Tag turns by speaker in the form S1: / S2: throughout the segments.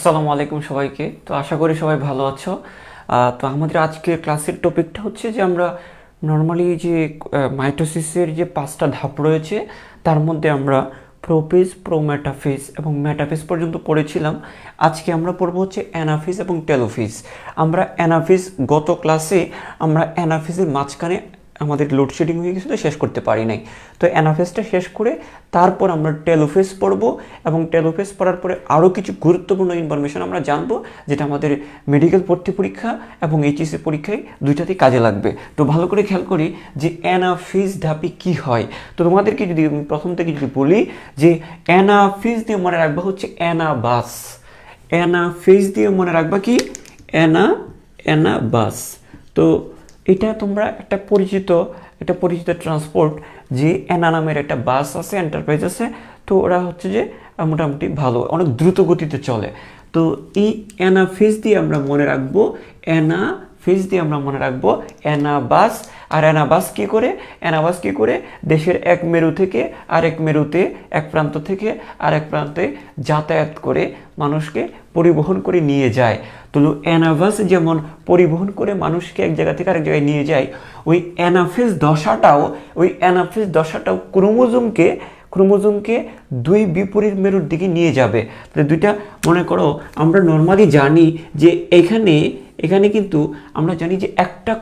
S1: আসসালামু আলাইকুম সবাইকে। তো আশা করি সবাই ভালো আছো। তো আমাদের আজকের ক্লাসের টপিকটা হচ্ছে যে আমরা নর্মালি যে মাইটোসিসের যে 5টা ধাপ রয়েছে তার মধ্যে আমরা প্রোফেজ, প্রোমেটাফেজ এবং মেটাফেজ পর্যন্ত পড়েছিলাম। আজকে আমরা পড়বো হচ্ছে অ্যানাফেজ এবং টেলোফেজ। আমরা অ্যানাফেজ গত ক্লাসে আমরা অ্যানাফেজের মাঝখানে আমাদের লোডশেডিং হয়ে গেছিলো, শেষ করতে পারি নাই। তো অ্যানাফেজটা শেষ করে তারপর আমরা টেলোফেজ পড়ব এবং টেলোফেজ পড়ার পরে আরও কিছু গুরুত্বপূর্ণ ইনফরমেশন আমরা জানবো, যেটা আমাদের মেডিকেল ভর্তি পরীক্ষা এবং এইচএসসি পরীক্ষায় দুইটাতেই কাজে লাগবে। তো ভালো করে খেয়াল করি যে অ্যানাফেজ ধাপে কি হয়। তো তোমাদেরকে যদি আমি প্রথম থেকে যদি বলি যে অ্যানাফেজ দিয়ে মনে রাখবা হচ্ছে অ্যানাবাস। অ্যানাফেজ দিয়ে মনে রাখবা কি অ্যানাবাস। তো এটা তোমরা একটা পরিচিত ট্রান্সপোর্ট, যে অ্যানা নামের একটা বাস আছে, এন্টারপ্রাইজ আছে। তো ওরা হচ্ছে যে মোটামুটি ভালো, অনেক দ্রুত গতিতে চলে। তো এই অ্যানাফেজ দিয়ে আমরা মনে রাখবো অ্যানাবাস। আর অ্যানাবাস কী করে দেশের এক মেরু থেকে আরেক মেরুতে, এক প্রান্ত থেকে আরেক প্রান্তে যাতায়াত করে মানুষকে পরিবহন করে নিয়ে যায়। তো অ্যানাবাস যেমন পরিবহন করে মানুষকে এক জায়গা থেকে আরেক জায়গায় নিয়ে যায়, ওই অ্যানাফেজ দশাটাও ক্রোমোজোমকে দুই বিপরীত মেরুর দিকে নিয়ে যাবে। তাহলে দুইটা মনে করো, আমরা নর্মালি জানি যে এখানে কিন্তু আমরা জানি যে একটা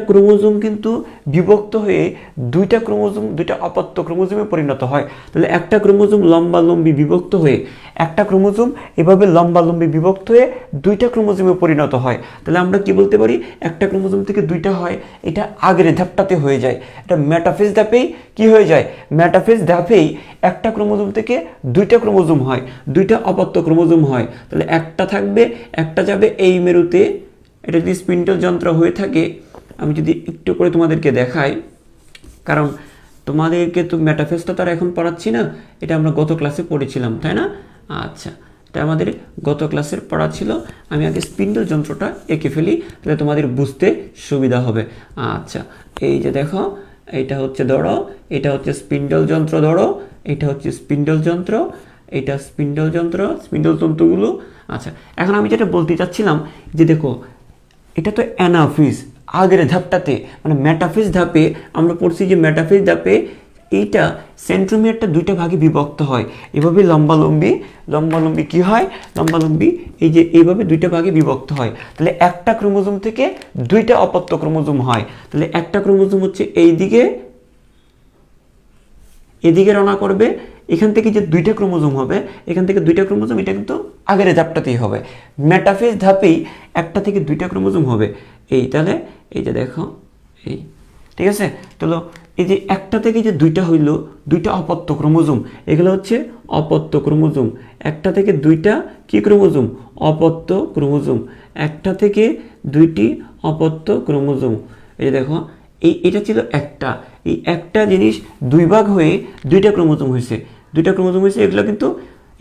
S1: ক্রোমোজোম কিন্তু বিভক্ত হয়ে দুইটা অপত্য ক্রোমোজোমে পরিণত হয়। তাহলে একটা ক্রোমোজোম লম্বালম্বি বিভক্ত হয়ে দুইটা ক্রোমোজোমে পরিণত হয়। তাহলে আমরা কি বলতে পারি, একটা ক্রোমোজোম থেকে দুইটা হয়, এটা আগের ধাপটাতে হয়ে যায়। এটা মেটাফেজ ধাপেই কি হয়ে যায়, মেটাফেজ ধাপেই একটা ক্রোমোজোম থেকে দুইটা ক্রোমোজোম হয়, দুইটা অপত্য ক্রোমোজোম হয়। তাহলে একটা থাকবে, একটা যাবে এই মেরুতে। এটা যদি স্পিন্ডল যন্ত্র হয়ে থাকে, আমি যদি একটু করে তোমাদেরকে দেখাই, কারণ তোমাদেরকে তো মেটাফেজটা তারা এখন পড়াচ্ছি না, এটা আমরা গত ক্লাসে পড়েছিলাম, তাই না? আচ্ছা, এটা আমাদের গত ক্লাসের পড়া ছিল। আমি আগে স্পিন্ডল যন্ত্রটা এঁকে ফেলি, তাহলে তোমাদের বুঝতে সুবিধা হবে। আচ্ছা, এই যে দেখো, এটা হচ্ছে ধরো, এটা হচ্ছে স্পিন্ডল যন্ত্র, ধরো এটা হচ্ছে স্পিন্ডল যন্ত্র, এটা স্পিন্ডল তন্তুগুলো। আচ্ছা, এখন আমি যেটা বলতে চাচ্ছিলাম যে দেখো, এটা তো অ্যানাফেজ আগের ধাপটাতে, মানে মেটাফেজ ধাপে আমরা পড়ছি যে মেটাফেজ ধাপে এইটা সেন্ট্রোমিয়ারটা দুইটা ভাগে বিভক্ত হয়। এভাবে লম্বালম্বি কি হয়, লম্বালম্বি এই যে এইভাবে দুইটা ভাগে বিভক্ত হয়। তাহলে একটা ক্রোমোজোম থেকে দুইটা অপত্য ক্রোমোজোম হয়। তাহলে একটা ক্রোমোজোম হচ্ছে এদিকে রওনা করবে, এখান থেকে যে দুইটা ক্রোমোজোম হবে, এখান থেকে দুইটা ক্রোমোজোম, এটা কিন্তু আগের ধাপটাতেই হবে। মেটাফেজ ধাপেই একটা থেকে দুইটা ক্রোমোজোম হবে। তাহলে এই যে দেখো, ঠিক আছে। তাহলে এই যে একটা থেকে যে দুইটা হইল, দুইটা অপত্য ক্রোমোজোম, এগুলো হচ্ছে অপত্য ক্রোমোজোম। একটা থেকে দুইটা কি ক্রোমোজোম, অপত্য ক্রোমোজোম। একটা থেকে দুইটি অপত্য ক্রোমোজোম। এই দেখো, এটা ছিল একটা, এই একটা জিনিস দুই ভাগ হয়ে দুইটা ক্রোমোজোম হয়েছে।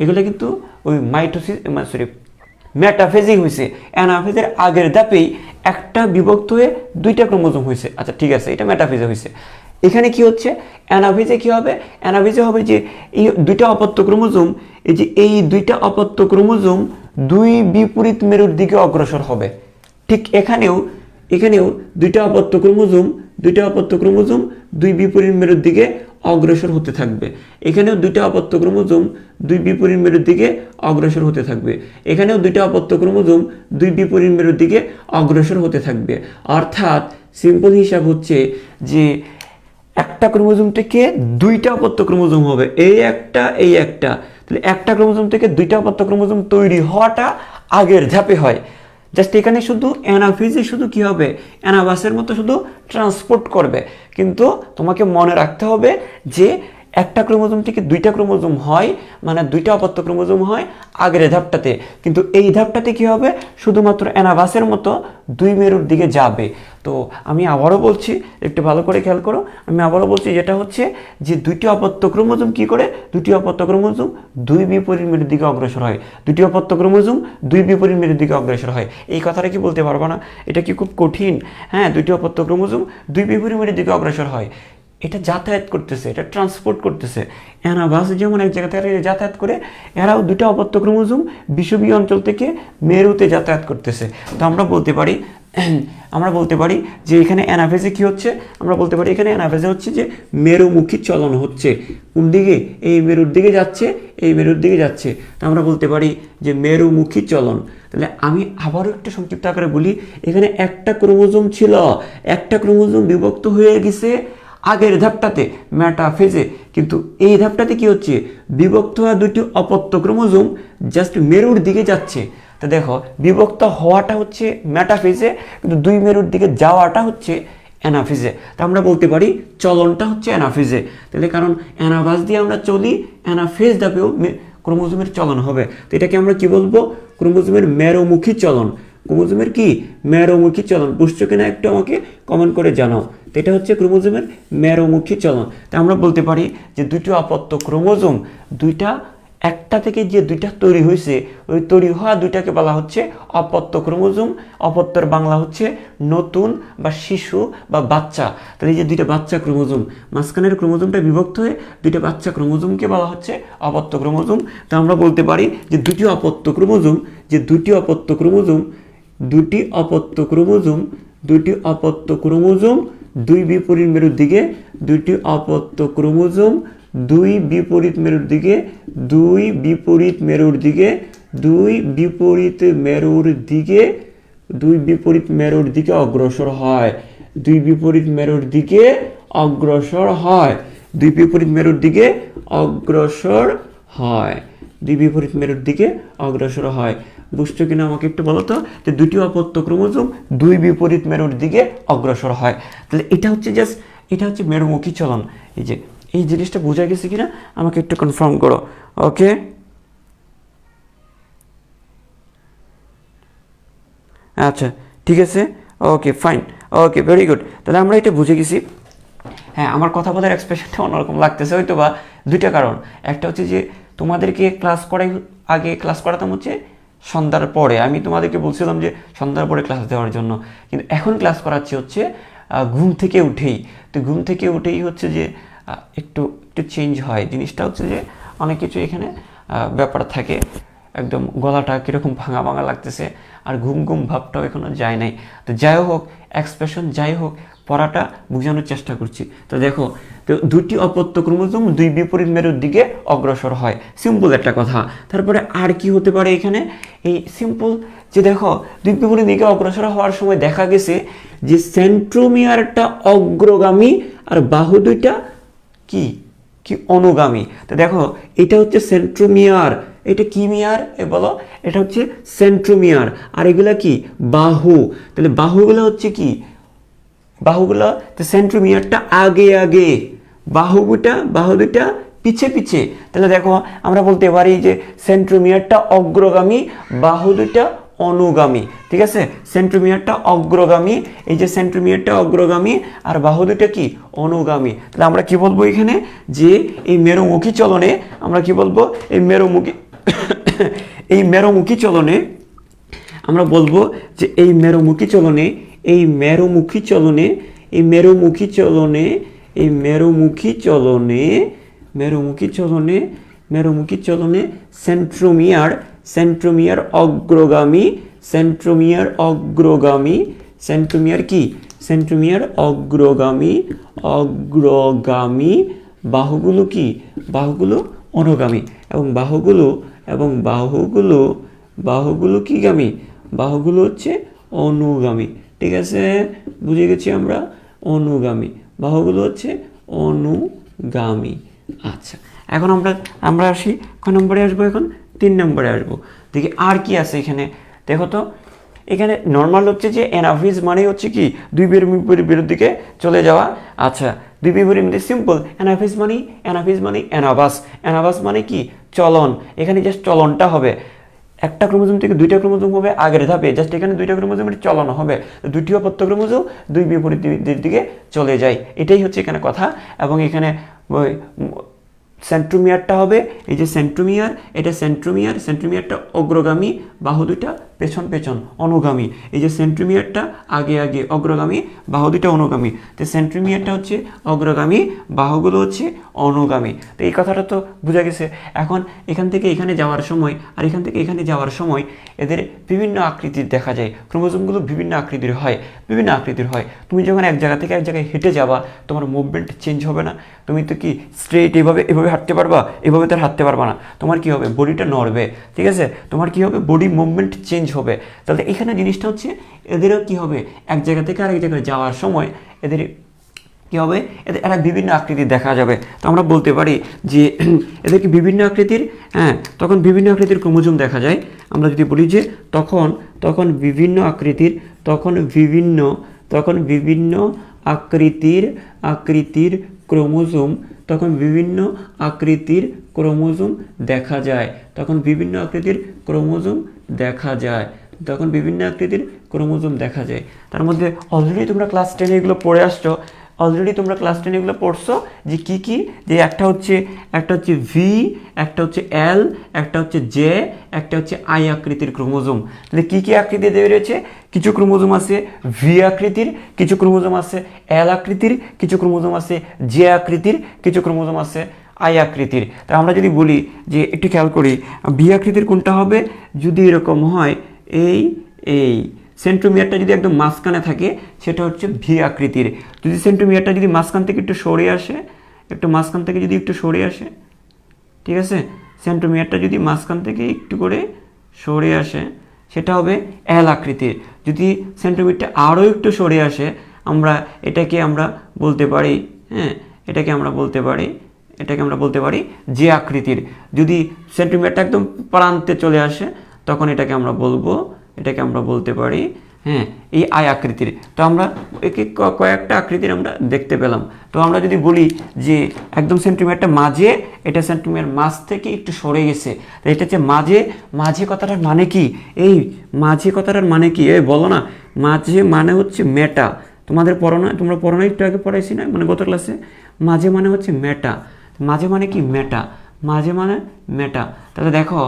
S1: এগুলো কিন্তু ওই মেটাফেজিং হয়েছে। অ্যানাফেজের আগের ধাপেই একটা বিভক্ত হয়ে দুইটা ক্রোমোজোম হয়েছে। আচ্ছা, ঠিক আছে, এটা মেটাফেজে হয়েছে। এখানে কি হচ্ছে, অ্যানাফেজে কি হবে, অ্যানাফেজে হবে যে এই দুইটা অপত্য ক্রোমোজোম, এই দুইটা অপত্য ক্রোমোজোম দুই বিপরীত মেরুর দিকে অগ্রসর হবে। ঠিক এখানেও দুইটা অপত্য ক্রোমোজোম দুই বিপরীত মেরুর দিকে অগ্রসর হতে থাকবে। এখানেও দুইটা অপত্য ক্রোমোজোম দুই বিপরীত মেরুর দিকে অগ্রসর হতে থাকবে। এখানেও দুইটা অপত্য ক্রোমোজোম দুই বিপরীত মেরুর দিকে অগ্রসর হতে থাকবে। অর্থাৎ সিম্পল হিসাব হচ্ছে যে একটা ক্রোমোজোম থেকে দুইটা অপত্য ক্রোমোজোম হবে, এই একটা। তাহলে একটা ক্রোমোজোম থেকে দুইটা অপত্য ক্রোমোজোম তৈরি হওয়াটা আগের ধাপে হয়। জাস্ট এখানে শুধু অ্যানাফেজে শুধু কি হবে, অ্যানাবাসের মতো শুধু ট্রান্সপোর্ট করবে। কিন্তু তোমাকে মনে রাখতে হবে যে একটা ক্রোমোজোম থেকে দুইটা ক্রোমোজোম হয়, মানে দুইটা অপত্য ক্রোমোজোম হয় আগের ধাপটাতে। কিন্তু এই ধাপটাতে কি হবে, শুধুমাত্র অ্যানাবাসের মতো দুই মেরুর দিকে যাবে। তো আমি আবারও বলছি, একটু ভালো করে খেয়াল করো, আমি আবারও বলছি, যেটা হচ্ছে যে দুইটি অপত্য ক্রোমোজোম কি করে, দুইটি অপত্য ক্রোমোজোম দুই বিপরীত মেরুর দিকে অগ্রসর হয়, দুইটি অপত্য ক্রোমোজোম দুই বিপরীত মেরুর দিকে অগ্রসর হয়। এই কথাটা কি বলতে পারবো না? এটা কি খুব কঠিন? হ্যাঁ, দুইটি অপত্য ক্রোমোজোম দুই বিপরীত মেরুর দিকে অগ্রসর হয়। এটা যাতায়াত করতেছে, এটা ট্রান্সপোর্ট করতেছে। অ্যানাভাস যেমন এক জায়গা থেকে যাতায়াত করে, এরাও দুটো অপত্য ক্রোমোজোম বিষুবীয় অঞ্চল থেকে মেরুতে যাতায়াত করতেছে। তো আমরা বলতে পারি যে এখানে অ্যানাফেজে কি হচ্ছে, আমরা বলতে পারি এখানে অ্যানাফেজে হচ্ছে যে মেরুমুখী চলন হচ্ছে। কোন দিকে? এই মেরুর দিকে যাচ্ছে, এই মেরুর দিকে যাচ্ছে। তো আমরা বলতে পারি যে মেরুমুখী চলন। তাহলে আমি আবারও একটু সংক্ষিপ্ত আকারে বলি, এখানে একটা ক্রোমোজোম ছিল, একটা ক্রোমোজোম বিভক্ত হয়ে গেছে আগের ধাপটাতে মেটাফেজে, কিন্তু এই ধাপটাতে কি হচ্ছে, বিভক্ত হওয়া দুটি অপত্য ক্রোমোজোম জাস্ট মেরুর দিকে যাচ্ছে। তো দেখো, বিভক্ত হওয়াটা হচ্ছে মেটাফেজে, কিন্তু দুই মেরুর দিকে যাওয়াটা হচ্ছে অ্যানাফেজে। তো আমরা বলতে পারি চলনটা হচ্ছে অ্যানাফেজে। তাহলে কারণ অ্যানাভাস দিয়ে আমরা চলি, অ্যানাফেজ ধাপেও ক্রোমোজোমের চলন হবে। তো এটাকে আমরা কি বলবো? ক্রোমোজোমের মেরুমুখী চলন। ক্রোমোজোমের কি? মেরুমুখী চলন। বুঝছো কিনা একটু আমাকে কমেন্ট করে জানাও। তো এটা হচ্ছে ক্রোমোজোমের মেরুমুখী চলন। তা আমরা বলতে পারি যে দুটি অপত্য ক্রোমোজোম, দুইটা একটা থেকে যে দুইটা তৈরি হয়েছে, ওই তৈরি হওয়া দুইটাকে বলা হচ্ছে অপত্য ক্রোমোজোম। অপত্যর বাংলা হচ্ছে নতুন বা শিশু বা বাচ্চা। তাহলে এই যে দুইটা বাচ্চা ক্রোমোজোম, মাঝখানের ক্রোমোজোমটা বিভক্ত হয়ে দুইটা বাচ্চা ক্রোমোজোমকে বলা হচ্ছে অপত্য ক্রোমোজোম। তো আমরা বলতে পারি যে দুটি অপত্য ক্রোমোজোম, দুই বিপরীত মেরুর দিকে, দুইটি অপত্য ক্রোমোজোম দুই বিপরীত মেরুর দিকে, দুই বিপরীত মেরুর দিকে, দুই বিপরীত মেরুর দিকে, দুই বিপরীত মেরুর দিকে অগ্রসর হয়, দুই বিপরীত মেরুর দিকে অগ্রসর হয়, দুই বিপরীত মেরুর দিকে অগ্রসর হয়, দুই বিপরীত মেরুর দিকে অগ্রসর হয়। বুঝছো কিনা আমাকে একটু বলো তো, যে দুটি অপত্য ক্রোমোজোম দুই বিপরীত মেরুর দিকে অগ্রসর হয়। তাহলে এটা হচ্ছে মেরুমুখী চলন। এই জিনিসটা বোঝা গেছে কিনা আমাকে একটু কনফার্ম করো। ওকে, আচ্ছা ঠিক আছে, okay fine, okay very good. তাহলে আমরা এটা বুঝে গেছি। হ্যাঁ, আমার কথা বলার এক্সপ্রেশনটা অন্যরকম লাগতেছে হয়তো বা দুইটা কারণ। একটা হচ্ছে যে তোমাদেরকে আগে ক্লাস করাতাম হচ্ছে সন্ধ্যার পরে। আমি তোমাদেরকে বলছিলাম যে সন্ধ্যার পরে ক্লাস দেওয়ার জন্য, কিন্তু এখন ক্লাস করাচ্ছি হচ্ছে ঘুম থেকে উঠেই। তো ঘুম থেকে উঠেই হচ্ছে যে একটু চেঞ্জ হয়। জিনিসটা হচ্ছে যে অনেক কিছু এখানে ব্যাপার থাকে, একদম গলাটা কীরকম ভাঙা ভাঙা লাগতেছে, আর ঘুম ঘুম ভাবটাও এখনও যায় নাই। তো যাই হোক, এক্সপ্রেশন যাই হোক, পড়াটা বোঝানোর চেষ্টা করছি। তো দেখো, তো দুটি অপত্য ক্রোমোজোম দুই বিপরীত মেরুর দিকে অগ্রসর হয়, সিম্পল একটা কথা। তারপরে আর কি হতে পারে এখানে? এই সিম্পল যে দেখো, দুই বিপরীত দিকে অগ্রসর হওয়ার সময় দেখা গেছে যে সেন্ট্রোমিয়ারটা অগ্রগামী আর বাহু দুইটা কি অনুগামী। তো দেখো, এটা হচ্ছে সেন্ট্রোমিয়ার, এটা কি মিয়ার বলো? এটা হচ্ছে সেন্ট্রোমিয়ার। আর এগুলা কি? বাহু। তাহলে বাহুগুলো হচ্ছে কি? বাহুগুলো, তো সেন্ট্রোমিয়ারটা আগে, বাহু দুটা পিছে। তাহলে দেখো, আমরা বলতে পারি যে সেন্ট্রোমিয়ারটা অগ্রগামী, বাহু দুটা অনুগামী। ঠিক আছে, সেন্ট্রোমিয়ারটা অগ্রগামী, এই যে সেন্ট্রোমিয়ারটা অগ্রগামী আর বাহু দুটা কি? অনুগামী। তাহলে আমরা কি বলবো এখানে? যে এই মেরুমুখী চলনে আমরা কি বলবো? এই মেরুমুখী চলনে আমরা বলবো যে এই মেরুমুখী চলনে সেন্ট্রোমিয়ার অগ্রগামী, বাহুগুলো কি? বাহুগুলো অনুগামী, এবং বাহুগুলো কি গামী? বাহুগুলো হচ্ছে অনুগামী। ঠিক আছে, বুঝে গেছি আমরা, অনুগামী, বাহুগুলো হচ্ছে অনুগামী। আচ্ছা, এখন আমরা আসি কয় নম্বরে আসবো? এখন 3 নম্বরে আসবো। দেখি আর কি আছে এখানে। দেখো তো, এখানে নর্মাল হচ্ছে যে অ্যানাফেজ মানে হচ্ছে কি? দুই বিপরীত দিকে চলে যাওয়া। আচ্ছা, দুই বিপরীত সিম্পল। অ্যানাফেজ মানে অ্যানাভাস মানে কি? চলন। এখানে জাস্ট চলনটা হবে, একটা ক্রোমোজোম থেকে দুইটা ক্রোমোজোম হবে আগের ধাপে, জাস্ট এখানে দুইটা ক্রোমোজোমের চলন হবে, দুটি অপত্য ক্রোমোজোম দুই বিপরীত দিকে চলে যায়, এটাই হচ্ছে এখানে কথা। এবং এখানে সেন্ট্রোমিয়ারটা হবে এই যে সেন্ট্রোমিয়ার, এটা সেন্ট্রোমিয়ারটা অগ্রগামী, বাহু দুইটা পেছন পেছন অনুগামী। এই যে সেন্ট্রোমিয়ারটা আগে আগে অগ্রগামী, বাহু দুইটা অনুগামী। তো সেন্ট্রোমিয়ারটা হচ্ছে অগ্রগামী, বাহুগুলো হচ্ছে অনুগামী। তো এই কথাটা তো বোঝা গেছে। এখন এখান থেকে এখানে যাওয়ার সময় আর এখান থেকে এখানে যাওয়ার সময় এদের বিভিন্ন আকৃতির দেখা যায়। ক্রোমোজোমগুলো বিভিন্ন আকৃতির হয়, বিভিন্ন আকৃতির হয়। তুমি যখন এক জায়গা থেকে এক জায়গায় হেঁটে যাবা, তোমার মুভমেন্ট চেঞ্জ হবে না? তুমি তো কি স্ট্রেট এভাবে এভাবে হাঁটতে পারবা? এভাবে তো আর হাঁটতে পারবা না। তোমার কি হবে? বডিটা নড়বে, ঠিক আছে? তোমার কি হবে? বডি মুভমেন্ট চেঞ্জ হবে। তাহলে এখানে জিনিসটা হচ্ছে এদেরও কি হবে, এক জায়গা থেকে আরেক জায়গায় যাওয়ার সময় এদের কি হবে, এরা বিভিন্ন আকৃতির দেখা যাবে। তো আমরা বলতে পারি যে এদেরকে বিভিন্ন আকৃতির, হ্যাঁ, তখন বিভিন্ন আকৃতির ক্রোমোজোম দেখা যায়। আমরা যদি বলি যে তখন বিভিন্ন আকৃতির, তখন বিভিন্ন আকৃতির ক্রোমোজোম, তখন বিভিন্ন আকৃতির ক্রোমোজোম দেখা যায়, তখন বিভিন্ন আকৃতির ক্রোমোজোম দেখা যায়, তখন বিভিন্ন আকৃতির ক্রোমোজোম দেখা যায়। তার মধ্যে অলরেডি তোমরা ক্লাস 10 এগুলো পড়ে আসছো, অলরেডি তোমরা ক্লাস 10 এগুলো পড়ছো যে কি কি, যে একটা হচ্ছে ভি, একটা হচ্ছে এল, একটা হচ্ছে জে, একটা হচ্ছে আই আকৃতির ক্রোমোজোম। তাহলে কি কি আকৃতি দেওয়া রয়েছে? কিছু ক্রোমোজোম আছে ভি আকৃতির, কিছু ক্রোমোজোম আছে এল আকৃতির, কিছু ক্রোমোজোম আছে জে আকৃতির, কিছু ক্রোমোজোম আছে আই আকৃতির। তা আমরা যদি বলি যে একটু খেয়াল করি, ভি আকৃতির কোনটা হবে? যদি এরকম হয় এই সেন্ট্রোমিয়ারটা যদি একদম মাঝখানে থাকে সেটা হচ্ছে ভি আকৃতির। যদি সেন্ট্রোমিয়ারটা যদি মাঝখান থেকে একটু সরে আসে, ঠিক আছে, সেন্ট্রোমিয়ারটা যদি মাঝখান থেকে একটু করে সরে আসে সেটা হবে এল আকৃতির। যদি সেন্ট্রোমিয়ারটা আরও একটু সরে আসে, এটাকে আমরা বলতে পারি, হ্যাঁ, এটাকে আমরা বলতে পারি জে আকৃতির। যদি সেন্ট্রোমিয়ারটা একদম প্রান্তে চলে আসে তখন এটাকে আমরা বলতে পারি, হ্যাঁ, এই আই আকৃতির। তো আমরা একে কয়েকটা আকৃতির আমরা দেখতে পেলাম। তো আমরা যদি বলি যে একদম সেন্টিমিটারটা মাঝে, এটা সেন্টিমিটার মাঝ থেকে একটু সরে গেছে, তো এটা হচ্ছে মাঝে কথাটার মানে কি? এই মাঝে কথাটার মানে কি? এই বলো না, মাঝে মানে হচ্ছে মেটা। তোমরা পড়ো না, একটু আগে পড়াইছি না, মানে গত ক্লাসে। মাঝে মানে হচ্ছে মেটা। মাঝে মানে কি? মেটা। মাঝে মানে মেটা। তাহলে দেখো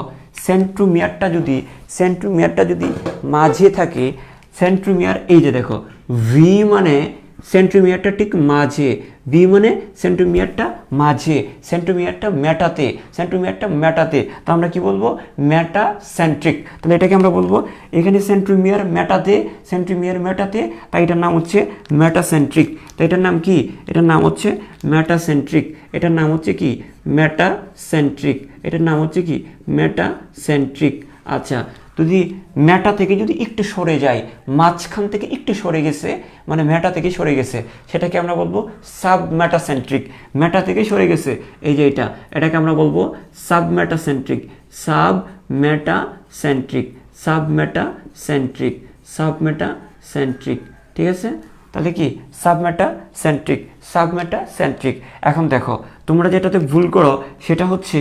S1: সেন্ট্রোমিয়ারটা যদি মাঝে থাকে, সেন্ট্রোমিয়ার এই যে দেখো ভি মানে সেন্ট্রোমিয়ারটা ঠিক মাঝে, ভি মানে সেন্ট্রোমিয়ারটা মাঝে, সেন্ট্রোমিয়ারটা মেটাতে, তো আমরা কি বলবো? মেটাসেন্ট্রিক। তাহলে এটাকে আমরা বলবো এখানে সেন্ট্রোমিয়ার মেটাতে, তাই এটার নাম হচ্ছে মেটাসেন্ট্রিক। তো এটার নাম কি? এটার নাম হচ্ছে মেটাসেন্ট্রিক। আচ্ছা, যদি মেটা থেকে যদি একটু সরে যায়, মাঝখান থেকে একটু সরে গেছে, মানে মেটা থেকে সরে গেছে, সেটাকে আমরা বলবো সাবমেটাসেন্ট্রিক। মেটা থেকে সরে গেছে এই যে এটাকে আমরা বলবো সাবমেটাসেন্ট্রিক। ঠিক আছে? তাহলে কি? সাবমেটাসেন্ট্রিক। এখন দেখো তোমরা যেটাতে ভুল করো সেটা হচ্ছে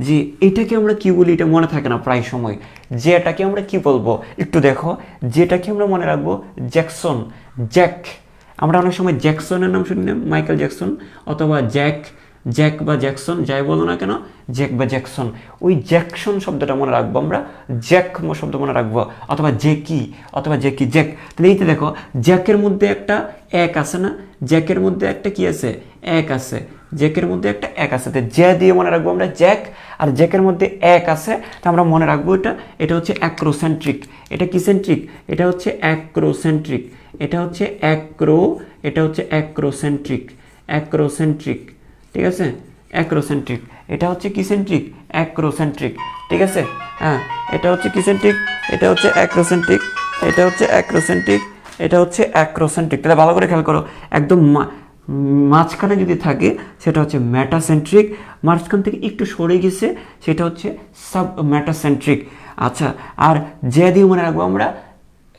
S1: যে এটাকে আমরা কি বলি, এটা মনে থাকে না প্রায় সময়। যেটাকে আমরা কি বলবো একটু দেখো, যেটাকে আমরা মনে রাখবো জ্যাক। আমরা অনেক সময় জ্যাকসনের নাম শুনি না, মাইকেল জ্যাকসন অথবা জ্যাক বা জ্যাকসন, যাই বলো না কেন, জ্যাক বা জ্যাকসন। ওই জ্যাকসন শব্দটা মনে রাখবো আমরা, জ্যাক শব্দ মনে রাখবো, অথবা জ্যাক। তাহলে এইতে দেখো জ্যাকের মধ্যে একটা এক আছে না, জ্যাকের মধ্যে একটা কি আছে? এক আছে। তো জ্যা দিয়ে মনে রাখবো আমরা জ্যাক, আর জ্যাকের মধ্যে এক আছে, তা আমরা মনে রাখবো এটা হচ্ছে অ্যাক্রোসেন্ট্রিক। এটা কি সেন্ট্রিক? এটা হচ্ছে অ্যাক্রোসেন্ট্রিক। ঠিক আছে? অ্যাক্রোসেন্ট্রিক। এটা হচ্ছে কি সেন্ট্রিক? অ্যাক্রোসেন্ট্রিক। ঠিক আছে? হ্যাঁ, এটা হচ্ছে কি সেন্ট্রিক? এটা হচ্ছে অ্যাক্রোসেন্ট্রিক। তাহলে ভালো করে খেয়াল করো, একদম মাঝখানে যদি থাকে সেটা হচ্ছে মেটাসেন্ট্রিক, মাঝখান থেকে একটু সরে গেছে সেটা হচ্ছে সাবমেটাসেন্ট্রিক। আচ্ছা, আর যে দিয়ে মনে রাখবো আমরা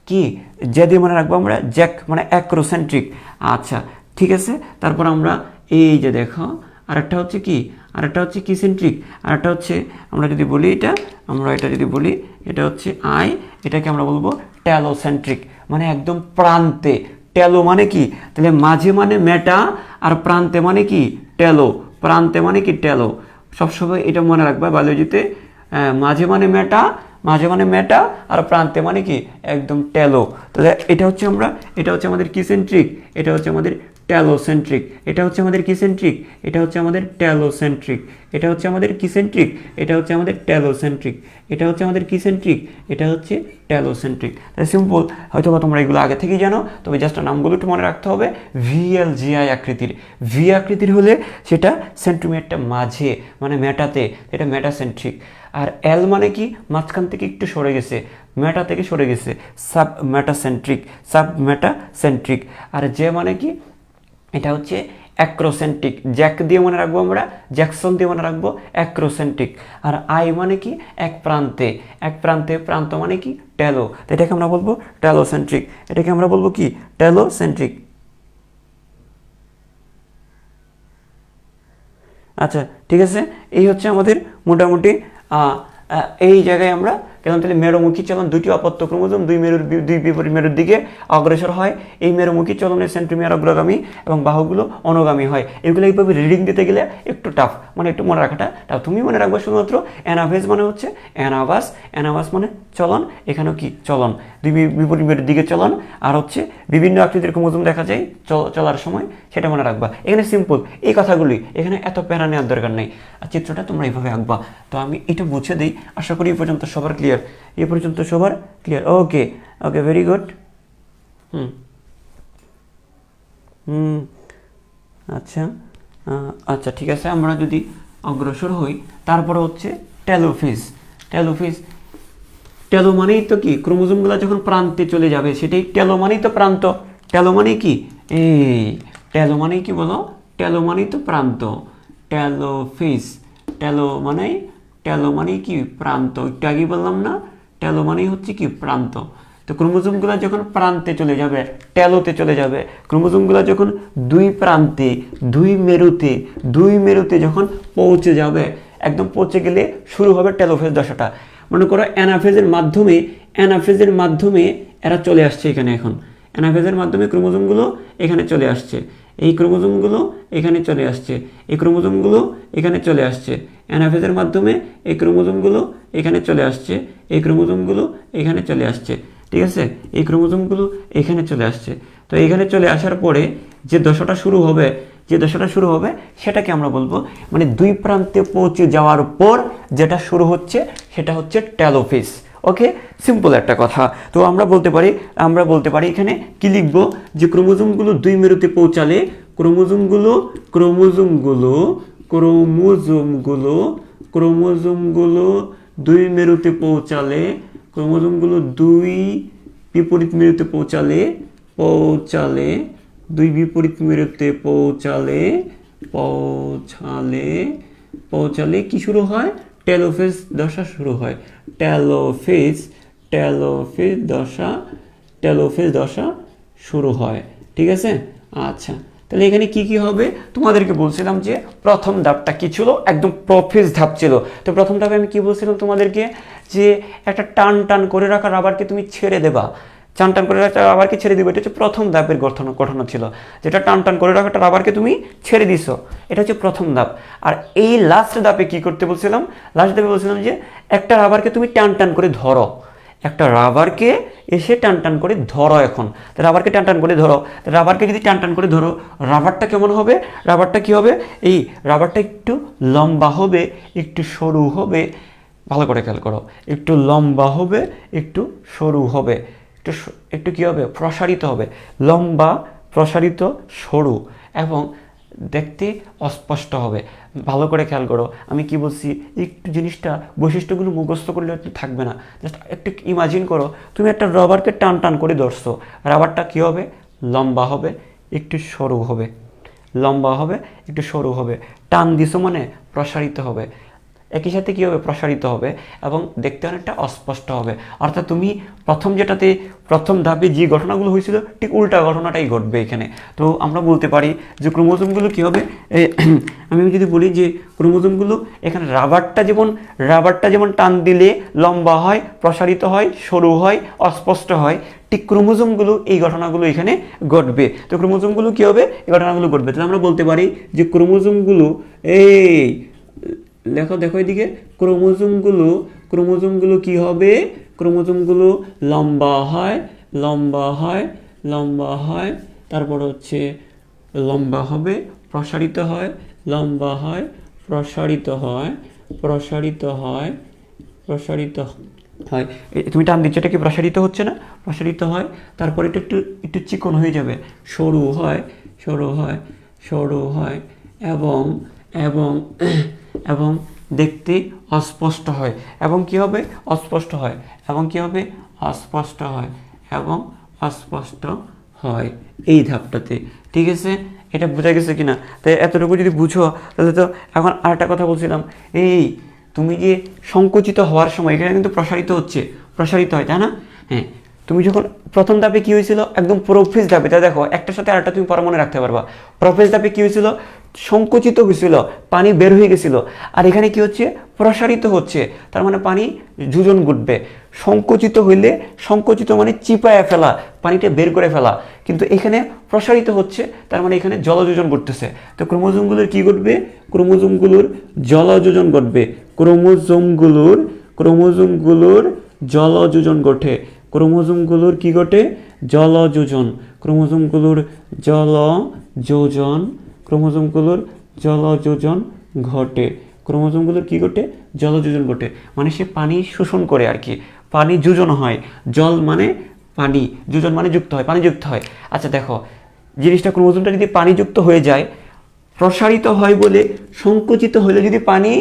S1: কি? জ্যাক মানে অ্যাক্রোসেন্ট্রিক। আচ্ছা, ঠিক আছে। তারপর আমরা এই যে দেখো আরেকটা হচ্ছে কি সেন্ট্রিক, আরেকটা হচ্ছে আমরা যদি বলি এটা হচ্ছে আই, এটাকে আমরা বলবো ট্যালোসেন্ট্রিক, মানে একদম প্রান্তে। ট্যালো মানে কি? তাহলে মাঝে মানে মেটা, আর প্রান্তে মানে কি? ট্যালো। সবসময় এটা মনে রাখবা বায়োলজিতে, মাঝে মানে মেটা, মাঝে মানে মেটা, আর প্রান্তে মানে কি একদম টেলো। তাহলে এটা হচ্ছে আমাদের কিসেন্ট্রিক, এটা হচ্ছে আমাদের টেলোসেন্ট্রিক, এটা হচ্ছে আমাদের কিসেন্ট্রিক, এটা হচ্ছে আমাদের টেলোসেন্ট্রিক, এটা হচ্ছে আমাদের কিসেন্ট্রিক, এটা হচ্ছে আমাদের টেলোসেন্ট্রিক, এটা হচ্ছে আমাদের কিসেন্ট্রিক, এটা হচ্ছে টেলোসেন্ট্রিক। তাই সিম্পল, হয়তো বা তোমরা এগুলো আগে থেকেই জানো, তবে জাস্ট নামগুলো একটু মনে রাখতে হবে। VLGI আকৃতির, ভি আকৃতির হলে সেটা সেন্টিমিটারটা মাঝে মানে মেটাতে, এটা মেটাসেন্ট্রিক। আর এল মানে কি মাঝখান থেকে একটু সরে গেছে, মেটা থেকে সরে গেছে, সাব মেটাসেন্ট্রিক, সাব মেটাসেন্ট্রিক। আর যে মানে কি এটা হচ্ছে অ্যাক্রোসেন্ট্রিক, জ্যাক দিয়ে মনে রাখবো আমরা, জ্যাকসন দিয়ে মনে রাখবো অ্যাক্রোসেন্ট্রিক। আর আই মানে কি এক প্রান্তে, এক প্রান্তে, প্রান্ত মানে কি টেলো, তো এটাকে আমরা বলবো টেলোসেন্ট্রিক, এটাকে আমরা বলবো কি টেলোসেন্ট্রিক। আচ্ছা ঠিক আছে, এই হচ্ছে আমাদের মোটামুটি এই জায়গায় আমরা কেন তাহলে মেরুমুখী চলন, দুটি অপত্য ক্রোমোজোম দুই বিপরীত মেরুর দিকে অগ্রসর হয়। এই মেরুমুখী চলনের সেন্ট্রোমিয়ার অগ্রগামী এবং বাহুগুলো অনুগামী হয়। এগুলো এইভাবে রিডিং দিতে গেলে একটু টাফ, মানে একটু মনে রাখাটা টাফ। তুমি মনে রাখবে শুধুমাত্র অ্যানাভেজ মানে হচ্ছে অ্যানাভাস, অ্যানাভাস মানে চলন, এখানেও কি চলন, দুই বিপরীত মেরুর দিকে চলন। আর হচ্ছে বিভিন্ন আকৃতির ক্রোমোজোম দেখা যায় চলার সময়, সেটা মনে রাখবা। এখানে সিম্পল এই কথাগুলি, এখানে এত প্যারা নেওয়ার দরকার নেই। আর চিত্রটা তোমরা এইভাবে আঁকবা। তো আমি এটা বুঝে দিই, আশা করি এই পর্যন্ত সবার ক্লিয়ার, এই পর্যন্ত সবার ক্লিয়ার। ওকে ওকে, ভেরি গুড। আচ্ছা আচ্ছা ঠিক আছে, আমরা যদি অগ্রসর হই, তারপরে হচ্ছে টেলোফেজ। টেলোফেজ, টেলো মানেই তো কি ক্রোমোজোমগুলো যখন প্রান্তে চলে যাবে, সেটাই টেলো মানেই তো প্রান্ত। টেলো মানে কি, এই টেলো মানেই কি বলো, টেলো মানেই তো প্রান্ত, টেলোফেজ। টেলো মানেই কি প্রান্ত, একটু আগে বললাম না, টেলো মানেই হচ্ছে কি প্রান্ত। তো ক্রোমোজোমগুলো যখন প্রান্তে চলে যাবে, টেলোতে চলে যাবে, ক্রোমোজোমগুলো যখন দুই প্রান্তে, দুই মেরুতে যখন পৌঁছে যাবে, একদম পৌঁছে গেলে শুরু হবে টেলোফেজ দশাটা। মনে করো অ্যানাফেজের মাধ্যমে এরা চলে আসছে এখানে, এখন অ্যানাফেজের মাধ্যমে ক্রোমোজোমগুলো এখানে চলে আসছে, এই ক্রোমোজোমগুলো এখানে চলে আসছে, এই ক্রোমোজোমগুলো এখানে চলে আসছে, অ্যানাফেজের মাধ্যমে এই ক্রোমোজোমগুলো এখানে চলে আসছে, এই ক্রোমোজোমগুলো এখানে চলে আসছে, ঠিক আছে, এই ক্রোমোজোমগুলো এখানে চলে আসছে। তো এখানে চলে আসার পরে যে দশাটা শুরু হবে, সেটাকে আমরা বলবো, মানে দুই প্রান্তে পৌঁছে যাওয়ার পর যেটা শুরু হচ্ছে সেটা হচ্ছে টেলোফেজ। ওকে, সিম্পল একটা কথা। তো আমরা বলতে পারি এখানে কি লিখবো, যে ক্রোমোজোমগুলো দুই মেরুতে পৌঁছালে, ক্রোমোজোমগুলো দুই মেরুতে পৌঁছালে, ক্রোমোজোমগুলো দুই বিপরীত মেরুতে দুই বিপরীত মেরুতে পৌঁছালে কি শুরু হয়, টেলোফেজ দশা শুরু হয়। টেলোফেজ দশা শুরু হয়, ঠিক আছে। আচ্ছা, তাহলে এখানে কি হবে, তোমাদেরকে বলছিলাম যে প্রথম ধাপটা কি ছিল, একদম প্রোফেজ ধাপ ছিল। তো প্রথম ধাপে আমি কি বলছিলাম তোমাদেরকে, যে একটা টান করে রাখা রাবারকে তুমি ছেড়ে দেবা, টান করে রাখা রাবারকে ছেড়ে দিবে, এটা হচ্ছে প্রথম ধাপের গঠন ছিল, যেটা টান করে রাখাটা রাবারকে তুমি ছেড়ে দিছো, এটা হচ্ছে প্রথম ধাপ। আর এই লাস্ট ধাপে কি করতে বলছিলাম, যে একটা রাবারকে তুমি টান করে ধরো, একটা রাবারকে এসে টান করে ধরো। এখন রাবারকে টান করে ধরো, রাবারকে যদি টান করে ধরো, রাবারটা কেমন হবে, রাবারটা কি হবে, এই রাবারটা একটু লম্বা হবে, একটু সরু হবে, ভালো করে খেয়াল করো, একটু লম্বা হবে, একটু সরু হবে, একটু কি হবে, প্রসারিত হবে, লম্বা, প্রসারিত, সরু এবং দেখতে অস্পষ্ট হবে। ভালো করে খেয়াল করো, আমি কি বলছি, একটু জিনিসটা বৈশিষ্ট্যগুলো মুখস্থ করলে একটু থাকবে না, জাস্ট একটু ইমাজিন করো, তুমি একটা রাবারকে টান করে ধরছো, রাবারটা কি হবে, লম্বা হবে, একটু সরু হবে, টান দিছো মানে প্রসারিত হবে, একই সাথে কী হবে, প্রসারিত হবে এবং দেখতে অনেকটা অস্পষ্ট হবে। অর্থাৎ তুমি প্রথম ধাপে যে ঘটনাগুলো হয়েছিল ঠিক উল্টা ঘটনাটাই ঘটবে এখানে। তো আমরা বলতে পারি যে ক্রোমোজোমগুলো কী হবে, আমি যদি বলি যে ক্রোমোজোমগুলো এখানে রাবারটা যেমন টান দিলে লম্বা হয়, প্রসারিত হয়, সরু হয়, অস্পষ্ট হয়, ঠিক ক্রোমোজোমগুলো এই ঘটনাগুলো এখানে ঘটবে। তো ক্রোমোজোমগুলো কী হবে, এই ঘটনাগুলো ঘটবে। তাহলে আমরা বলতে পারি যে ক্রোমোজোমগুলো দেখো দেখো এদিকে ক্রোমোজোমগুলো কি হবে, ক্রোমোজোমগুলো লম্বা হয়, লম্বা হয়, লম্বা হয়, তারপর হচ্ছে লম্বা হবে, প্রসারিত হয়, লম্বা হয়, প্রসারিত হয়, প্রসারিত হয়, প্রসারিত হয়। তুমি টান দিচ্ছ, এটা কি প্রসারিত হচ্ছে না? প্রসারিত হয়, তারপর এটা একটু একটু চিকন হয়ে যাবে, সরু হয়, সরু হয়, সরু হয়, এবং এবং এবং দেখতে অস্পষ্ট হয়, এবং কি হবে? অস্পষ্ট হয়, এবং কি হবে? অস্পষ্ট হয়, এবং অস্পষ্ট হয় এই ধাপটাতে। ঠিক আছে, এটা বোঝা গেছে কিনা? তাই এতটুকু যদি বুঝো তাহলে তো এখন আরেকটা কথা বলছিলাম, এই তুমি যে সংকুচিত হওয়ার সময় এখানে কিন্তু প্রসারিত হচ্ছে, প্রসারিত হয়, তাই না? হ্যাঁ, তুমি যখন প্রথম ধাপে কি হয়েছিল, একদম প্রোফেজ ধাপে, তা দেখো একটার সাথে আরেকটা তুমি পরে মনে রাখতে পারবা। প্রোফেজ ধাপে কি হয়েছিল? সংকুচিত হয়েছিল, পানি বের হয়ে গেছিল। আর এখানে কি হচ্ছে? প্রসারিত হচ্ছে, তার মানে পানি যোজন ঘটবে। সংকুচিত হইলে, সংকুচিত মানে চিপায়া ফেলা, পানিটা বের করে ফেলা, কিন্তু এখানে প্রসারিত হচ্ছে, তার মানে এখানে জলযোজন ঘটতেছে। তো ক্রোমোজোমগুলোর কি ঘটবে? ক্রোমোজোমগুলোর জলযোজন ঘটবে, ক্রোমোজোমগুলোর জলযোজন ঘটে, ক্রোমোজোমগুলোর কি ঘটে? জলযোজন, ক্রোমোজোমগুলোর জলযোজন, ক্রোমোজোমগুলোর জলযোজন ঘটে, ক্রোমোজোমগুলোর কি ঘটে? জলযোজন ঘটে, মানে সে পানি শোষণ করে আর কি, পানি যোজন হয়। জল মানে পানি, যোজন মানে যুক্ত হয়, পানি যুক্ত হয়। আচ্ছা দেখো, জিনিসটা ক্রোমোজোমটা যদি পানিযুক্ত হয়ে যায়, প্রসারিত হয় বলে, সংকুচিত হলে যদি পানি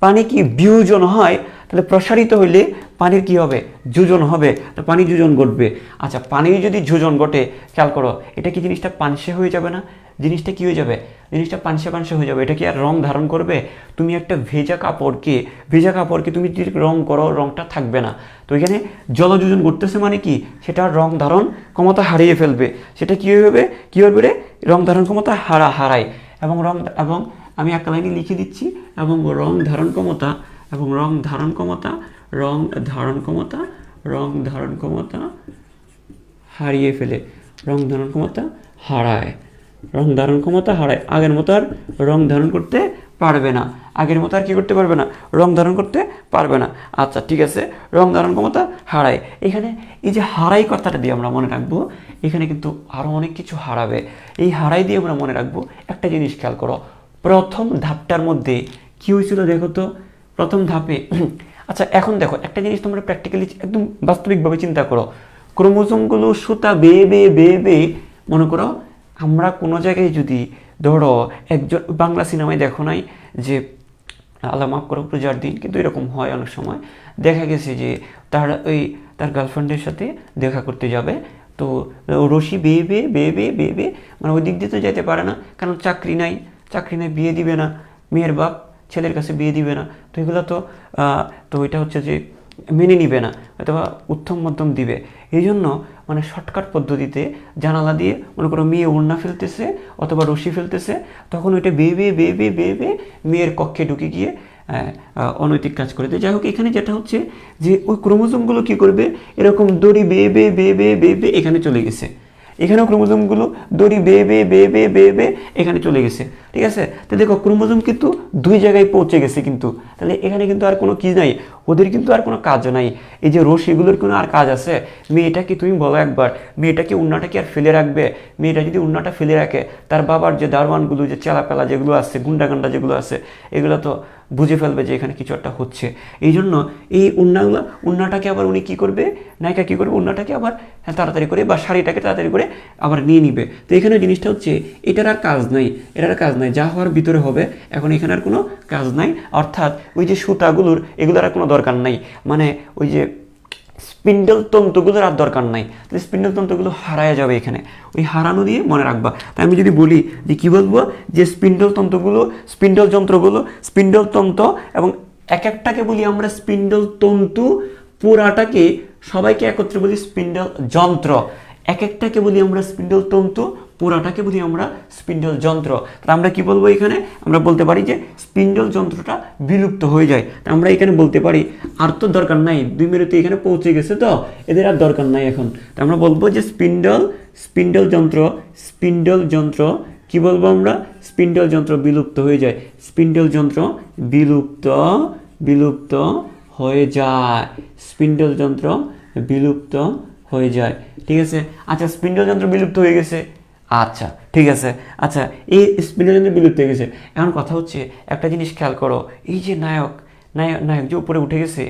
S1: পানি কি বিয়োজন হয়, তাহলে প্রসারিত হইলে পানির কি হবে? যোজন হবে, তো পানি যোজন ঘটবে। আচ্ছা, পানির যদি যোজন ঘটে, খেয়াল করো, এটা কি জিনিসটা পানসে হয়ে যাবে না? জিনিসটা কি হয়ে যাবে? জিনিসটা পানসে পানসে হয়ে যাবে। এটা কি আর রং ধারণ করবে? তুমি একটা ভেজা কাপড়কে তুমি যদি রং করো, রংটা থাকবে না। তো এখানে জলযোজন ঘটতেছে মানে কি? সেটা রং ধারণ ক্ষমতা হারিয়ে ফেলবে। সেটা কি হবে? কি হবে রে? রং ধারণ ক্ষমতা হারায়। এবং আমি একটা লাইনে লিখে দিচ্ছি, এবং রং ধারণ ক্ষমতা, এবং রং ধারণ ক্ষমতা হারিয়ে ফেলে, রং ধারণ ক্ষমতা হারায়, রং ধারণ ক্ষমতা হারায়। আগের মতো আর রং ধারণ করতে পারবে না, আগের মতো আর কি করতে পারবে না? রং ধারণ করতে পারবে না। আচ্ছা ঠিক আছে, রং ধারণ ক্ষমতা হারায়। এখানে এই যে হারাই কথাটা দিয়ে আমরা মনে রাখবো, এখানে কিন্তু আরও অনেক কিছু হারাবে। এই হারাই দিয়ে আমরা মনে রাখবো একটা জিনিস, খেয়াল করো, প্রথম ধাপটার মধ্যে কি হয়েছিল দেখো তো, প্রথম ধাপে। আচ্ছা এখন দেখো একটা জিনিস, তোমরা প্র্যাকটিক্যালি একদম বাস্তবিকভাবে চিন্তা করো, ক্রোমোজোমগুলো সুতা বেয়ে বেয়ে বেয়ে বেয়ে, মনে করো আমরা কোনো জায়গায় যদি ধরো একজন, বাংলা সিনেমায় দেখো নাই যে, আল্লাহ মাফ করো পূজার দিন, কিন্তু এরকম হয় অনেক সময়, দেখা গেছে যে তার গার্লফ্রেন্ডের সাথে দেখা করতে যাবে, তো রশি বেয়ে বেয়ে বেয়ে বেয়ে বেয়ে বেয়ে, মানে ওই দিক দিয়ে তো যেতে পারে না, কারণ চাকরি নাই, বিয়ে দিবে না, মেয়ের বাপ ছেলের কাছে বিয়ে দিবে না, তো এগুলো তো এটা হচ্ছে যে মেনে নিবে না, অথবা উত্তম মধ্যম দিবে। এই জন্য মানে শর্টকাট পদ্ধতিতে জানালা দিয়ে মনে করো মেয়ে ওড়না ফেলতেছে অথবা রশি ফেলতেছে, তখন ওইটা বেয়ে বেয়ে বেয়ে বেয়ে বেয়ে বেয়ে মেয়ের কক্ষে ঢুকে গিয়ে অনৈতিক কাজ করে দেয়। যাই হোক, এখানে যেটা হচ্ছে যে ওই ক্রোমোজোমগুলো কী করবে, এরকম দড়ি বেয়ে বেয়ে বেয়ে বেয়ে বেয়ে বেয়ে এখানে চলে গেছে, এখানেও ক্রোমোজোমগুলো দড়ি বেয়ে বেয়ে বেয়ে বেয়ে বেয়ে বেয়ে এখানে চলে গেছে। ঠিক আছে, তো দেখো ক্রোমোজোম কিন্তু দুই জায়গায় পৌঁছে গেছে, কিন্তু তাহলে এখানে কিন্তু আর কোনো কি নাই, ওদের কিন্তু আর কোনো কাজ নাই। এই যে রশিগুলোর কোনো আর কাজ আছে? মেয়েটা কি, তুমি বলো একবার, মেয়েটা কি উন্নাটা কি আর ফেলে রাখবে? মেয়েটা যদি উন্নাটা ফেলে রাখে, তার বাবার যে দারওয়ানগুলো, যে চেলাপেলা যেগুলো আছে, গুন্ডাগান্ডা যেগুলো আছে, এগুলো তো বুঝে ফেলবে যে এখানে কিছু একটা হচ্ছে। এই জন্য এই উন্নাটাকে আবার উনি কী করবে, নায়িকা কী করবে, উন্নাটাকে আবার তাড়াতাড়ি করে, বা শাড়িটাকে তাড়াতাড়ি করে আবার নিয়ে নিবে। তো এখানে জিনিসটা হচ্ছে এটার আর কাজ নাই, যা হওয়ার ভিতরে হবে, এখন এখানে আর কোনো কাজ নাই। অর্থাৎ ওই যে সুতাগুলোর, এগুলোর আর কোনো দরকার নাই, মানে ওই যে স্পিন্ডল তন্তুগুলোর আর দরকার নাই, তাহলে স্পিন্ডল তন্তুগুলো হারায় যাবে এখানে, ওই হারানো দিয়ে মনে রাখবা। তাই আমি যদি বলি যে কী বলবো, যে স্পিন্ডল তন্ত্র এবং এক একটাকে বলি আমরা স্পিন্ডল তন্তু, পুরাটাকে সবাইকে একত্রে বলি স্পিন্ডল যন্ত্র, এক একটাকে বলি আমরা স্পিন্ডল তন্তু, পুরাটাকে বলি আমরা স্পিন্ডল যন্ত্র। তা আমরা কি বলবো, এখানে আমরা বলতে পারি যে স্পিন্ডল যন্ত্রটা বিলুপ্ত হয়ে যায়। তা আমরা এখানে বলতে পারি আর তো দরকার নাই, 2 মিনিটে এখানে পৌঁছে গেছে, তো এদের আর দরকার নাই এখন। তা আমরা বলবো যে স্পিন্ডল যন্ত্র কি কি বলবো আমরা? স্পিন্ডল যন্ত্র বিলুপ্ত হয়ে যায়। স্পিন্ডল যন্ত্র বিলুপ্ত বিলুপ্ত হয়ে যায়। স্পিন্ডল যন্ত্র বিলুপ্ত হয়ে যায়। ঠিক আছে, আচ্ছা স্পিন্ডল যন্ত্র বিলুপ্ত হয়ে গেছে, আচ্ছা ঠিক আছে। আচ্ছা এই স্পিন্ডল যন্ত্র বিলুপ্ত হয়ে গেছে, এখন কথা হচ্ছে একটা জিনিস খেয়াল করো, এই যে নায়ক নায়ক নায়ক যে উপরে উঠে গেছে,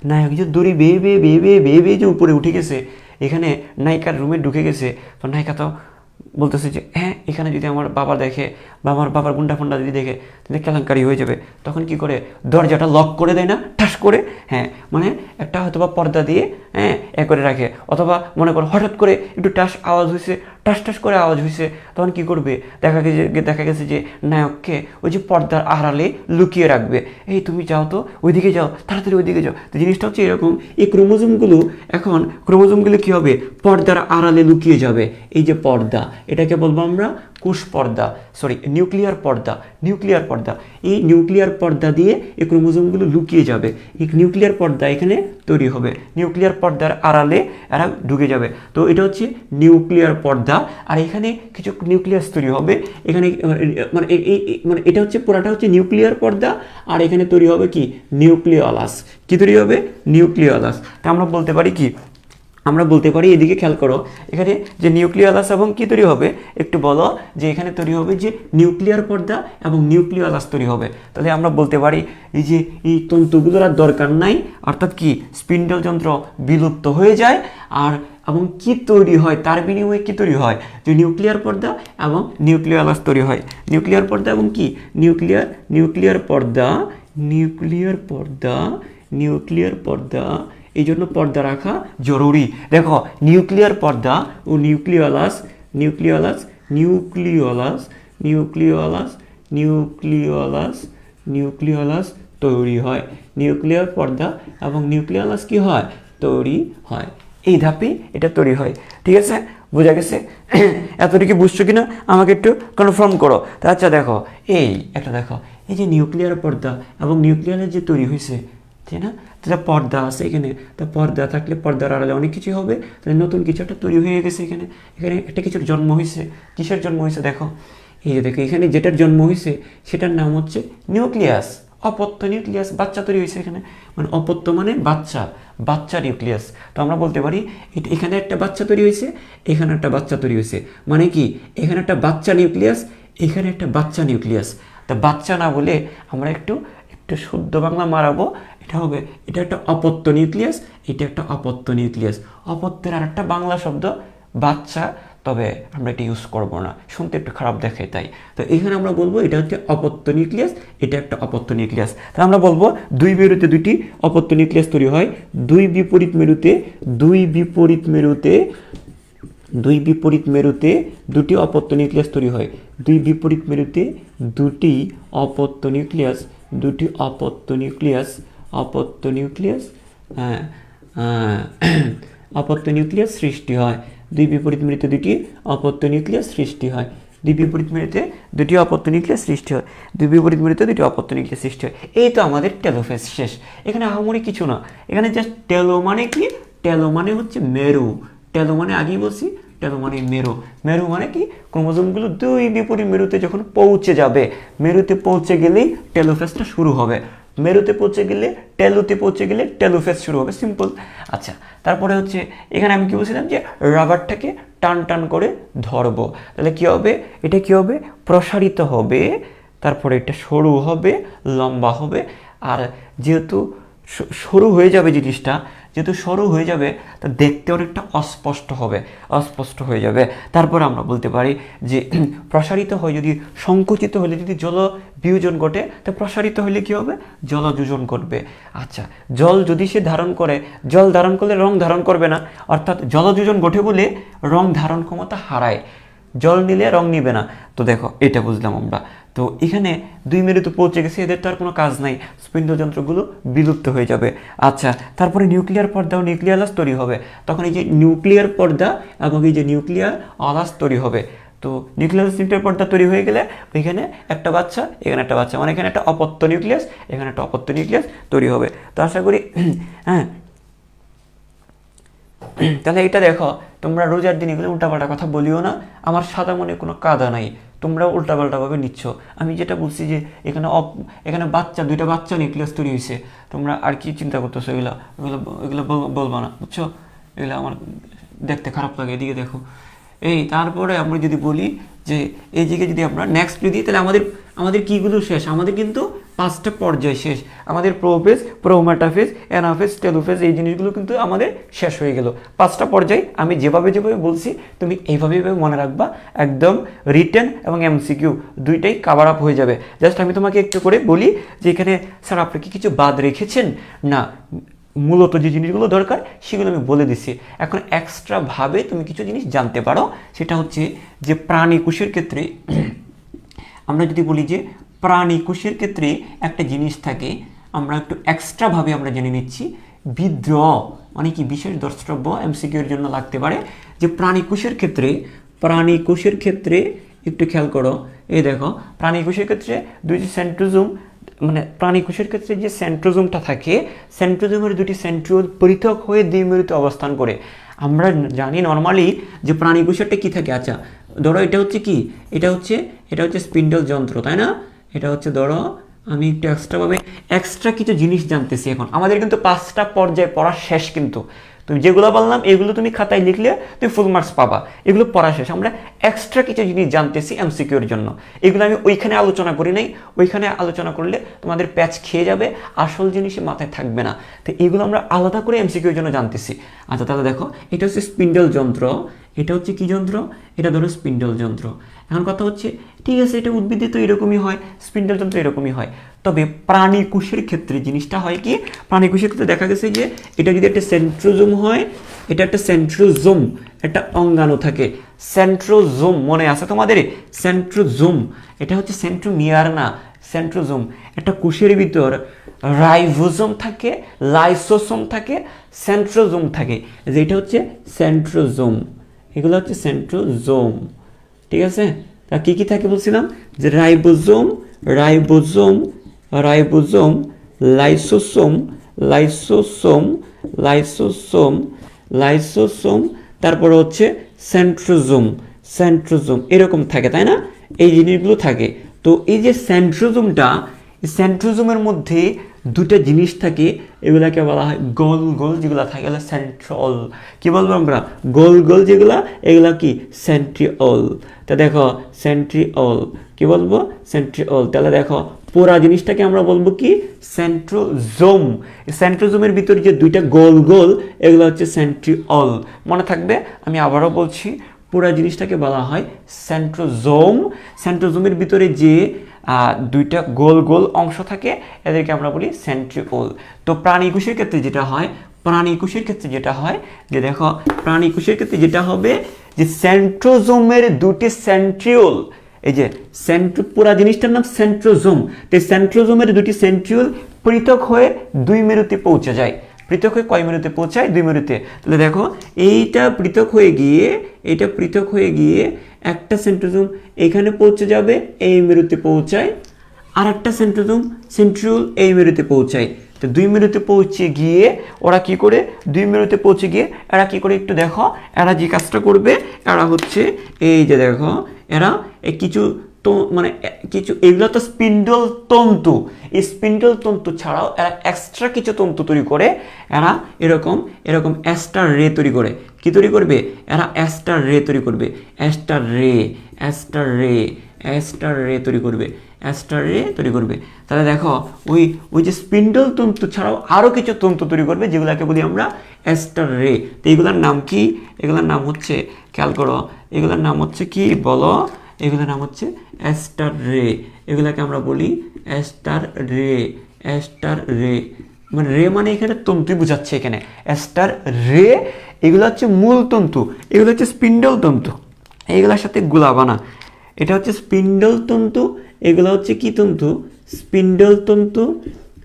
S1: নায়ক যে দড়ি বেয়ে বেয়ে বেয়ে বেয়ে বেয়ে বেয়ে যে উপরে উঠে গেছে, এখানে নায়িকার রুমে ঢুকে গেছে, তো নায়িকা তো বলতেছে যে হ্যাঁ এখানে যদি আমার বাবা দেখে বা আমার বাবার গুন্ডা ফুন্ডা যদি দেখে তাহলে কেলেঙ্কারি হয়ে যাবে। তখন কি করে? দরজাটা লক করে দেয় না ঠাস করে, হ্যাঁ মানে একটা হয়তো বা পর্দা দিয়ে হ্যাঁ এ করে রাখে, অথবা মনে করো হঠাৎ করে একটু টাস আওয়াজ হয়েছে, টাস টাস করে আওয়াজ হয়েছে, তখন কি করবে? দেখা গেছে যে নায়ককে ওই যে পর্দার আড়ালে লুকিয়ে রাখবে, এই তুমি যাও তো ওইদিকে যাও, তাড়াতাড়ি ওইদিকে যাও। তো জিনিসটা হচ্ছে এরকম, এই ক্রোমোজোমগুলো কি হবে? পর্দার আড়ালে লুকিয়ে যাবে। এই যে পর্দা, এটাকে বলবো আমরা কোষ পর্দা, সরি নিউক্লিয়ার পর্দা। নিউক্লিয়ার পর্দা, এই নিউক্লিয়ার পর্দা দিয়ে এই ক্রোমোজোমগুলো লুকিয়ে যাবে। এই নিউক্লিয়ার পর্দা এখানে তৈরি হবে, নিউক্লিয়ার পর্দার আড়ালে এরা ঢুকে যাবে। তো এটা হচ্ছে নিউক্লিয়ার পর্দা, আর এখানে কিছু নিউক্লিয়াস তৈরি হবে। এখানে মানে এটা হচ্ছে পুরাটা হচ্ছে নিউক্লিয়ার পর্দা, আর এখানে তৈরি হবে কি? নিউক্লিওলাস। কি তৈরি হবে? নিউক্লিওলাস। তা আমরা বলতে পারি কি? আমরা বলতে পারি, এদিকে খেয়াল করো, এখানে যে নিউক্লিয়ালাস এবং কি তৈরি হবে একটু বলো, যে এখানে তৈরি হবে যে নিউক্লিয়ার পর্দা এবং নিউক্লিয়ালাস তৈরি হবে। তাহলে আমরা বলতে পারি এই যে এই তন্তুগুলোর আর দরকার নাই, অর্থাৎ কি স্পিন্ডল যন্ত্র বিলুপ্ত হয়ে যায়। আর এবং কি তৈরি হয় তার বিনিময়ে কি তৈরি হয়? যে নিউক্লিয়ার পর্দা এবং নিউক্লিয়ালাস তৈরি হয়। নিউক্লিয়ার পর্দা এবং কি নিউক্লিয়ার পর্দা নিউক্লিয়ার পর্দা এই জন্য পর্দা রাখা জরুরি। দেখো নিউক্লিয়ার পর্দা ও নিউক্লিওলাস তৈরি হয়। নিউক্লিয়ার পর্দা এবং নিউক্লিওলাস কি হয়? তৈরি হয়। এই ধাপে এটা তৈরি হয়। ঠিক আছে, বোঝা গেছে? এতটুকু বুঝছো কিনা আমাকে একটু কনফার্ম করো। তা আচ্ছা দেখো, দেখো এই যে নিউক্লিয়ার পর্দা এবং নিউক্লিয়াস যে তৈরি হয়েছে, তাই না? তাহলে পর্দা আছে এখানে, তো পর্দা থাকলে পর্দার আড়ালে অনেক কিছু হবে, তাহলে নতুন কিছু একটা তৈরি হয়ে গেছে। এখানে একটা কিছুর জন্ম হয়েছে। কিসের জন্ম হয়েছে? দেখো এই যে দেখো এখানে যেটার জন্ম হয়েছে সেটার নাম হচ্ছে নিউক্লিয়াস, অপত্য নিউক্লিয়াস। বাচ্চা তৈরি হয়েছে এখানে, মানে অপত্য মানে বাচ্চা নিউক্লিয়াস। তো আমরা বলতে পারি এখানে একটা বাচ্চা তৈরি হয়েছে, এখানে একটা বাচ্চা তৈরি হয়েছে, মানে কি এখানে একটা বাচ্চা নিউক্লিয়াস, এখানে একটা বাচ্চা নিউক্লিয়াস। তা বাচ্চা না বলে আমরা একটু শুদ্ধ বাংলা মারাবো, এটা একটা অপত্য নিউক্লিয়াস, এটা একটা অপত্য নিউক্লিয়াস। অপত্যের আর একটা বাংলা শব্দ বাচ্চা, তবে আমরা এটা ইউজ করবো না, শুনতে একটু খারাপ দেখে তাই। তো এখানে আমরা বলবো এটা হচ্ছে অপত্য নিউক্লিয়াস, এটা একটা অপত্য নিউক্লিয়াস। তাহলে আমরা বলবো দুই মেরুতে দুইটি অপত্য নিউক্লিয়াস তৈরি হয়। দুই বিপরীত মেরুতে দুটি অপত্য নিউক্লিয়াস তৈরি হয়। দুই বিপরীত মেরুতে দুটি অপত্য নিউক্লিয়াস অপত্য নিউক্লিয়াস সৃষ্টি হয়। দুই বিপরীত মেরুতে দুটি অপত্য নিউক্লিয়াস সৃষ্টি হয়। এই তো আমাদের টেলোফেজ শেষ। এখানে আহামরি কিছু না, এখানে জাস্ট টেলো মানে কি? টেলো মানে হচ্ছে মেরু। টেলো মানে আগেই বলছি, টেলো মানে মেরু। মেরু মানে কি? ক্রোমোজোমগুলো দুই বিপরীত মেরুতে যখন পৌঁছে যাবে, মেরুতে পৌঁছে গেলেই টেলোফেজটা শুরু হবে। মেরুতে পৌঁছে গেলে টেলোফেজ শুরু হবে, সিম্পল। আচ্ছা, তারপরে হচ্ছে এখানে আমি কি বলছিলাম যে রাবারটাকে টান করে ধরবো, তাহলে কি হবে? এটা কি হবে? প্রসারিত হবে, তারপরে এটা সরু হবে, লম্বা হবে। আর যেহেতু সরু হয়ে যাবে জিনিসটা, তা দেখতে অনেকটা অস্পষ্ট হয়ে যাবে। তারপর আমরা বলতে পারি যে প্রসারিত হয়, যদি সংকুচিত হলে যদি জল বিয়োজন ঘটে, তা প্রসারিত হলে কি হবে? জলযোজন ঘটবে। আচ্ছা, জল যদি সে ধারণ করে, জল ধারণ করলে রং ধারণ করবে না, অর্থাৎ জলযোজন ঘটে বলে রং ধারণ ক্ষমতা হারায়, জল নিলে রং নিবে না। তো দেখো এটা বুঝলাম আমরা। তো এখানে দুই মেরুতে পৌঁছে গেছে, এদের তো আর কোনো কাজ নাই, স্পিন্ডল যন্ত্রগুলো বিলুপ্ত হয়ে যাবে। আচ্ছা, তারপরে নিউক্লিয়ার পর্দা ও নিউক্লিয়ালাস তৈরি হবে। তখন এই যে নিউক্লিয়ার পর্দা এবং এই যে নিউক্লিয়ার আলাস তৈরি হবে। তো নিউক্লিয়ার পর্দা তৈরি হয়ে গেলে এখানে একটা বাচ্চা, এখানে একটা বাচ্চা, মানে এখানে একটা অপত্য নিউক্লিয়াস, এখানে একটা অপত্য নিউক্লিয়াস তৈরি হবে। তো আশা করি হ্যাঁ, তাহলে এটা দেখো, তোমরা রোজার দিন এগুলো উল্টাপাল্টা কথা বলিও না, আমার সাদা মনে কোনো কাদা নাই। তোমরা উল্টাপাল্টাভাবে নিচ্ছ। আমি যেটা বলছি যে এখানে এখানে বাচ্চা, দুইটা বাচ্চা নিউক্লিয়াস তৈরি হয়েছে, তোমরা আর কি চিন্তা করতেছো, এগুলো এগুলো এগুলো বলবা না, বুঝছো? এগুলো আমার দেখতে খারাপ লাগে। এদিকে দেখো, তারপরে আমরা যদি বলি যে এই জায়গায় যদি আমরা নেক্সট যদি, তাহলে আমাদের কীগুলো শেষ? আমাদের কিন্তু 5টা পর্যায় শেষ। আমাদের প্রোফেজ, প্রোমেটাফেজ, অ্যানাফেজ, টেলোফেজ, এই জিনিসগুলো কিন্তু আমাদের শেষ হয়ে গেল। 5টা পর্যায় আমি যেভাবে বলছি তুমি এইভাবে মনে রাখবা, একদম রিটেন এবং এমসিকিউ দুইটাই কাভার আপ হয়ে যাবে। জাস্ট আমি তোমাকে একটু করে বলি যে এখানে স্যার আপনি কি কিছু বাদ রেখেছেন? না, মূলত যে জিনিসগুলো দরকার সেগুলো আমি বলে দিচ্ছি। এখন এক্সট্রাভাবে তুমি কিছু জিনিস জানতে পারো, সেটা হচ্ছে যে প্রাণী কোষের ক্ষেত্রে আমরা যদি বলি যে প্রাণী কোষের ক্ষেত্রে একটা জিনিস থাকে, আমরা একটু এক্সট্রাভাবে আমরা জেনে নিচ্ছি। বিদ্রোহ মানে কি? বিশেষ দ্রষ্টব্য, এমসিকিউর জন্য লাগতে পারে। যে প্রাণী কোষের ক্ষেত্রে একটু খেয়াল করো, এই দেখো প্রাণী কোষের ক্ষেত্রে দুইটি সেন্ট্রোজোম, মানে প্রাণী কোষের ক্ষেত্রে যে সেন্ট্রোজোমটা থাকে, সেন্ট্রোজোমের দুটি সেন্ট্রিওল পৃথক হয়ে দ্বিমেরুতে অবস্থান করে। আমরা জানি নর্মালি যে প্রাণী কোষেরটা কি থাকে। আচ্ছা ধরো এটা হচ্ছে কি, এটা হচ্ছে স্পিন্ডল যন্ত্র, তাই না? এটা হচ্ছে, ধরো আমি একটু এক্সট্রা কিছু জিনিস জানতেছি। এখন আমাদের কিন্তু 5টা পর্যায়ে পড়া শেষ, কিন্তু তুমি যেগুলো বললাম এগুলো তুমি খাতায় লিখলে তুমি ফুল মার্কস পাবা, এগুলো পড়া শেষ। আমরা এক্সট্রা কিছু জিনিস জানতেছি এমসিকিউর জন্য, এগুলো আমি ওইখানে আলোচনা করি নাই। ওইখানে আলোচনা করলে তোমাদের প্যাচ খেয়ে যাবে, আসল জিনিস মাথায় থাকবে না। তো এগুলো আমরা আলাদা করে এমসিকিউর জন্য জানতেছি। আচ্ছা তাহলে দেখো, এটা হচ্ছে স্পিন্ডল যন্ত্র, এটা হচ্ছে কি যন্ত্র? এটা ধরো স্পিন্ডল যন্ত্র। এখন কথা হচ্ছে, ঠিক আছে এটা উদ্ভিদে তো এরকমই হয়, স্পিন্ডল যন্ত্র এরকমই হয়, তবে প্রাণী কোষের ক্ষেত্রে জিনিসটা হয় কি? প্রাণী কোষের ক্ষেত্রে দেখা গেছে যে এটা যদি একটা সেন্ট্রোজোম হয়, এটা একটা সেন্ট্রোজোম, একটা অঙ্গাণু থাকে সেন্ট্রোজোম, মনে আছে তোমাদের? সেন্ট্রোজোম, এটা হচ্ছে সেন্ট্রোমিয়ার না, সেন্ট্রোজোম। একটা কোষের ভিতর রাইবোজোম থাকে, লাইসোসোম থাকে, সেন্ট্রোজোম থাকে, যেটা হচ্ছে সেন্ট্রোজোম। এগুলো হচ্ছে সেন্ট্রোজোম, ঠিক আছে? তা কী কী থাকে বলছিলাম? যে রাইবোজোম, লাইসোসোম, তারপরে হচ্ছে সেন্ট্রোজোম এরকম থাকে, তাই না? এই জিনিসগুলো থাকে। তো এই যে সেন্ট্রোজোমের মধ্যে দুটো জিনিস থাকে, এগুলাকে বলা হয় গোল গোল, যেগুলো থাকে এগুলো সেন্ট্রিওল। কি বলবো আমরা? গোল গোল যেগুলা, এগুলা কি? সেন্ট্রিওল। তা দেখো সেন্ট্রিওল, কি বলবো? সেন্ট্রিওল। তাহলে দেখো পুরা জিনিসটাকে আমরা বলবো কি? সেন্ট্রোজোম। সেন্ট্রোজোমের ভিতরে যে দুইটা গোল গোল, এগুলো হচ্ছে সেন্ট্রিওল। মনে থাকবে, আমি আবারও বলছি, পুরা জিনিসটাকে বলা হয় সেন্ট্রোজোম। সেন্ট্রোজোমের ভিতরে যে দুইটা গোল গোল অংশ থাকে, এদেরকে আমরা বলি সেন্ট্রিওল। তো প্রাণী কোষের ক্ষেত্রে যেটা হয়, যে দেখো প্রাণী কোষের ক্ষেত্রে যেটা হবে যে সেন্ট্রোজোমের দুটি সেন্ট্রিওল, এই যে পুরা জিনিসটার নাম সেন্ট্রোজোম। তো সেন্ট্রোজোমের দুটি সেন্ট্রিওল পৃথক হয়ে 2 মেরুতে পৌঁছে যায়। পৃথক হয়ে কয় মেরুতে পৌঁছায়? 2 মেরুতে। তাহলে দেখো এইটা পৃথক হয়ে গিয়ে একটা সেন্ট্রোজোম এখানে পৌঁছে যাবে, এই মেরুতে পৌঁছায়, আর একটা সেন্ট্রিওল এই মেরুতে পৌঁছায়। তো 2 মেরুতে পৌঁছে গিয়ে ওরা কি করে? 2 মেরুতে পৌঁছে গিয়ে এরা কি করে একটু দেখো, এরা যে কাজটা করবে, এরা হচ্ছে এই যে দেখো, এরা কিছু এগুলো তো স্পিন্ডল তন্তু। এই স্পিন্ডল তন্তু ছাড়াও এরা এক্সট্রা কিছু তন্তু তৈরি করে। এরা এরকম অ্যাস্টার রে তৈরি করে। কি তৈরি করবে? এরা অ্যাস্টার রে তৈরি করবে। তাহলে দেখো ওই যে স্পিন্ডল তন্তু ছাড়াও আরো কিছু তন্তু তৈরি করবে, যেগুলোকে বলি আমরা অ্যাস্টার রে। তো এগুলোর নাম কি? এগুলোর নাম হচ্ছে, খেয়াল করো, এগুলোর নাম হচ্ছে কি বলো? এগুলোর নাম হচ্ছে অ্যাস্টার রে। এগুলাকে আমরা বলি অ্যাস্টার রে। মানে রে মানে এখানে তন্তুই বোঝাচ্ছে, এখানে অ্যাস্টার রে। এগুলো হচ্ছে মূল তন্তু, এগুলো হচ্ছে স্পিন্ডল তন্তু, এগুলোর সাথে গুলাবানা। এটা হচ্ছে স্পিন্ডল তন্তু, এগুলো হচ্ছে কি তন্তু? স্পিন্ডল তন্তু।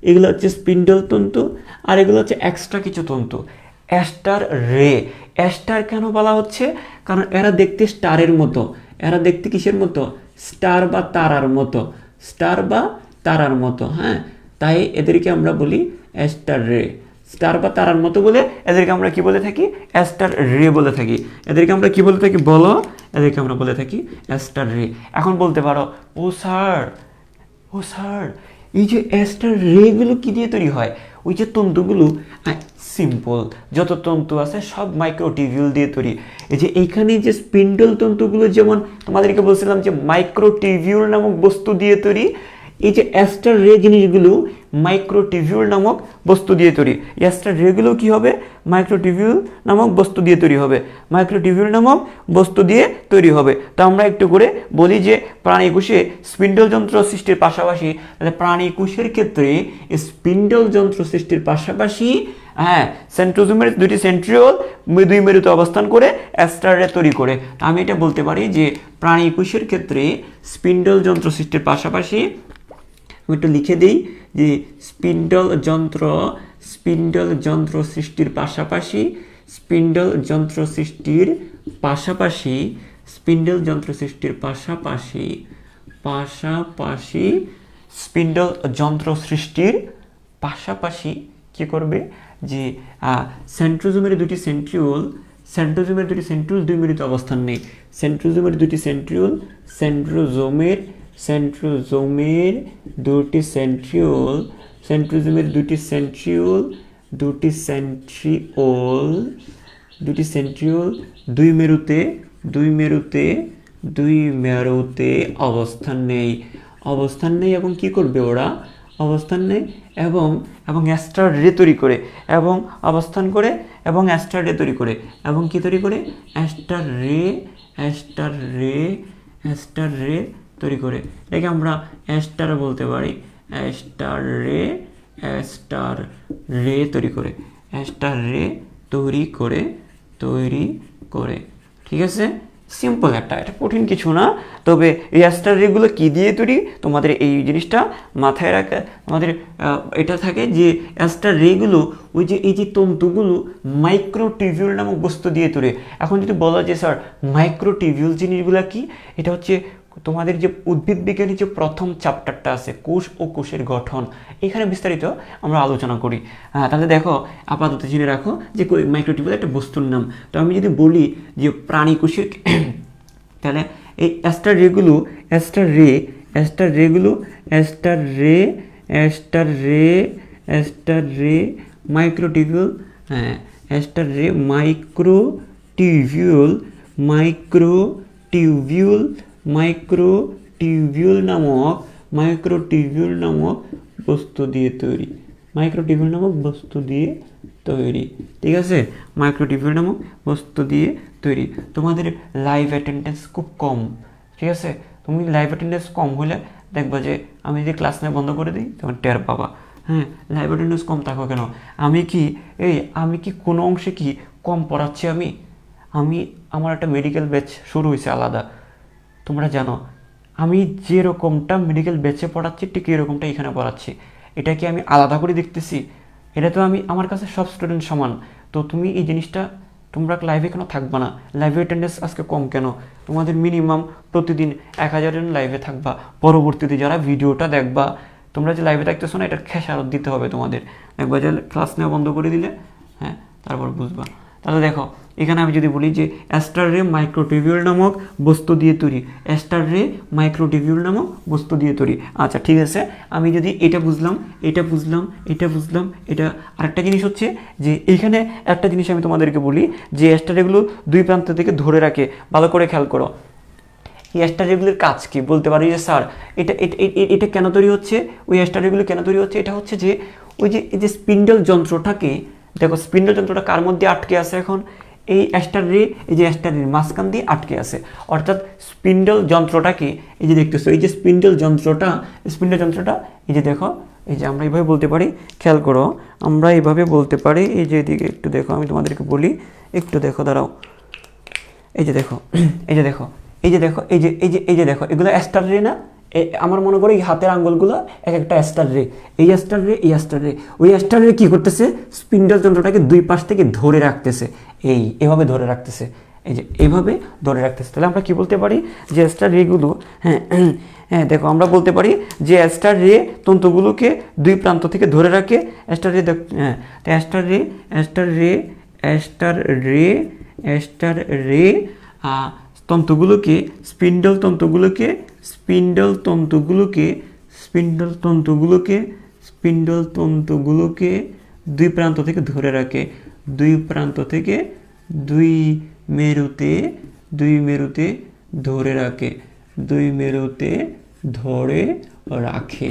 S1: এগুলো হচ্ছে স্পিন্ডল তন্তু, আর এগুলো হচ্ছে এক্সট্রা কিছু তন্তু। অ্যাস্টার রে। অ্যাস্টার কেন বলা হচ্ছে? কারণ এরা দেখতে স্টারের মতো। এরা দেখতে কিসের মতো? স্টার বা তারার মতো, হ্যাঁ, তাই এদেরকে আমরা বলি অ্যাস্টার রে। স্টার বা তারার মতো বলে এদেরকে আমরা কি বলে থাকি? অ্যাস্টার রে বলে থাকি। এদেরকে আমরা কি বলে থাকি বলো? এদেরকে আমরা বলে থাকি অ্যাস্টার রে। এখন বলতে পারো, ও স্যার এই যে অ্যাস্টার রেগুলো কি দিয়ে তৈরি হয়? ওই যে তন্তুগুলো, সিম্পল, যত তন্তু আছে সব মাইক্রোটিবিউল দিয়ে তৈরি। এই যে এইখানে যে স্পিন্ডল তন্তুগুলো, যেমন তোমাদেরকে বলছিলাম যে মাইক্রোটিবিউল নামক বস্তু দিয়ে তৈরি, এই যে অ্যাস্টার রে জিনিসগুলো মাইক্রোটিবিউল নামক বস্তু দিয়ে তৈরি। অ্যাস্টার রেগুলো কি হবে? মাইক্রোটিবিউল নামক বস্তু দিয়ে তৈরি হবে, মাইক্রোটিবিউল নামক বস্তু দিয়ে তৈরি হবে। তো আমরা একটু করে বলি যে প্রাণী কোষে স্পিন্ডল যন্ত্র সৃষ্টির পাশাপাশি, তাহলে প্রাণী কোষের ক্ষেত্রে স্পিন্ডল যন্ত্র সৃষ্টির পাশাপাশি সেন্ট্রোজোমের দুটি সেন্ট্রিওল দুই মেরুতে অবস্থান করে অ্যাস্টার রে তৈরি করে। আমি এটা বলতে পারি যে প্রাণী কোষের ক্ষেত্রে স্পিন্ডল যন্ত্র সৃষ্টির পাশাপাশি, আমি একটু লিখে দিই যে স্পিন্ডল যন্ত্র সৃষ্টির পাশাপাশি স্পিন্ডল যন্ত্র সৃষ্টির পাশাপাশি স্পিন্ডল যন্ত্র সৃষ্টির পাশাপাশি কি করবে? যে সেন্ট্রোজোমের দুটি সেন্ট্রিওল দুই মেরুতে অবস্থান নেই। সেন্ট্রোজোমের দুটি সেন্ট্রিওল দুই মেরুতে অবস্থান নেই এবং কি করবে ওরা? অবস্থান নেই এবং অ্যাস্টার রে তৈরি করে এবং অবস্থান করে এবং অ্যাস্টার রে তৈরি করে এবং কি তৈরি করে? অ্যাস্টার রে তৈরি করে। এটাকে আমরা অ্যাস্টার বলতে পারি। অ্যাস্টার রে তৈরি করে, ঠিক আছে? সিম্পল এটা কঠিন কিছু না। তবে এই অ্যাস্টার রেগুলো কি দিয়ে তৈরি? তোমাদের এই জিনিসটা মাথায় রাখা, আমাদের এটা থাকে যে অ্যাস্টার রেগুলো ওই যে এই যে তন্তুগুলো মাইক্রোটিবিউল নামক বস্তু দিয়ে তৈরি। এখন যদি বলা যে স্যার মাইক্রোটিবিউল জিনিসগুলো কি, এটা হচ্ছে তোমাদের যে উদ্ভিদ বিজ্ঞানের যে প্রথম চ্যাপ্টারটা আছে, কোষ ও কোষের গঠন, এখানে বিস্তারিত আমরা আলোচনা করি। তাহলে দেখো, আপাতত জেনে রাখো যে মাইক্রোটিবিউল একটা বস্তুর নাম। তো আমি যদি বলি যে প্রাণী কোষের, তাহলে এই অ্যাস্টার রে মাইক্রোটিবিউল, মাইক্রোটিবিউল নামক বস্তু দিয়ে তৈরি, ঠিক আছে? মাইক্রোটিবিউল নামক বস্তু দিয়ে তৈরি। তোমাদের লাইভ অ্যাটেন্ডেন্স খুব কম, ঠিক আছে? তুমি লাইভ অ্যাটেন্ডেন্স কম হলে দেখবা যে আমি যদি ক্লাস নেওয়া বন্ধ করে দিই তখন টের পাবা। লাইভ অ্যাটেন্ডেন্স কম থাকো কেন? আমি কি কোনো অংশে কি কম পড়াচ্ছি? আমার একটা মেডিকেল ব্যাচ শুরু হয়েছে আলাদা, তোমরা জানো। আমি যেরকমটা মেডিকেল ব্যাচে পড়াচ্ছি ঠিক এরকমটা এখানে পড়াচ্ছি। এটা কি আমি আলাদা করে দেখতেছি? এটা তো আমার কাছে সব স্টুডেন্ট সমান। তো তুমি এই জিনিসটা, তোমরা লাইভে কেন থাকবা না? লাইভে অ্যাটেন্ডেন্স আজকে কম কেন? তোমাদের মিনিমাম প্রতিদিন 1000 জন লাইভে থাকবা। পরবর্তীতে যারা ভিডিওটা দেখবা, তোমরা যে লাইভে থাকতেছো না, এটার খেসারত দিতে হবে তোমাদের। একবার যে ক্লাস নেওয়া বন্ধ করে দিলে, তারপর বুঝবা। তাহলে দেখো, এখানে আমি যদি বলি যে অ্যাস্টার রে মাইক্রোটিবিউল নামক বস্তু দিয়ে তৈরি, আচ্ছা ঠিক আছে। আমি যদি এটা বুঝলাম, এটা আরেকটা জিনিস হচ্ছে যে এইখানে একটা জিনিস আমি তোমাদেরকে বলি যে অ্যাস্টার রেগুলো দুই প্রান্ত থেকে ধরে রাখে। ভালো করে খেয়াল করো, এই অ্যাস্টার রেগুলোর কাজ কি? বলতে পারি যে স্যার এটা কেন তৈরি হচ্ছে? ওই অ্যাস্টার রেগুলো কেন তৈরি হচ্ছে? এটা হচ্ছে যে ওই যে এই যে স্পিন্ডল যন্ত্রটাকে দেখো, স্পিন্ডল যন্ত্রটা কার মধ্যে আটকে আছে? এখন এই অ্যাস্টার রে, এই যে অ্যাস্টার রের মাঝখান দিয়ে আটকে আছে। অর্থাৎ স্পিন্ডল যন্ত্রটাকে, এই যে দেখতেছো, এই যে স্পিন্ডল যন্ত্রটা এই যে দেখো, এই যে আমরা এইভাবে বলতে পারি, খেয়াল করো, আমরা এইভাবে বলতে পারি। এই যে এদিকে একটু দেখো, আমি তোমাদেরকে বলি, একটু দেখো, দাঁড়াও। এই যে দেখো, এগুলো অ্যাস্টার রে না? আমার মনে করি হাতের আঙ্গুলগুলো এক একটা অ্যাস্টার রে। এই অ্যাস্টার রে, ওই অ্যাস্টার রে কি করতেছে? স্পিন্ডল যন্ত্রটাকে দুই পাশ থেকে ধরে রাখতেছে, এভাবে ধরে রাখতেছে। এই যে এইভাবে ধরে রাখতেছে। তাহলে আমরা কি বলতে পারি যে অ্যাস্টার রেগুলো, হ্যাঁ হ্যাঁ দেখো আমরা বলতে পারি যে অ্যাস্টার রে তন্তুগুলোকে দুই প্রান্ত থেকে ধরে রাখে। অ্যাস্টার রে হ্যাঁ, তো অ্যাস্টার রে তন্তুগুলোকে স্পিন্ডল তন্তুগুলোকে দুই প্রান্ত থেকে ধরে রাখে, দুই মেরুতে ধরে রাখে,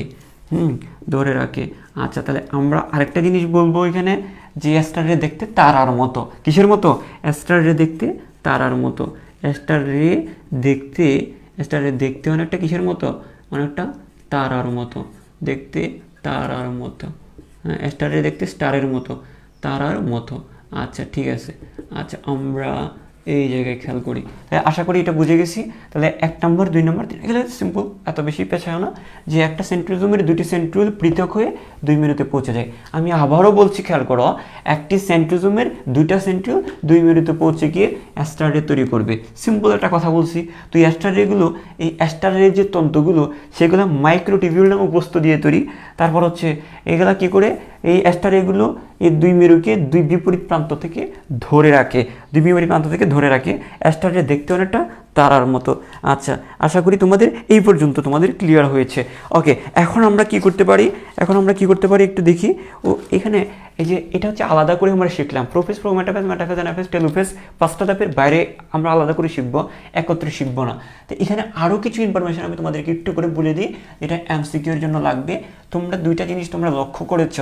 S1: ধরে রাখে। আচ্ছা, তাহলে আমরা আরেকটা জিনিস বলবো এখানে যে অ্যাস্টার রে দেখতে তারার মতো। কিসের মতো? অ্যাস্টার রে দেখতে তারার মতো। অ্যাস্টার রে দেখতে অনেকটা কিসের মতো? অনেকটা তারার মতো, দেখতে তারার মতো। হ্যাঁ, অ্যাস্টার রে দেখতে স্টারের মতো, তারার মতো। আচ্ছা ঠিক আছে। আচ্ছা, আমরা এই জায়গায় খেয়াল করি। তাই আশা করি এটা বুঝে গেছি। তাহলে 1 নম্বর 2 নম্বর 3 এগুলো সিম্পল, এত বেশি পেছায় না যে একটা সেন্ট্রোজোমের দুটি সেন্ট্রিওল পৃথক হয়ে 2 মেরুতে পৌঁছে যায়। আমি আবারও বলছি, খেয়াল করো, একটি সেন্ট্রোজোমের 2টা সেন্ট্রিওল 2 মেরুতে পৌঁছে গিয়ে অ্যাস্টার রে তৈরি করবে। সিম্পল একটা কথা বলছি। তো অ্যাস্টার রেগুলো, এই অ্যাস্টার রের যে তন্তুগুলো সেগুলো মাইক্রোটিবিউল নামক বস্তু দিয়ে তৈরি। তারপর হচ্ছে এগুলা কি করে এই অ্যাস্টার রেগুলো এই 2 মেরুকে 2 বিপরীত প্রান্ত থেকে ধরে রাখে, অ্যাস্টার রে দেখতে অনেকটা তারার মতো। আচ্ছা, আশা করি তোমাদের এই পর্যন্ত তোমাদের ক্লিয়ার হয়েছে। ওকে, এখন আমরা কি করতে পারি একটু দেখি। ও এখানে এই যে এটা হচ্ছে আলাদা করে আমরা শিখলাম, prophase, prometaphase, metaphase, anaphase, telophase. 5টা ধাপের বাইরে আমরা আলাদা করে শিখবো, একত্রে শিখবো না। তো এখানে আরও কিছু ইনফরমেশন আমি তোমাদেরকে একটু করে বলে দিই, এটা MCQ এর জন্য লাগবে। তোমরা 2টা জিনিস তোমরা লক্ষ্য করেছ।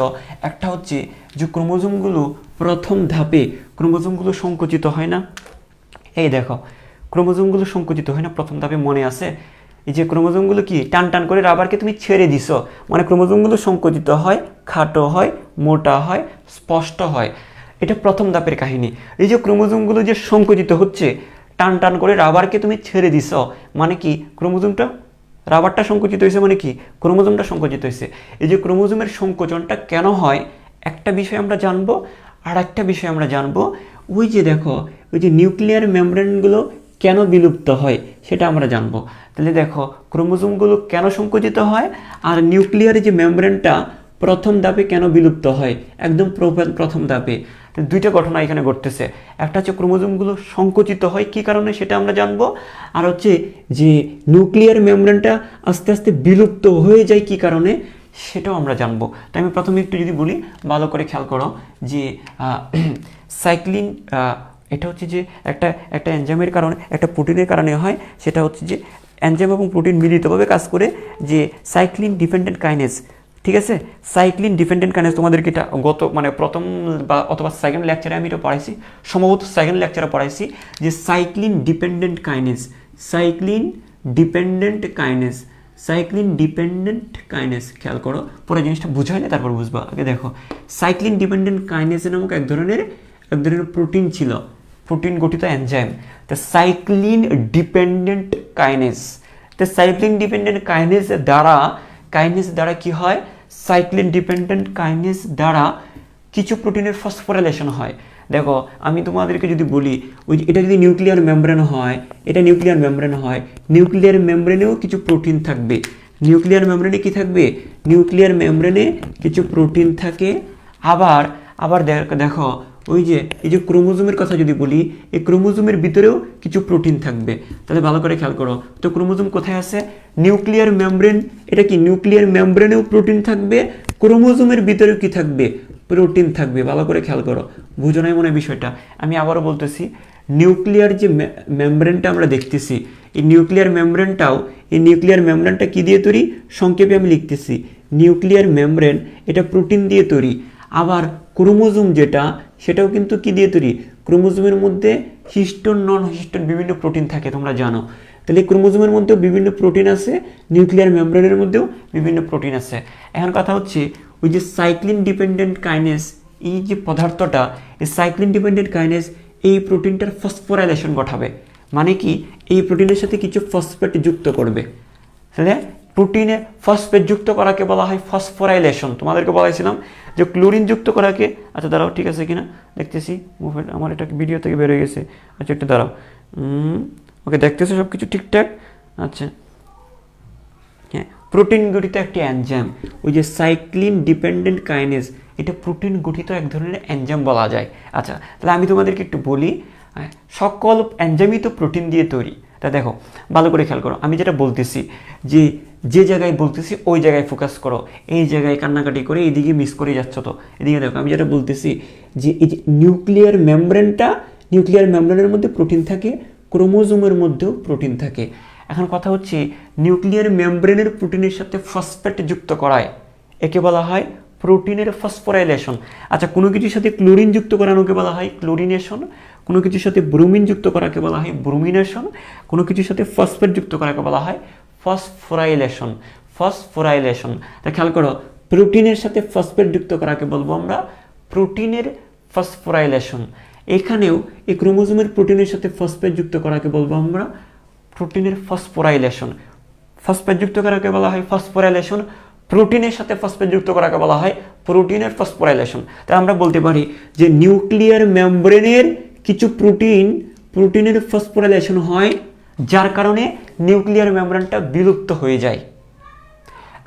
S1: একটা হচ্ছে যে ক্রোমোজোমগুলো প্রথম ধাপে সংকুচিত হয় না। এই দেখো, ক্রোমোজোমগুলো সংকুচিত হয় না প্রথম ধাপে, মনে আছে? এই যে ক্রোমোজোমগুলো কি টান করে রাবারকে তুমি ছেড়ে দিছো, মানে ক্রোমোজোমগুলো সংকুচিত হয়, খাটো হয়, মোটা হয়, স্পষ্ট হয়। এটা প্রথম ধাপের কাহিনী। এই যে ক্রোমোজোমগুলো যে সংকুচিত হচ্ছে, টান করে রাবারকে তুমি ছেড়ে দিছো, মানে কি রাবারটা সংকুচিত হয়েছে, মানে কি ক্রোমোজোমটা সংকুচিত হয়েছে। এই যে ক্রোমোজোমের সংকোচনটা কেন হয় একটা বিষয় আমরা জানবো, আর একটা বিষয় আমরা জানবো ওই যে দেখো, ওই যে নিউক্লিয়ার মেমব্রেনগুলো কেন বিলুপ্ত হয় সেটা আমরা জানবো। তাহলে দেখো, ক্রোমোজোমগুলো কেন সংকুচিত হয় আর নিউক্লিয়ার যে মেমব্রেনটা প্রথম ধাপে কেন বিলুপ্ত হয়, একদম প্রথম ধাপে। 2টা ঘটনা এখানে ঘটতেছে। একটা হচ্ছে ক্রোমোজোমগুলো সংকুচিত হয় কী কারণে সেটা আমরা জানবো, আর হচ্ছে যে নিউক্লিয়ার মেমব্রেনটা আস্তে আস্তে বিলুপ্ত হয়ে যায় কী কারণে সেটাও আমরা জানবো। তো আমি প্রথমে একটু যদি বলি, ভালো করে খেয়াল করো যে সাইক্লিন, এটা হচ্ছে যে একটা এনজাইমের কারণে, একটা প্রোটিনের কারণে হয়। সেটা হচ্ছে যে এনজাইম এবং প্রোটিন মিলিতভাবে কাজ করে, যে সাইক্লিন ডিপেন্ডেন্ট কাইনেজ। ঠিক আছে, সাইক্লিন ডিপেন্ডেন্ট কাইনেজ তোমাদেরকে এটা প্রথম বা অথবা সেকেন্ড লেকচারে আমি এটা পড়াইছি, সম্ভবত সেকেন্ড লেকচারে পড়াইছি, যে সাইক্লিন ডিপেন্ডেন্ট কাইনেজ। খেয়াল করো, পরে জিনিসটা বুঝাই না তারপর বুঝবা। আগে দেখো, সাইক্লিন ডিপেন্ডেন্ট কাইনেজ নামক এক ধরনের প্রোটিন ছিল, প্রোটিন গঠিত এনজাইম। তো সাইক্লিন ডিপেন্ডেন্ট কাইনেজ দ্বারা কি হয়, সাইক্লিন ডিপেন্ডেন্ট কাইনেজ দ্বারা কিছু প্রোটিনের ফসফোরাইলেশন হয়। দেখো, আমি তোমাদেরকে যদি বলি, এটা যদি নিউক্লিয়ার মেমব্রেন হয়, নিউক্লিয়ার মেমব্রেনেও কিছু প্রোটিন থাকবে। নিউক্লিয়ার মেমব্রেনে কি থাকবে? নিউক্লিয়ার মেমব্রেনে কিছু প্রোটিন থাকে। আবার দেখো, এই যে ক্রোমোজোমের কথা যদি বলি, এই ক্রোমোজোমের ভিতরেও কিছু প্রোটিন থাকবে। তাহলে ভালো করে খেয়াল করো, তো ক্রোমোজোম কোথায় আছে? Nuclear membrane. এটা কি নিউক্লিয়ার মেমব্রেনেও প্রোটিন থাকবে, ক্রোমোজোমের ভিতরেও কি থাকবে? প্রোটিন থাকবে। ভালো করে খেয়াল করো, বুঝো নাই মনে বিষয়টা? আমি আবারও বলতেছি, নিউক্লিয়ার যে মেমব্রেনটা আমরা দেখতেছি, এই নিউক্লিয়ার মেমব্রেনটা কি দিয়ে তৈরি? সংক্ষেপে আমি লিখতেছি, নিউক্লিয়ার মেমব্রেন এটা প্রোটিন দিয়ে তৈরি। আবার ক্রোমোজোম যেটা, সেটাও কিন্তু কি দিয়ে তৈরি? ক্রোমোজোমের মধ্যে হিস্টোন, নন হিস্টোন বিভিন্ন প্রোটিন থাকে, তোমরা জানো। তাহলে ক্রোমোজোমের মধ্যেও বিভিন্ন প্রোটিন আছে, নিউক্লিয়ার মেমব্রেনের মধ্যেও বিভিন্ন প্রোটিন আছে। এখন কথা হচ্ছে, ওই যে সাইক্লিন ডিপেন্ডেন্ট কাইনেজ, এই যে পদার্থটা, এই সাইক্লিন ডিপেন্ডেন্ট কাইনেজ এই প্রোটিনটার ফসফোরাইলেশন ঘটাবে। মানে কি, এই প্রোটিনের সাথে কিছু ফসফেট যুক্ত করবে। তাহলে প্রোটিনে ফসফেট যুক্ত করাকে বলা হয় ফসফোরাইলেশন। তোমাদেরকে বলাইছিলাম যে ক্লোরিন যুক্ত করাকে, আচ্ছা দাঁড়াও ঠিক আছে কিনা দেখতেছি, মোবাইল আমার এটা ভিডিও থেকে বের হয়ে গেছে, আচ্ছা একটু দাঁড়াও, ওকে দেখতেছো সব কিছু ঠিকঠাক, আচ্ছা হ্যাঁ, প্রোটিন গঠিত একটি এনজাইম, ওই যে সাইক্লিন ডিপেন্ডেন্ট কাইনেজ, এটা প্রোটিন গঠিত এক ধরনের এনজাইম বলা যায়। আচ্ছা তাহলে আমি তোমাদেরকে একটু বলি, সকল এনজাইমই তো প্রোটিন দিয়ে তৈরি। তা দেখো ভালো করে খেয়াল করো, আমি যেটা বলতেছি যে জায়গায় বলতেছি ওই জায়গায় ফোকাস করো, এই জায়গায় কান্নাকাটি করে এইদিকে মিস করে যাচ্ছ। তো এদিকে দেখো আমি যেটা বলতেছি যে এই যে নিউক্লিয়ার মেমব্রেনের মধ্যে প্রোটিন থাকে, ক্রোমোজোমের মধ্যেও প্রোটিন থাকে। এখন কথা হচ্ছে নিউক্লিয়ার মেমব্রেনের প্রোটিনের সাথে ফসফেট যুক্ত করায় একে বলা হয় প্রোটিনের ফসফোরাইলেশন। আচ্ছা কোনো কিছুর সাথে ক্লোরিন যুক্ত করানোকে বলা হয় ক্লোরিনেশন, কোনো কিছুর সাথে ব্রোমিন যুক্ত করাকে বলা হয় ব্রোমিনেশন, কোনো কিছুর সাথে ফসফেট যুক্ত করাকে বলা হয় ফসফোরাইলেশন। তা খেয়াল করো, প্রোটিনের সাথে ফসফেট যুক্ত করাকে বলবো আমরা প্রোটিনের ফসফোরাইলেশন। এখানেও এই ক্রোমোজোমের প্রোটিনের সাথে ফসফেট যুক্ত করাকে বলবো আমরা প্রোটিনের ফসফোরাইলেশন। ফসফেট যুক্ত করাকে বলা হয় ফসফোরাইলেশন, প্রোটিনের সাথে ফসফেট যুক্ত করাকে বলা হয় প্রোটিনের ফসফোরাইলেশন। তাই আমরা বলতে পারি যে নিউক্লিয়ার মেমব্রেনের কিছু প্রোটিনের ফসফোরাইলেশন হয়, যার কারণে নিউক্লিয়ার মেমব্রেনটা বিলুপ্ত হয়ে যায়।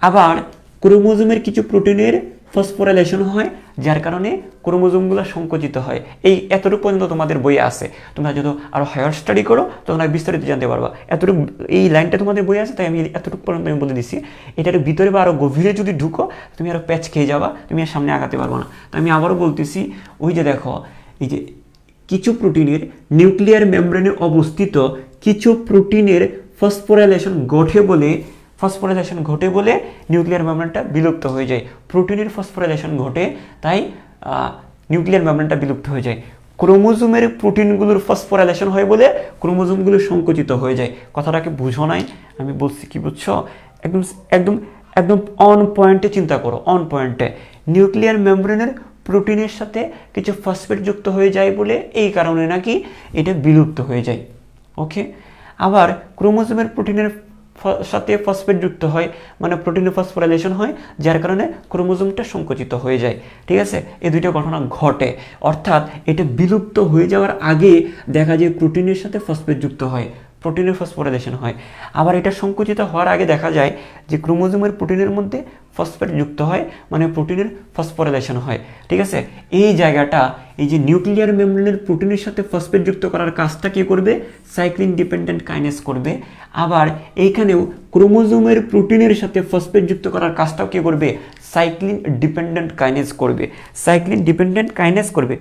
S1: আবার ক্রোমোজোমের কিছু প্রোটিনের ফসফোরাইলেশন হয়, যার কারণে ক্রোমোজোমগুলো সংকুচিত হয়। এই এতটুকু পর্যন্ত তোমাদের বইয়ে আছে, তোমরা যদি আরো হায়ার স্টাডি করো তোমরা বিস্তারিত জানতে পারবা। এতটুকু এই লাইনটা তোমাদের বইয়ে আছে, তাই আমি এতটুকু পর্যন্ত আমি বলে দিচ্ছি। এটার ভিতরে বা আরো গভীরে যদি ঢুকো তুমি আরো প্যাচ খেয়ে যাবা, তুমি আর সামনে আগাতে পারবো না। তো আমি আবারও বলতেছি, ওই যে দেখো এই যে কিছু প্রোটিনের নিউক্লিয়ার মেমব্রেনে অবস্থিত কিছু প্রোটিনের ফসফোরাইলেশন ঘটে বলে নিউক্লিয়ার মেমব্রেনটা বিলুপ্ত হয়ে যায়। প্রোটিনের ফসফোরাইলেশন ঘটে, তাই নিউক্লিয়ার মেমব্রেনটা বিলুপ্ত হয়ে যায়। ক্রোমোজোমের প্রোটিনগুলোর ফসফোরাইলেশন হয় বলে ক্রোমোজোমগুলো সংকুচিত হয়ে যায়। কথাটাকে বুঝো নাই? আমি বলছি কি বুঝছো? একদম একদম একদম অন পয়েন্টে চিন্তা করো, অন পয়েন্টে। নিউক্লিয়ার মেমব্রেনের প্রোটিনের সাথে কিছু ফসফেট যুক্ত হয়ে যায় বলে এই কারণে নাকি এটা বিলুপ্ত হয়ে যায়। ওকে, আবার ক্রোমোজোমের প্রোটিনের সাথে ফসফেট যুক্ত হয়, মানে প্রোটিনের ফসফোরাইলেশন হয়, যার কারণে ক্রোমোজোমটা সংকুচিত হয়ে যায়। ঠিক আছে, এই দুইটা ঘটনা ঘটে, অর্থাৎ এটা বিলুপ্ত হয়ে যাওয়ার আগে দেখা যায় প্রোটিনের সাথে ফসফেট যুক্ত হয়, প্রোটিনের ফসফোরাইলেশন হয়। আবার এটা সংকুচিত হওয়ার আগে দেখা যায় যে ক্রোমোজোমের প্রোটিনের মধ্যে ফসফেট যুক্ত হয়, মানে প্রোটিনের ফসফোরাইলেশন হয়। ঠিক আছে, এই জায়গাটা এই যে নিউক্লিয়ার মেমব্রেনের প্রোটিনের সাথে ফসফেট যুক্ত করার কাজটা কি করবে? সাইক্লিন ডিপেন্ডেন্ট কাইনেজ করবে। আবার এইখানেও ক্রোমোজোমের প্রোটিনের সাথে ফসফেট যুক্ত করার কাজটাও কি করবে? সাইক্লিন ডিপেন্ডেন্ট কাইনেজ করবে। সাইক্লিন ডিপেন্ডেন্ট কাইনেজ করবে।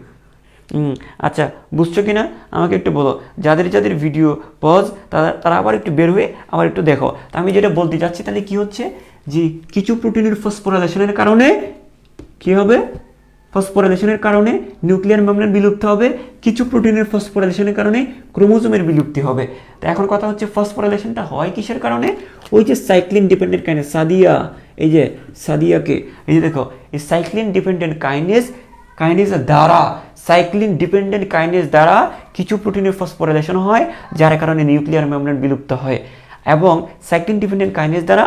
S1: আচ্ছা বুঝছো কি না আমাকে একটু বলো। যাদের ভিডিও পজ তারা আবার একটু বের হয়ে আবার একটু দেখো। তা আমি যেটা বলতে চাচ্ছি, তাহলে কি হচ্ছে যে কিছু প্রোটিনের ফসফোরাইলেশনের কারণে কি হবে? ফসফোরাইলেশনের কারণে নিউক্লিয়ার মেমব্রেন বিলুপ্ত হবে, কিছু প্রোটিনের ফসফোরাইলেশনের কারণে ক্রোমোজোমের বিলুপ্তি হবে। তো এখন কথা হচ্ছে ফসফোরাইলেশনটা হয় কিসের কারণে? ওই যে সাইক্লিন ডিপেন্ডেন্ট কাইনেজ, সাদিয়াকে এই যে দেখো, এই সাইক্লিন ডিপেন্ডেন্ট কাইনেজ দ্বারা কিছু প্রোটিনের ফসফোরাইলেশন হয়, যার কারণে নিউক্লিয়ার মেমব্রেন বিলুপ্ত হয়। এবং সাইক্লিন ডিপেন্ডেন্ট কাইনেজ দ্বারা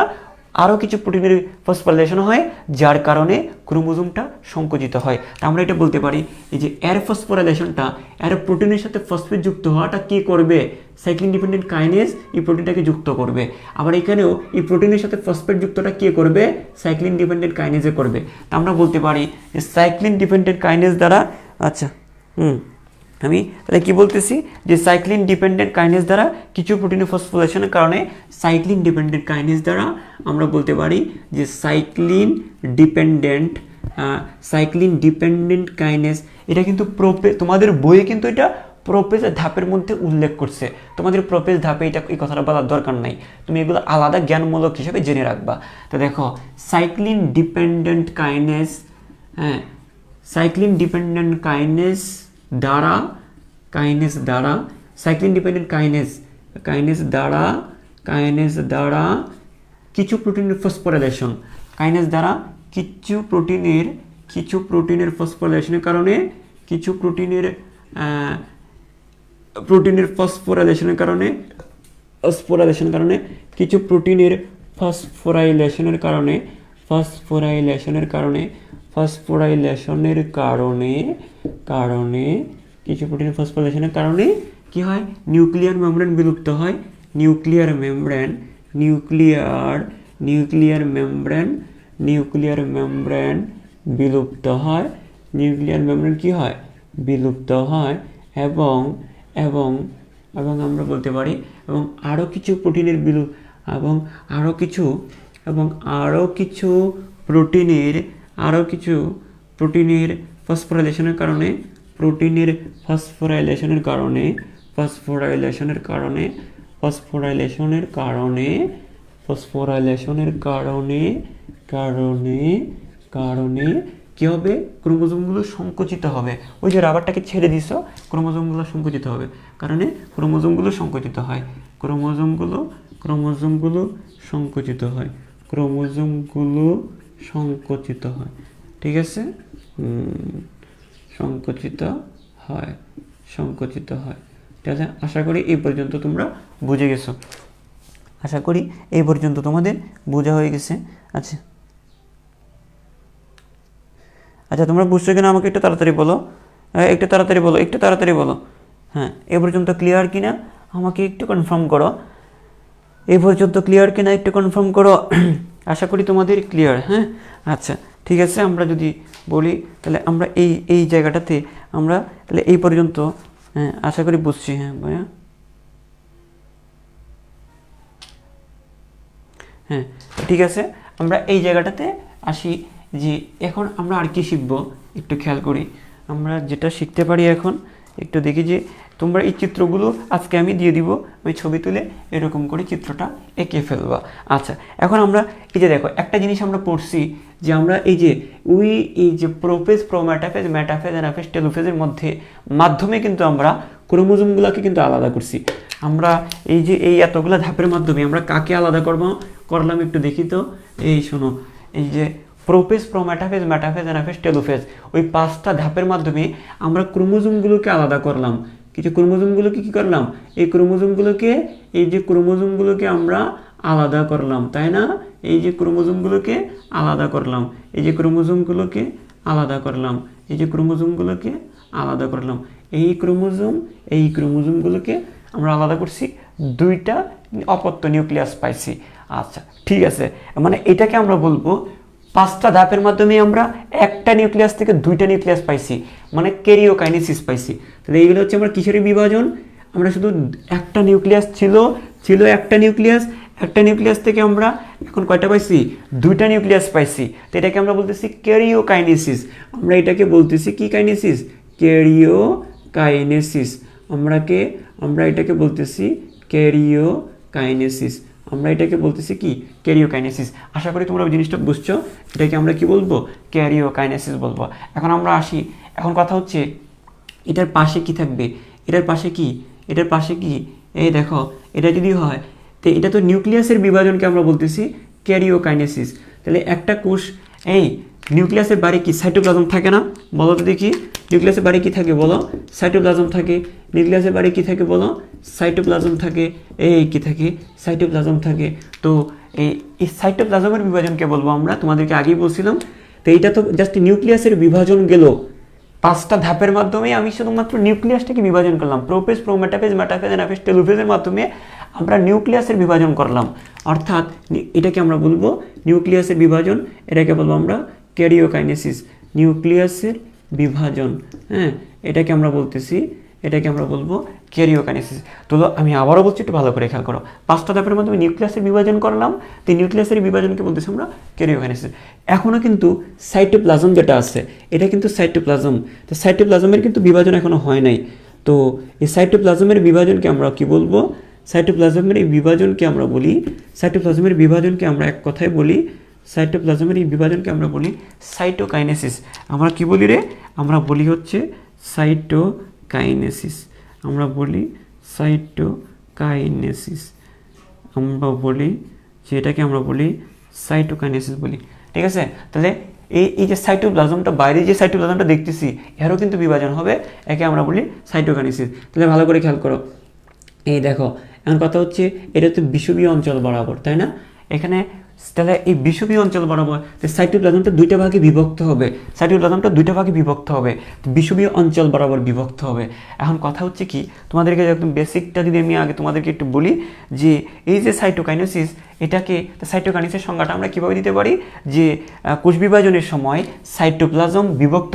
S1: আরও কিছু প্রোটিনের ফসফোরাইলেশন হয়, যার কারণে ক্রোমোজোমটা সংকুচিত হয়। আমরা এটা বলতে পারি এই যে এর ফসফোরাইলেশনটা, এর প্রোটিনের সাথে ফসফেট যুক্ত হওয়াটা কি করবে? সাইক্লিন ডিপেন্ডেন্ট কাইনেজ এই প্রোটিনটাকে যুক্ত করবে। আবার এখানেও এই প্রোটিনের সাথে ফসফেট যুক্তটা কে করবে? সাইক্লিন ডিপেন্ডেন্ট কাইনেজে করবে। আমরা বলতে পারি যে সাইক্লিন ডিপেন্ডেন্ট কাইনেজ দ্বারা, আচ্ছা আমি তাহলে কি বলতেছি যে সাইক্লিন ডিপেন্ডেন্ট কাইনেজ দ্বারা কিছু প্রোটিনের ফসফোরাইলেশনের কারণে সাইক্লিন ডিপেন্ডেন্ট কাইনেজ দ্বারা আমরা বলতে পারি যে সাইক্লিন ডিপেন্ডেন্ট কাইনেজ। এটা কিন্তু তোমাদের বইয়ে কিন্তু এটা প্রোপেজ ধাপের মধ্যে উল্লেখ করছে। তোমাদের প্রোপেজ ধাপে এই কথাটা বলার দরকার নাই, তুমি এগুলো আলাদা জ্ঞানমূলক হিসেবে জেনে রাখবা। তো দেখো cyclin dependent kinase, cyclin dependent kinase দ্বারা সাইক্লিন ডিপেন্ডেন্ট কাইনেজ দ্বারা কিছু প্রোটিনের ফসফোরাইলেশন, কিছু প্রোটিনের ফসফোরাইলেশনের কারণে কিছু প্রোটিনের ফসফোরাইলেশনের কারণে কিছু প্রোটিনের ফসফোরাইলেশনের কারণে কারণে কিছু প্রোটিনের ফসফোরাইলেশনের কারণে কি হয়, নিউক্লিয়ার মেমব্রেন বিলুপ্ত হয়। নিউক্লিয়ার মেমব্রেন বিলুপ্ত হয়। নিউক্লিয়ার মেমব্রেন কি হয়, বিলুপ্ত হয়। এবং এবং এবং আমরা বলতে পারি এবং আরও কিছু প্রোটিনের প্রোটিনের ফসফোরাইলেশনের কারণে কি হবে, ক্রোমোজোমগুলো সংকুচিত হবে। ওই যে রাবারটাকে ছেড়ে দিছো, ক্রোমোজোমগুলো সংকুচিত হবে, কারণে ক্রোমোজোমগুলো সংকুচিত হয়। ঠিক আছে, সংকুচিত হয়। তাহলে আশা করি এই পর্যন্ত তোমরা বুঝে গেছো, আশা করি এই পর্যন্ত তোমাদের বোঝা হয়ে গেছে। আচ্ছা, তোমরা বুঝছো কিনা আমাকে একটু তাড়াতাড়ি বলো। হ্যাঁ, এ পর্যন্ত ক্লিয়ার কিনা আমাকে একটু কনফার্ম করো। আশা করি তোমাদের ক্লিয়ার। হ্যাঁ, আচ্ছা ঠিক আছে। আমরা যদি বলি তাহলে আমরা এই জায়গাটাতে আমরা তাহলে এই পর্যন্ত, হ্যাঁ আশা করি বুঝছি। হ্যাঁ ভাইয়া, হ্যাঁ ঠিক আছে। আমরা এই জায়গাটাতে আসি যে এখন আমরা আর কি শিখবো, একটু খেয়াল করি। আমরা যেটা শিখতে পারি এখন একটু দেখি যে তোমরা এই চিত্রগুলো আজকে আমি দিয়ে দিব, আমি ছবি তুলে এরকম করে চিত্রটা এঁকে ফেলবা। আচ্ছা, এখন আমরা এই যে দেখো একটা জিনিস আমরা পড়ছি যে আমরা এই যে প্রোফেজ, প্রোমেটাফেজ, মেটাফেজ, অ্যানাফেজ, টেলোফেজের মাধ্যমে কিন্তু আমরা ক্রোমোজোমগুলোকে কিন্তু আলাদা করছি। আমরা এই এতগুলো ধাপের মাধ্যমে আমরা কাকে আলাদা করলাম একটু দেখি তো। এই শোনো, এই যে prophase, prometaphase, metaphase, anaphase, telophase, ওই 5টা ধাপের মাধ্যমে আমরা ক্রোমোজোমগুলোকে আলাদা করলাম। কিছু ক্রোমোজোমগুলোকে কি করলাম, এই ক্রোমোজোমগুলোকে আমরা আলাদা করলাম, তাই না? এই ক্রোমোজোমগুলোকে আলাদা করলাম। এই ক্রোমোজোমগুলোকে আমরা আলাদা করছি, 2টা অপত্য নিউক্লিয়াস পাইছি। আচ্ছা ঠিক আছে, মানে এটাকে আমরা বলবো 5টা ধাপের মাধ্যমে আমরা একটা নিউক্লিয়াস থেকে 2টা নিউক্লিয়াস পাইছি, মানে ক্যারিওকাইনেসিস পাইছি। তাহলে এইগুলো হচ্ছে আমরা কিসের বিভাজন, আমরা শুধু একটা নিউক্লিয়াস ছিল একটা নিউক্লিয়াস থেকে আমরা এখন কয়টা পাইছি, 2টা নিউক্লিয়াস পাইছি। তো এটাকে আমরা বলতেছি ক্যারিওকাইনেসিস। আমরা এটাকে বলতেছি কি কাইনেসিস, ক্যারিওকাইনেসিস। আমরা এটাকে বলতেছি ক্যারিওকাইনেসিস। আশা করি তোমরা ওই জিনিসটা বুঝছো। এটাকে আমরা কি বলবো, ক্যারিওকাইনেসিস বলবো। এখন আমরা আসি, এখন কথা হচ্ছে এটার পাশে কি থাকবে, এটার পাশে কি এই দেখো, এটা যদি হয় তো এটা তো নিউক্লিয়াসের বিভাজনকে আমরা বলতেছি ক্যারিওকাইনেসিস। তাহলে একটা কোষ, এই নিউক্লিয়াসের বাড়ি কি, সাইটোপ্লাজম থাকে না? বলো তো দেখি, নিউক্লিয়াসের বাড়ি কি থাকে বলো, সাইটোপ্লাজম থাকে। নিউক্লিয়াসের বাড়ি কি থাকে বলো, সাইটোপ্লাজম থাকে। এই কি থাকে, সাইটোপ্লাজম থাকে। তো এই সাইটোপ্লাজমের বিভাজনকে বলবো আমরা, তোমাদেরকে আগেই বলছিলাম। তো এইটা তো জাস্ট নিউক্লিয়াসের বিভাজন গেল, 5টা ধাপের মাধ্যমে আমি শুধুমাত্র নিউক্লিয়াসটাকে বিভাজন করলাম। প্রোফেজ, প্রোমেটাফেজ, মেটাফেজ, অ্যানাফেজ, টেলোফেজের মাধ্যমে আমরা নিউক্লিয়াসের বিভাজন করলাম। অর্থাৎ এটাকে আমরা বলবো নিউক্লিয়াসের বিভাজন, এটাকে বলবো আমরা ক্যারিওকাইনেসিস, নিউক্লিয়াসের বিভাজন। হ্যাঁ, এটাকে আমরা বলবো ক্যারিওকাইনেসিস। তো আমি আবারও বলছি, একটু ভালো করে খেয়াল করো। 5টা ধাপের মাধ্যমে নিউক্লিয়াসের বিভাজন করলাম, তো নিউক্লিয়াসের বিভাজনকে বলতেছি আমরা ক্যারিওকাইনেসিস। এখনও কিন্তু সাইটোপ্লাজম যেটা আছে, এটা কিন্তু সাইটোপ্লাজম। তো সাইটোপ্লাজমের কিন্তু বিভাজন এখনো হয় নাই। তো এই সাইটোপ্লাজমের বিভাজনকে আমরা কি বলবো, সাইটোপ্লাজমের এই বিভাজনকে আমরা বলি, সাইটোপ্লাজমের বিভাজনকে আমরা এক কথায় বলি, সাইটোপ্লাজমের এই বিভাজনকে আমরা বলি সাইটোকাইনেসিস। আমরা কি বলি রে, আমরা বলি হচ্ছে সাইটোকাইনেসিস। আমরা বলি যে এটাকে আমরা বলি সাইটোকাইনেসিস বলি। ঠিক আছে, তাহলে এই যে সাইটোপ্লাজমটা, বাইরে যে সাইটোপ্লাজমটা দেখতেছি, এরও কিন্তু বিভাজন হবে, একে আমরা বলি সাইটোকাইনেসিস। তাহলে ভালো করে খেয়াল করো, এই দেখো, এখন কথা হচ্ছে এটা তো বিষুবীয় অঞ্চল বরাবর, তাই না? এখানে তাহলে এই বিষুবীয় অঞ্চল বরাবর সাইটোপ্লাজমটা দুইটা ভাগে বিভক্ত হবে, সাইটোপ্লাজমটা দুইটা ভাগে বিভক্ত হবে, বিষুবীয় অঞ্চল বরাবর বিভক্ত হবে। এখন কথা হচ্ছে কি, তোমাদেরকে একদম বেসিকটা যদি আমি আগে তোমাদেরকে একটু বলি যে এই যে সাইটোকাইনেসিস, এটাকে সাইটোকাইনেসিসের সংজ্ঞাটা আমরা কীভাবে দিতে পারি যে কোষ বিভাজনের সময় সাইটোপ্লাজম বিভক্ত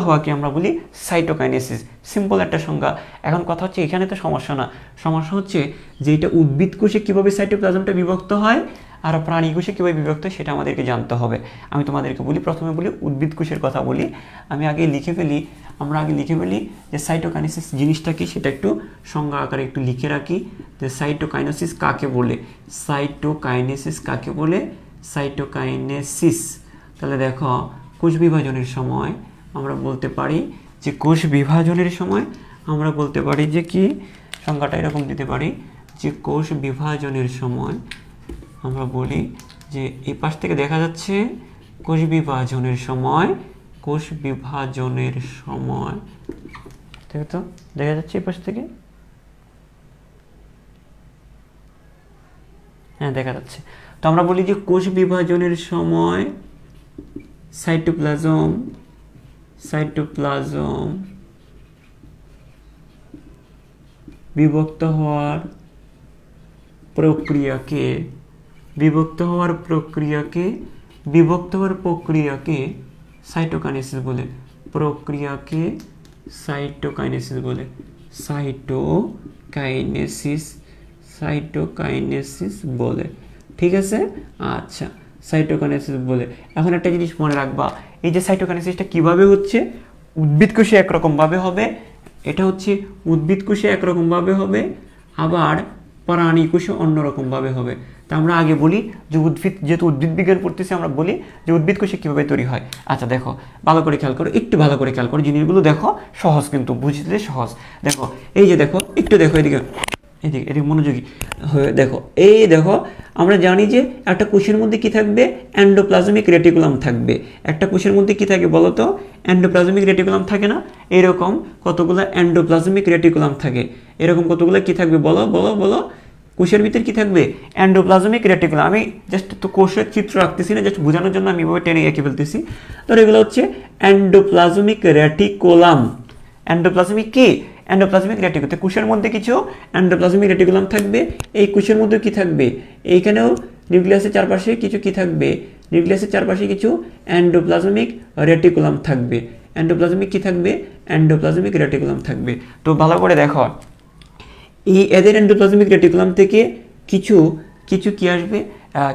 S1: হওয়াকে আমরা বলি সাইটোকাইনেসিস। সিম্পল একটা সংজ্ঞা। এখন কথা হচ্ছে এখানে তো সমস্যা না, সমস্যা হচ্ছে যে এটা উদ্ভিদ কোষে কীভাবে সাইটোপ্লাজমটা বিভক্ত হয় আর প্রাণী কোষে কীভাবে বিভক্ত হয় সেটা আমাদেরকে জানতে হবে। আমি তোমাদেরকে বলি, প্রথমে বলি উদ্ভিদ কোষের কথা বলি। আমরা আগে লিখে ফেলি যে সাইটোকাইনেসিস জিনিসটা কি সেটা একটু সংজ্ঞা আকারে একটু লিখে রাখি যে সাইটোকাইনেসিস কাকে বলে। সাইটোকাইনেসিস তাহলে দেখো, কোষ বিভাজনের সময় আমরা বলতে পারি যে যে কি সংজ্ঞাটা এরকম দিতে পারি যে কোষ বিভাজনের সময় আমরা বলি যে এই পাশ থেকে দেখা যাচ্ছে কোষ বিভাজনের সময় ঠিক তো দেখা যাচ্ছে এই পাশ থেকে, হ্যাঁ দেখা যাচ্ছে। তো আমরা বলি যে কোষ বিভাজনের সময় সাইটোপ্লাজম বিভক্ত হওয়ার প্রক্রিয়াকে সাইটোকাইনেসিস বলে। সাইটোকাইনেসিস বলে, ঠিক আছে। আচ্ছা, সাইটোকাইনেসিস বলে। এখন একটা জিনিস মনে রাখবা, এই যে সাইটোকাইনেসিসটা কিভাবে হচ্ছে, উদ্ভিদ কোষে একরকমভাবে হবে, এটা হচ্ছে উদ্ভিদ কোষে একরকমভাবে হবে, আবার প্রাণী কোষে অন্যরকমভাবে হবে। তা আমরা আগে বলি যে যেহেতু উদ্ভিদ বিজ্ঞান পড়তেছি, আমরা বলি যে উদ্ভিদ কোষে কীভাবে তৈরি হয়। আচ্ছা দেখো, ভালো করে খেয়াল করো, জিনিসগুলো দেখো, সহজ কিন্তু বুঝতে সহজ। দেখো এই যে দেখো, একটু দেখো এদিকে মনোযোগী হয়ে দেখো। আমরা জানি যে একটা কোষের মধ্যে কি থাকবে, এন্ডোপ্লাজমিক রেটিকুলাম থাকবে। একটা কোষের মধ্যে কি থাকে বলো তো, এন্ডোপ্লাজমিক রেটিকুলাম থাকে না? এরকম কতগুলো এন্ডোপ্লাজমিক রেটিকুলাম থাকে, এরকম কতগুলো কি থাকবে বলো কোষের ভিতরে কি থাকবে, এন্ডোপ্লাজমিক রেটিকুলাম। আমি জাস্ট তো কোষের চিত্র রাখতেছি না, জাস্ট বোঝানোর জন্য আমি এভাবে টেনে এঁকে ফেলতেছি। তো এগুলো হচ্ছে এন্ডোপ্লাজমিক রেটিকুলাম। এন্ডোপ্লাজমিক রেটিকুলাম, কোষের মধ্যে কিছু এন্ডোপ্লাজমিক রেটিকুলাম থাকবে। এই কোষের মধ্যে কি থাকবে, এইখানেও নিউক্লিয়াসের চারপাশে কিছু কি থাকবে, কিছু এন্ডোপ্লাজমিক রেটিকুলাম থাকবে। এন্ডোপ্লাজমিক রেটিকুলাম থাকবে। তো ভালো করে দেখো, এদের এন্ডোপ্লাজমিক রেটিকুলাম থেকে কিছু কি আসবে,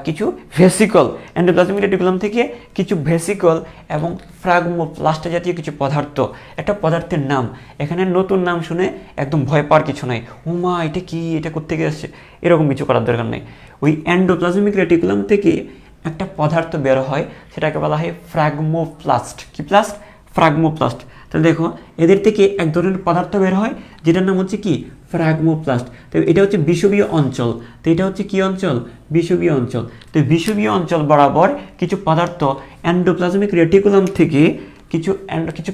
S1: কিছু ভেসিকল, এন্ডোপ্লাজমিক রেটিকুলাম থেকে কিছু ভেসিকল এবং ফ্রাগমোপ্লাস্ট জাতীয় কিছু পদার্থ। একটা পদার্থের নাম, এখানে নতুন নাম শুনে একদম ভয় পাওয়ার কিছু নাই, উমা এটা কি, এটা কোত্থেকে আসছে, এরকম কিছু করার দরকার নেই। ওই এন্ডোপ্লাজমিক রেটিকুলাম থেকে একটা পদার্থ বের হয়, সেটাকে বলা হয় ফ্রাগমোপ্লাস্ট। কি প্লাস্ট? ফ্রাগমোপ্লাস্ট। তাহলে দেখো, এদের থেকে এক ধরনের পদার্থ বের হয় যেটার নাম হচ্ছে কি, ফ্রাগমোপ্লাস্ট। তো এটা হচ্ছে বিষুবীয় অঞ্চল। তো এটা হচ্ছে কি অঞ্চল, বিষুবীয় অঞ্চল। তো বিষুবীয় অঞ্চল বরাবর কিছু পদার্থ এন্ডোপ্লাজমিক রেটিকুলাম থেকে কিছু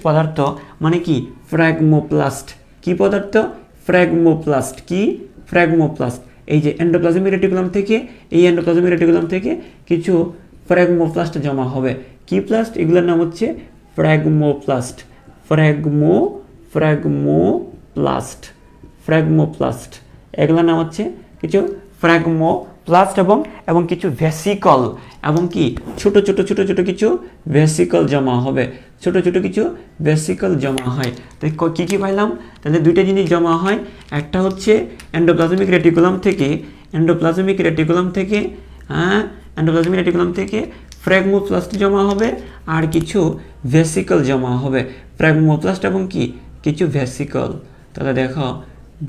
S1: পদার্থ মানে কি, ফ্রাগমোপ্লাস্ট। কি পদার্থ? ফ্রাগমোপ্লাস্ট। কি? ফ্রাগমোপ্লাস্ট। এই যে এন্ডোপ্লাজমিক রেটিকুলাম থেকে কিছু ফ্রাগমোপ্লাস্ট জমা হবে। কি প্লাস্ট? এগুলোর নাম হচ্ছে ফ্রাগমোপ্লাস্ট। এগুলোর নাম হচ্ছে কিছু ফ্রাগমোপ্লাস্ট এবং কিছু ভেসিকল, এবং কি ছোট কিছু ভেসিকল জমা হবে। কিছু ভেসিকল জমা হয়। তো কি পাইলাম? তাহলে দুইটা জিনিস জমা হয়। একটা হচ্ছে এন্ডোপ্লাজমিক রেটিকুলাম থেকে ফ্রাগমোপ্লাস্ট জমা হবে, আর কিছু ভেসিকল জমা হবে। ফ্রাগমোপ্লাস্ট এবং কি কিছু ভেসিকল। তাহলে দেখো,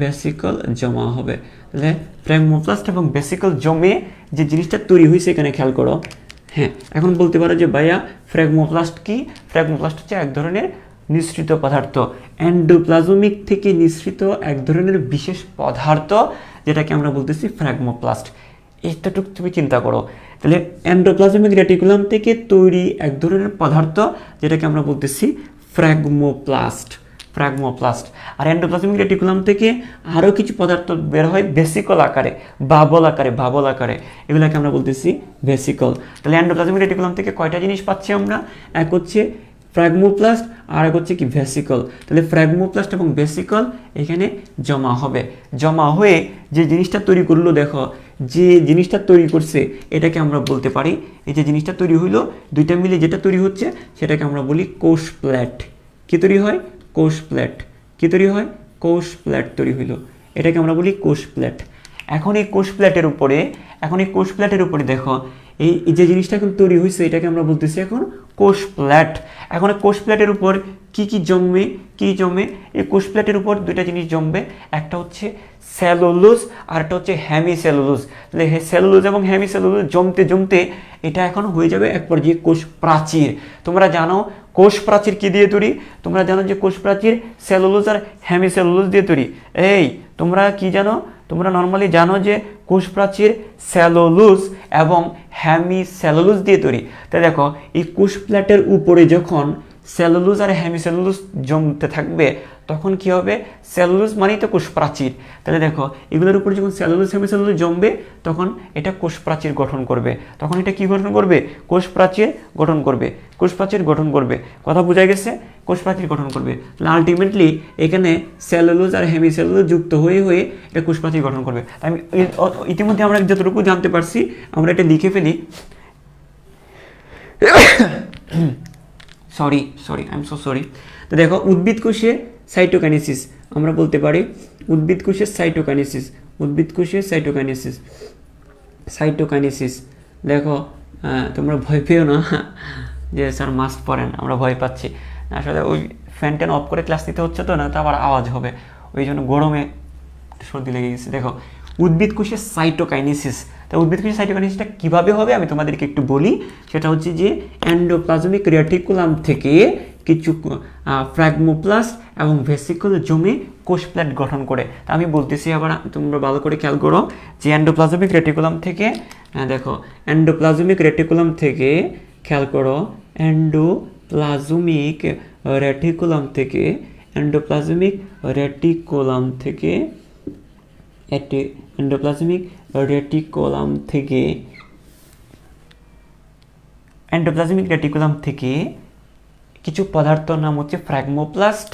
S1: ভেসিকল জমা হবে। তাহলে ফ্রাগমোপ্লাস্ট এবং ভেসিকল জমে যে জিনিসটা তৈরি হয়েছে, এখানে খেয়াল করো। হ্যাঁ, এখন বলতে পারো যে ভাইয়া ফ্রাগমোপ্লাস্ট কি? ফ্রাগমোপ্লাস্ট হচ্ছে এক ধরনের নিঃসৃত পদার্থ, এন্ডোপ্লাজমিক থেকে নিঃসৃত এক ধরনের বিশেষ পদার্থ, যেটাকে আমরা বলতেছি ফ্রাগমোপ্লাস্ট। এইটাটুকু তুমি চিন্তা করো। তাহলে এন্ডোপ্লাজমিক রেটিকুলাম থেকে তৈরি এক ধরনের পদার্থ, যেটাকে আমরা বলতেছি ফ্রাগমোপ্লাস্ট। ফ্র্যাগমোপ্লাস্ট। আর এন্ডোপ্লাজমিক রেটিকুলাম থেকে আরও কিছু পদার্থ বের হয় ভেসিকল আকারে, বাবল আকারে, এগুলোকে আমরা বলতেছি ভেসিকল। তাহলে এন্ডোপ্লাজমিক রেটিকুলাম থেকে কয়টা জিনিস পাচ্ছি আমরা? এক হচ্ছে ফ্র্যাগমোপ্লাস্ট আর এক হচ্ছে কি ভেসিকল। তাহলে ফ্র্যাগমোপ্লাস্ট এবং ভেসিকল এখানে জমা হবে, জমা হয়ে যে জিনিসটা তৈরি করলো, দেখো যে জিনিসটা তৈরি করছে এটাকে আমরা বলতে পারি, এই যে জিনিসটা তৈরি হইলো দুইটা মিলে যেটা তৈরি হচ্ছে সেটাকে আমরা বলি কোষ প্লেট। কি তৈরি হয়? কোষ প্লেট। কি তৈরি হয়? কোষ প্লেট তৈরি হইলো, এটাকে আমরা বলি কোষ প্লেট। এখন এই কোষ প্লেটের উপরে দেখো এই যে জিনিসটা এখন তৈরি হয়েছে এটাকে আমরা বলতেছি এখন কোষ প্লেট। এখন কোষ প্লেটের উপর কি জমবে? এই কোষ প্লেটের উপর দুইটা জিনিস জমবে, একটা হচ্ছে সেলুলোজ আর একটা হচ্ছে হেমিসেলুলোজ। তাহলে সেলুলোজ এবং হেমিসেলুলোজ জমতে এটা এখন হয়ে যাবে এক পর্যায়ে কোষ প্রাচীর। তোমরা জানো কোষ প্রাচীর কি দিয়ে তৈরি? তোমরা জানো যে কোষ প্রাচীর সেলুলোজ আর হেমিসেলুলোজ দিয়ে তৈরি। এই তোমরা কি জানো? তোমরা নর্মালি জানো যে কোষ প্রাচীর সেলুলোজ এবং হেমিসেলুলোজ দিয়ে তৈরি। তাই দেখো এই কোষ প্লেটের উপরে যখন সেলুলোজ আর হেমিসেলুলোজ জমতে থাকবে তখন কি হবে? সেলুলোজ মানেই তো কোষ প্রাচীর। তাহলে দেখো এগুলোর উপরে যখন সেলুলোজ হেমিসেলুলোজ জমবে তখন এটা কোষ প্রাচীর গঠন করবে। তখন এটা কি গঠন করবে? কোষ প্রাচীর গঠন করবে। কথা বোঝা গেছে? কোষ প্রাচীর গঠন করবে। তাহলে আলটিমেটলি এখানে সেলুলোজ আর হেমিসেলুলোজ যুক্ত হয়ে এটা কোষ প্রাচীর গঠন করবে। আমি ইতিমধ্যে আমরা যতটুকু জানতে পারছি আমরা এটা লিখে ফেলি। Sorry I am so sorry. তো দেখো উদ্ভিদ কোষে সাইটোকাইনেসিস আমরা বলতে পারি, উদ্ভিদ কোষের সাইটোকাইনেসিস। দেখো তোমরা ভয় পেও না যে স্যার মাস্ক পরেন, আমরা ভয় পাচ্ছি। আসলে ওই ফ্যান ট্যান অফ করে ক্লাস নিতে হচ্ছে তো, না তো আবার আওয়াজ হবে, ওই জন্য গরমে সর্দি লেগে গেছে। দেখো উদ্ভিদ কোষের সাইটোকাইনেসিস। তা উদ্ভিদ কোষের সাইটোকাইনেসিসটা কীভাবে হবে আমি তোমাদেরকে একটু বলি। সেটা হচ্ছে যে এন্ডোপ্লাজমিক রেটিকুলাম থেকে কিছু ফ্র্যাগমোপ্লাস্ট এবং ভেসিকল জমে কোষ প্লেট গঠন করে। তা আমি বলতেছি আবার, তোমরা ভালো করে খেয়াল করো যে এন্ডোপ্লাজমিক রেটিকুলাম থেকে দেখো এন্ডোপ্লাজমিক রেটিকুলাম থেকে খেয়াল করো এন্ডোপ্লাজমিক রেটিকুলাম থেকে এন্ডোপ্লাজমিক রেটিকুলাম থেকে কিছু পদার্থর নাম হচ্ছে ফ্র্যাগমোপ্লাস্ট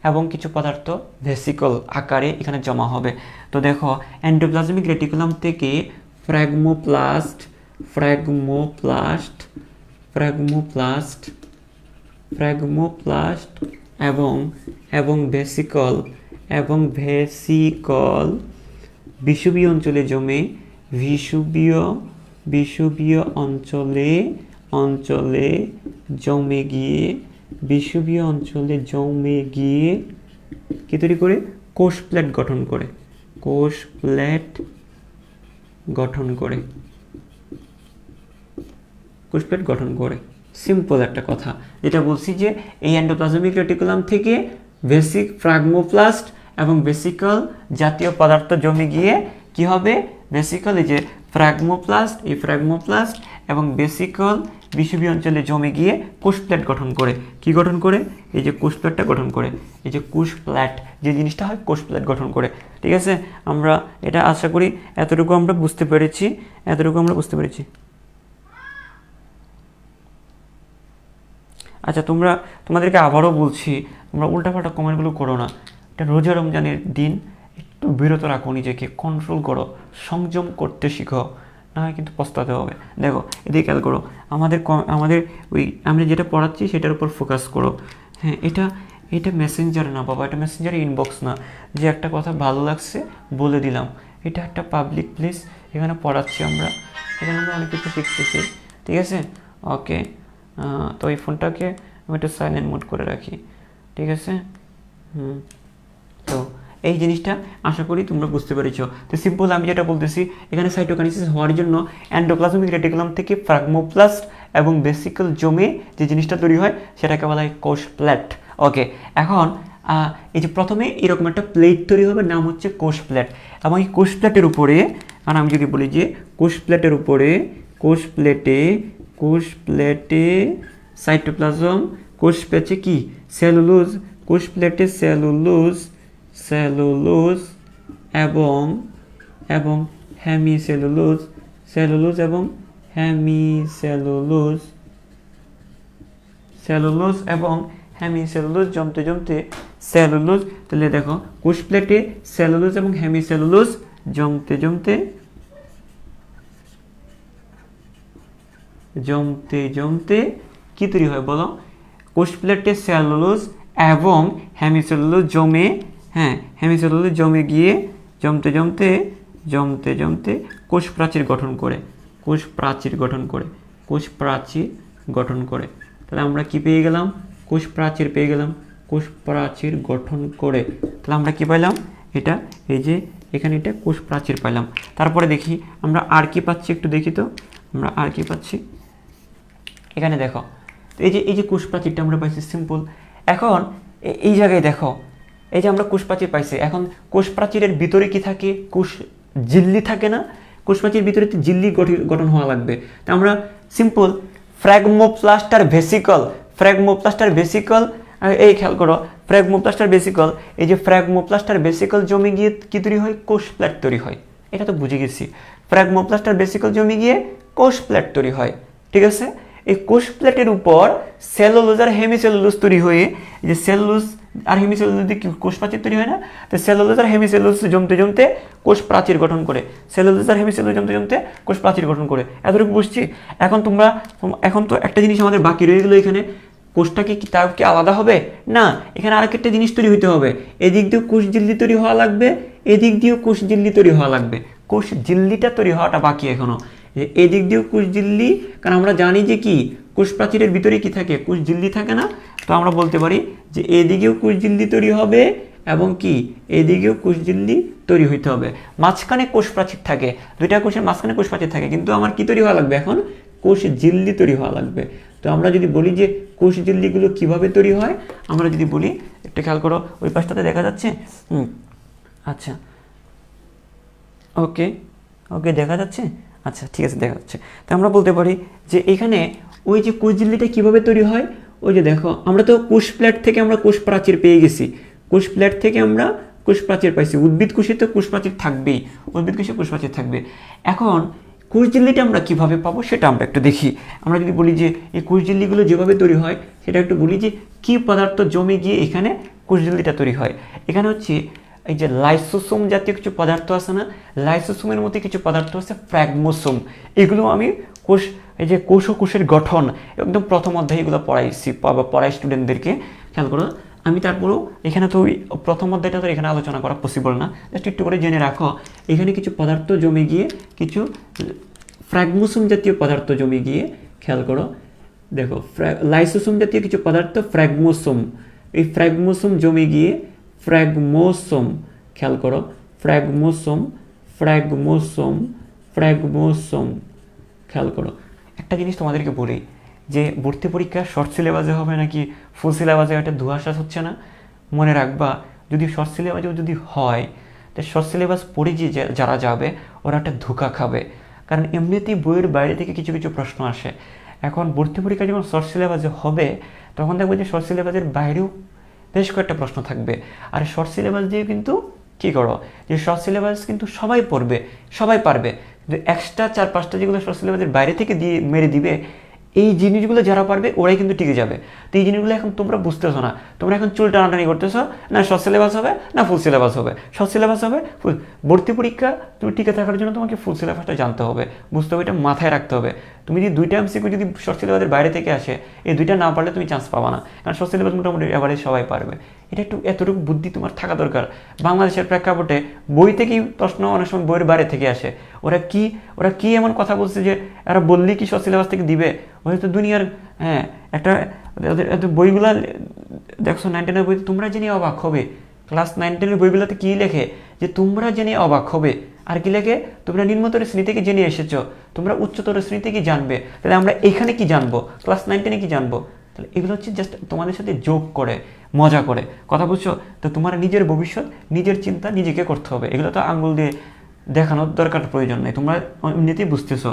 S1: এবং কিছু পদার্থ ভেসিকল আকারে এখানে জমা হবে। তো দেখো এন্ডোপ্লাজমিক রেটিকুলাম থেকে ফ্র্যাগমোপ্লাস্ট এবং ভেসিকল বিষুবীয় অঞ্চলে জমে বিষুবীয় অঞ্চলে জমে গিয়ে কি তৈরি করে? কোষ প্লেট গঠন করে। সিম্পল একটা কথা যেটা বলছি যে এই এন্ডোপ্লাজমিক রেটিকুলাম থেকে ফ্র্যাগমোপ্লাস্ট এবং ভেসিকল জাতীয় পদার্থ জমে গিয়ে কি হবে? ভেসিকল, এই যে ফ্র্যাগমোপ্লাস্ট এবং ভেসিকল বিষুবীয় অঞ্চলে জমে গিয়ে কোষ প্লেট গঠন করে। কি গঠন করে? এই যে কোষ প্লেটটা গঠন করে, এই যে কোষ প্লেট যে জিনিসটা হয় কোষ প্লেট গঠন করে। ঠিক আছে, আমরা এটা আশা করি এতটুকু আমরা বুঝতে পেরেছি। আচ্ছা তোমাদেরকে আবারও বলছি, তোমরা উল্টাপাল্টা কমেন্টগুলো করো না। এটা রোজা রমজানের দিন, একটু বিরত রাখো, নিজেকে কন্ট্রোল করো, সংযম করতে শিখো, না হয় কিন্তু পস্তাতে হবে। দেখো এদিকে খেয়াল করো, আমাদের ওই আমরা যেটা পড়াচ্ছি সেটার উপর ফোকাস করো। হ্যাঁ, এটা মেসেঞ্জারে না বাবা, এটা মেসেঞ্জারে ইনবক্স না যে একটা কথা ভালো লাগছে বলে দিলাম। এটা একটা পাবলিক প্লেস, এখানে পড়াচ্ছি আমরা, এখানে আমরা অনেক কিছু শিখতেছি। ঠিক আছে, ওকে। তো এই ফোনটাকে আমি একটু সাইলেন্ট মোড করে রাখি। ঠিক আছে, তো এই জিনিসটা আশা করি তোমরা বুঝতে পেরেছো। তো সিম্পল আমি যেটা বলতেছি, এখানে সাইটোকাইনেসিস হওয়ার জন্য এন্ডোপ্লাজমিক রেটিকুলাম থেকে ফ্র্যাগমোপ্লাস্ট এবং ভেসিকল জমে যে জিনিসটা তৈরি হয় সেটাকে বলা হয় কোষ প্লেট। ওকে, এখন এই যে প্রথমে এরকম একটা প্লেট তৈরি হবে, নাম হচ্ছে কোষ প্লেট। এবং এই কোষ প্লেটের উপরে, আর আমি যদি বলি যে কোষ প্লেটে সাইটোপ্লাজম, কোষ প্লেটে কি সেলুলোজ, কোষ প্লেটে সেলুলোজ এবং হেমিসেলুলোজ এবং হেমিসেলুলোজ জমতে সেলুলোজ, তাহলে দেখো কোষ প্লেটে সেলুলোজ এবং হেমিসেলুলোজ জমতে কি তৈরি হয় বলো? কোষ প্লেটে সেলুলোজ এবং হেমিসেলুলোজ জমে গিয়ে জমতে কোষ প্রাচীর গঠন করে। তাহলে আমরা কি পেয়ে গেলাম? কোষ প্রাচীর গঠন করে। তাহলে আমরা কি পাইলাম? এটা এই যে এখানে এটা কোষ প্রাচীর পাইলাম। তারপরে দেখি আমরা আর কি পাচ্ছি, একটু দেখি তো আমরা আর কি পাচ্ছি। এখানে দেখো এই যে কোষ প্রাচীরটা আমরা পাইছি, সিম্পল। এখন এই জায়গায় দেখো, এই যে আমরা কোষ প্রাচীর পাইছি, এখন কোষ প্রাচীরের ভিতরে কি থাকে? কোষ ঝিল্লি থাকে না? কোষ প্রাচীর ভিতরে ঝিল্লি গঠন হওয়া লাগবে। তা আমরা সিম্পল ফ্র্যাগমোপ্লাস্টার ভেসিকল, এই খেয়াল করো, ফ্র্যাগমোপ্লাস্টার ভেসিকল, এই যে ফ্র্যাগমোপ্লাস্টার ভেসিকল জমে গিয়ে কি তৈরি হয়? কোষ প্লেট তৈরি হয়। এটা তো বুঝে গেছি, ফ্র্যাগমোপ্লাস্টার ভেসিকল জমে গিয়ে কোষ প্লেট তৈরি হয়, ঠিক আছে। এই কোষ প্লেটের উপর সেলুলোজ আর হেমিসেলুলোজ তৈরি হয়ে, যে সেলুলোজ আর হেমিসেলুলোজ দিয়ে কোষ প্রাচীর তৈরি হয় না? তো সেলুলোজ আর হেমিসেলুলোজ জমতে কোষ প্রাচীর গঠন করে, এতটুকু বুঝছি। এখন তো একটা জিনিস আমাদের বাকি রয়ে গেল, এখানে কোষটা কি তার কি আলাদা হবে না? এখানে আরেকটা জিনিস তৈরি হইতে হবে, এদিক দিয়ে কোষ ঝিল্লি তৈরি হওয়া লাগবে, এদিক দিয়েও কোষ ঝিল্লি তৈরি হওয়া লাগবে। কোষ ঝিল্লিটা তৈরি হওয়াটা বাকি এখনো, এদিক দিয়েও কোষ ঝিল্লি, কারণ আমরা জানি যে কি কোষ প্রাচীরের ভিতরে কি থাকে? কোষ ঝিল্লি থাকে না? তো আমরা বলতে পারি যে এদিকেও কোষ ঝিল্লি তৈরি হবে এবং কি এদিকেও কোষ ঝিল্লি তৈরি হইতে হবে। মাঝখানে কোষ প্রাচীর থাকে, দুইটা কোষের মাঝখানে কোষ প্রাচীর থাকে, কিন্তু আমার কি তৈরি হওয়া লাগবে? এখন কোষ ঝিল্লি তৈরি হওয়া লাগবে। তো আমরা যদি বলি যে কোষ ঝিল্লিগুলো কিভাবে তৈরি হয়, আমরা যদি বলি, একটু খেয়াল করো, ওই পাশটাতে দেখা যাচ্ছে? আচ্ছা, ওকে দেখা যাচ্ছে? আচ্ছা, ঠিক আছে, দেখা যাচ্ছে। তো আমরা বলতে পারি যে এখানে ওই যে কোষ ঝিল্লিটা কীভাবে তৈরি হয়, ওই যে দেখো, আমরা তো কোষ প্লেট থেকে আমরা কোষ প্রাচীর পেয়ে গেছি, কোষ প্লেট থেকে আমরা কোষ প্রাচীর পাইছি। উদ্ভিদ কোষে তো কোষ প্রাচীর থাকবেই, থাকবে। এখন কোষ ঝিল্লিটা আমরা কীভাবে পাবো সেটা আমরা একটু দেখি। আমরা যদি বলি যে এই কোষ ঝিল্লিগুলো যেভাবে তৈরি হয়, সেটা একটু বলি যে কী পদার্থ জমে গিয়ে এখানে কোষ ঝিল্লিটা তৈরি হয়। এখানে হচ্ছে এই যে লাইসোসোম জাতীয় কিছু পদার্থ আছে না? লাইসোসোমের মধ্যে কিছু পদার্থ আছে ফ্র্যাগমোসোম। এগুলো আমি এই যে কোষ ও কোষের গঠন একদম প্রথম অধ্যায়ে এগুলো পড়াই স্টুডেন্টদেরকে, খেয়াল করো। আমি তারপরেও এখানে তো ওই প্রথম অধ্যায়টা তো এখানে আলোচনা করা পসিবল না, জাস্ট একটু করে জেনে রাখো। এখানে কিছু পদার্থ জমে গিয়ে, কিছু ফ্র্যাগমোসোম জাতীয় পদার্থ জমে গিয়ে, খেয়াল করো, দেখো লাইসোসোম জাতীয় কিছু পদার্থ ফ্র্যাগমোসোম, এই ফ্র্যাগমোসোম জমে গিয়ে ফ্র্যাগমোসোম, খেয়াল করো, ফ্র্যাগমোসোম, খেয়াল করো। একটা জিনিস তোমাদেরকে বলি, যে ভর্তি পরীক্ষা শর্ট সিলেবাসে হবে নাকি ফুল সিলেবাসে, একটা ধোঁয়াশা হচ্ছে না? মনে রাখবা, যদি শর্ট সিলেবাসেও যদি হয়, তো শর্ট সিলেবাস পড়ে যে যারা যাবে ওরা একটা ধোঁকা খাবে, কারণ এমনিতেই বইয়ের বাইরে থেকে কিছু কিছু প্রশ্ন আসে। এখন ভর্তি পরীক্ষা যখন শর্ট সিলেবাসে হবে, তখন দেখবো যে শর্ট সিলেবাসের বাইরেও বেশ কয়েকটা প্রশ্ন থাকবে। আর শর্ট সিলেবাস দিয়ে কিন্তু কী করো, যে শর্ট সিলেবাস কিন্তু সবাই পড়বে, সবাই পারবে, কিন্তু এক্সট্রা 4-5টা যেগুলো শর্ট সিলেবাসের বাইরে থেকে দিয়ে মেরে দিবে, এই জিনিসগুলো যারা পারবে ওরাই কিন্তু টিকে যাবে। তো এই জিনিসগুলো এখন তোমরা বুঝতেছো না, তোমরা এখন চুল টানাটানি করতেছো, না শর্ট সিলেবাস হবে না ফুল সিলেবাস হবে, শর্ট সিলেবাস হবে ফুল। ভর্তি পরীক্ষা তুমি টিকে থাকার জন্য তোমাকে ফুল সিলেবাসটা জানতে হবে, বুঝতে হবে, এটা মাথায় রাখতে হবে। তুমি যদি 2টা এমসিকিউ যদি শর্ট সিলেবাসের বাইরে থেকে আসে, এই 2টা না পারলে তুমি চান্স পাবা না, কারণ শর্ট সিলেবাস মোটামুটি এভারেজ সবাই পারবে। এটা এতটুকু বুদ্ধি তোমার থাকা দরকার। বাংলাদেশের প্রেক্ষাপটে বই থেকেই প্রশ্ন অনেক সময় বইয়ের বাইরে থেকে আসে। ওরা কি এমন কথা বলছে যে এরা বললেই কি শর্ট সিলেবাস থেকে দিবে? ওই তো দুনিয়ার একটা বইগুলা দেখছো 9-10 বই, তোমরা জেনে অবাক হবে। ক্লাস 9-10 বইগুলোতে কী লেখে যে তোমরা জেনে অবাক হবে, আর কি লেখে, তোমরা নিম্নতর শ্রেণী থেকে জেনে এসেছো, তোমরা উচ্চতর শ্রেণী থেকে জানবে। তাহলে আমরা এখানে কি জানবো, ক্লাস 9-10 কি জানবো? তাহলে এগুলো হচ্ছে জাস্ট তোমাদের সাথে যোগ করে, মজা করে, কথা বুঝছো? তো তোমার নিজের ভবিষ্যৎ, নিজের চিন্তা নিজেকে করতে হবে। এগুলো তো আঙ্গুল দিয়ে দেখানোর দরকার প্রয়োজন নেই, তোমরা এমনিতেই বুঝতেছো।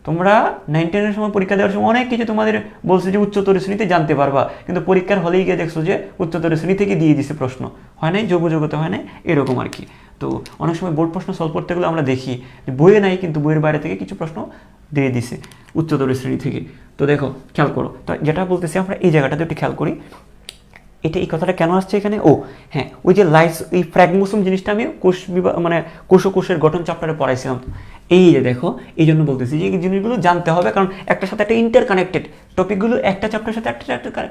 S1: তোমরা 9-10 সময় পরীক্ষা দেওয়ার সময় অনেক কিছু তোমাদের বলছে যে উচ্চতর শ্রেণীতে জানতে পারবা, কিন্তু পরীক্ষার হলেই গিয়ে দেখছো যে উচ্চতর শ্রেণী থেকে দিয়ে দিছে প্রশ্ন, হয় নাই যোগ্য যোগ্যতা হয় নাই, এরকম আর কি। তো অনেক সময় বোর্ড প্রশ্ন সলভ করতে গেলে আমরা দেখি যে বইয়ে নাই, কিন্তু বইয়ের বাইরে থেকে কিছু প্রশ্ন দিয়ে দিছে উচ্চতর শ্রেণী থেকে। তো দেখো খেয়াল করো, তো যেটা বলতেছি আমরা এই জায়গাটাতে একটু খেয়াল করি, এটা এই কথাটা কেন আসছে এখানে। ও হ্যাঁ, ওই যে এই ফ্র্যাগমোসোম জিনিসটা আমি কোষ বিভাগ মানে কোষের গঠন চ্যাপ্টারে পড়াইছিলাম। এই যে দেখো, এই জন্য বলতেছি যে এই জিনিসগুলো জানতে হবে, কারণ একটা সাথে একটা ইন্টারকানেক্টেড টপিকগুলো, একটা চ্যাপ্টারের সাথে